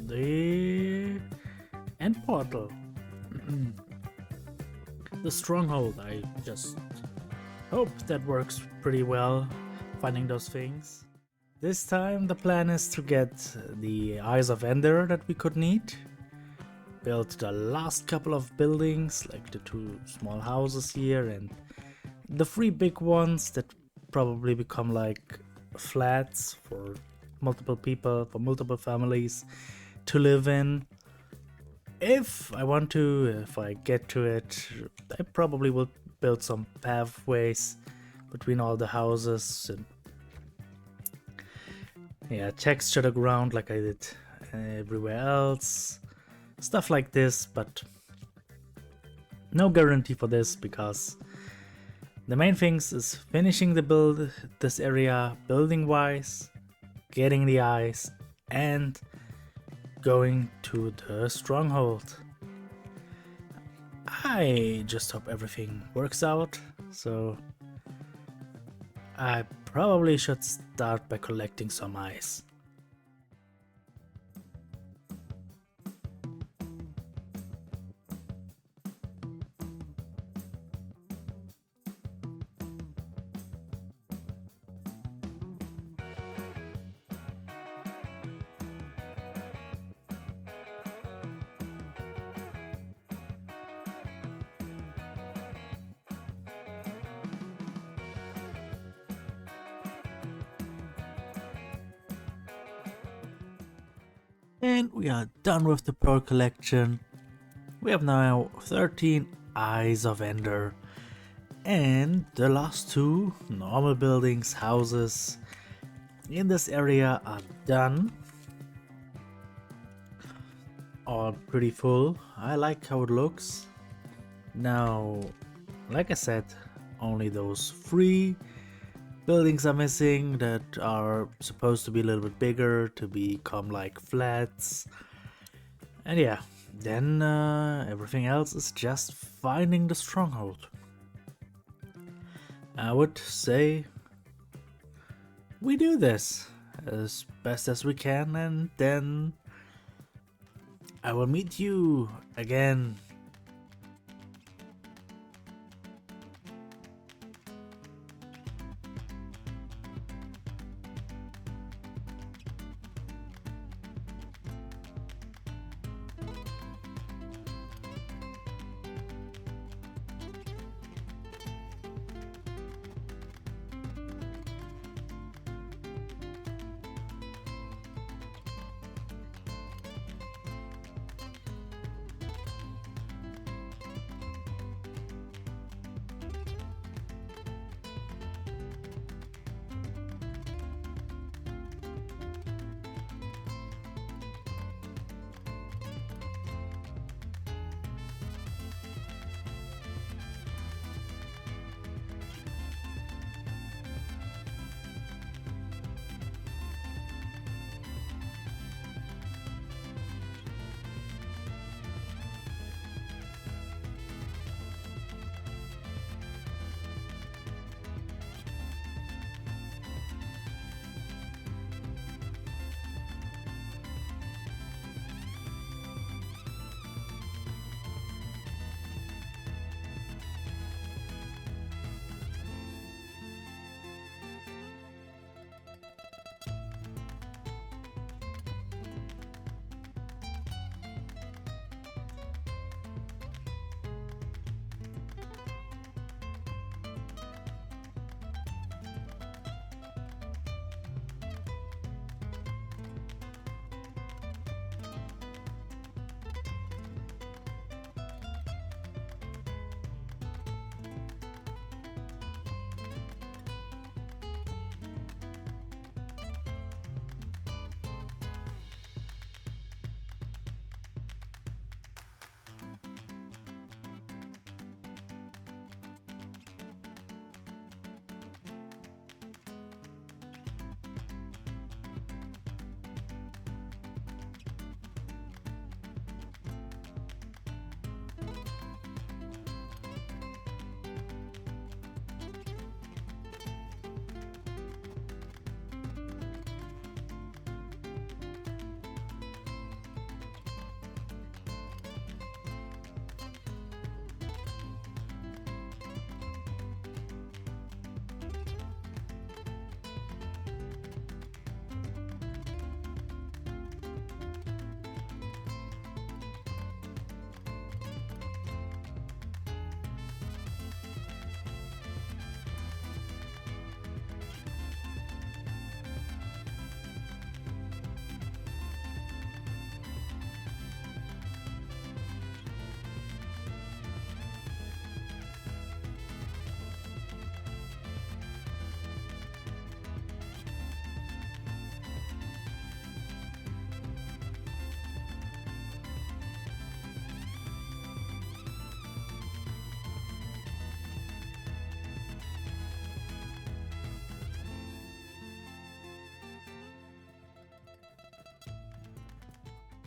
the end portal. The stronghold. I just hope that works pretty well, finding those things. This time the plan is to get the Eyes of Ender that we could need. Build the last couple of buildings, like the two small houses here and the three big ones that probably become like flats for multiple people, for multiple families to live in. If I get to it, I probably will build some pathways between all the houses and texture the ground like I did everywhere else. Stuff like this, but no guarantee for this because the main things is finishing this area building wise, getting the eyes, and going to the stronghold. I just hope everything works out, so I probably should start by collecting some eyes. And we are done with the pearl collection. We have now 13 Eyes of Ender. And the last two normal buildings, houses in this area are done. All pretty full. I like how it looks. Now, like I said, only those three buildings are missing that are supposed to be a little bit bigger to become like flats. And yeah, then everything else is just finding the stronghold. I would say we do this as best as we can, and then I will meet you again.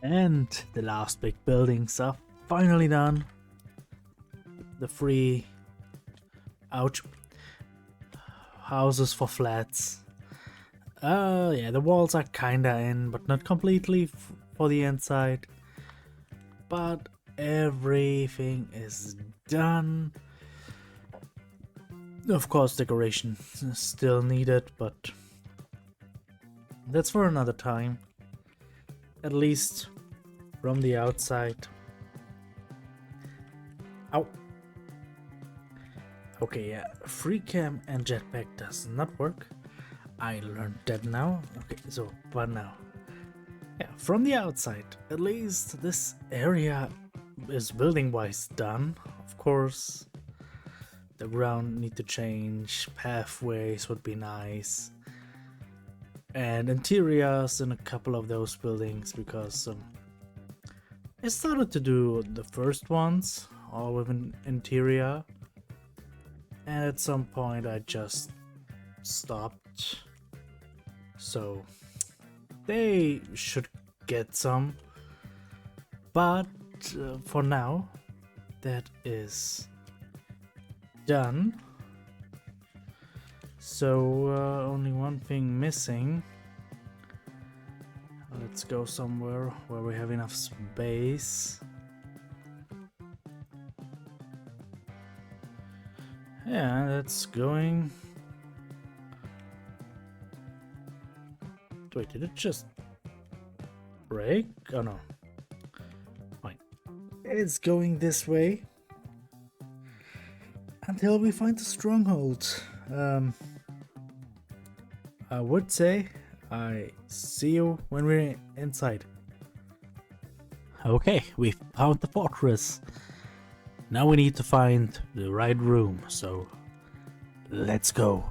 And the last big buildings are finally done. The free, ouch, houses for flats. Yeah, the walls are kinda in, but not completely for the inside. But everything is done. Of course, decoration is still needed, but that's for another time. At least from the outside. Ow. Okay, yeah, free cam and jetpack does not work. I learned that now. Okay, so, but now. Yeah, from the outside, at least this area is building-wise done. Of course, the ground need to change, pathways would be nice. And interiors in a couple of those buildings, because I started to do the first ones, all with an interior. And at some point I just stopped. So they should get some. But for now, that is done. So only one thing missing. Let's go somewhere where we have enough space. Yeah, that's going. Wait, did it just break? Oh no. Fine. It's going this way until we find the stronghold. I would say I see you when we're inside. Okay, we found the fortress. Now we need to find the right room, so let's go.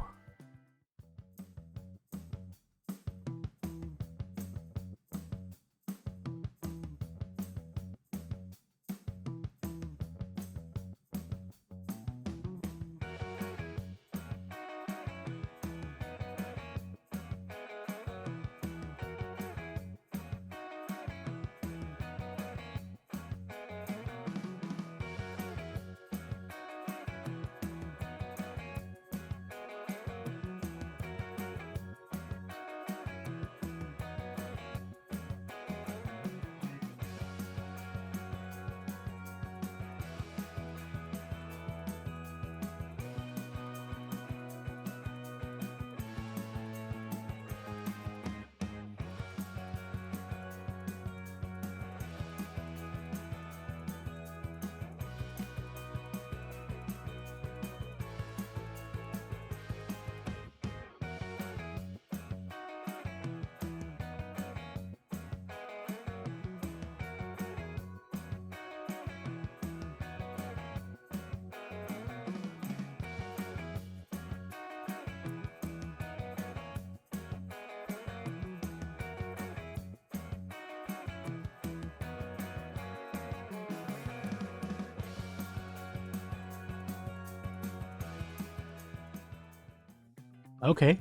Okay.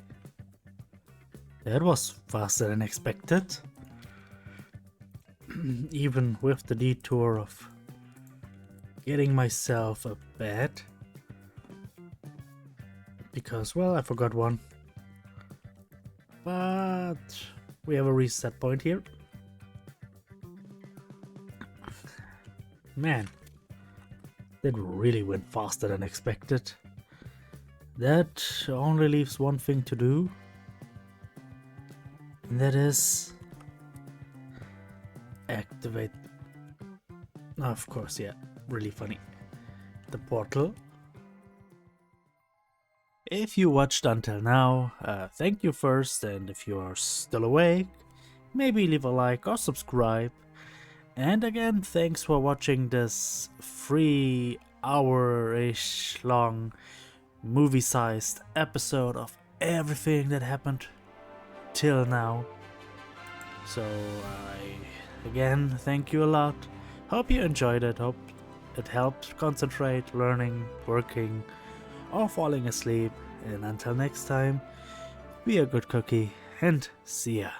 That was faster than expected. Even with the detour of getting myself a bed. Because, well, I forgot one. But we have a reset point here. Man, that really went faster than expected. That only leaves one thing to do. And that is activate. Of course, yeah, really funny. The portal. If you watched until now, thank you first, and if you are still awake, maybe leave a like or subscribe. And again, thanks for watching this 3 hour-ish long movie-sized episode of everything that happened till now. So I again thank you a lot. Hope you enjoyed it. Hope it helped concentrate, learning, working, or falling asleep. And until next time, be a good cookie and see ya.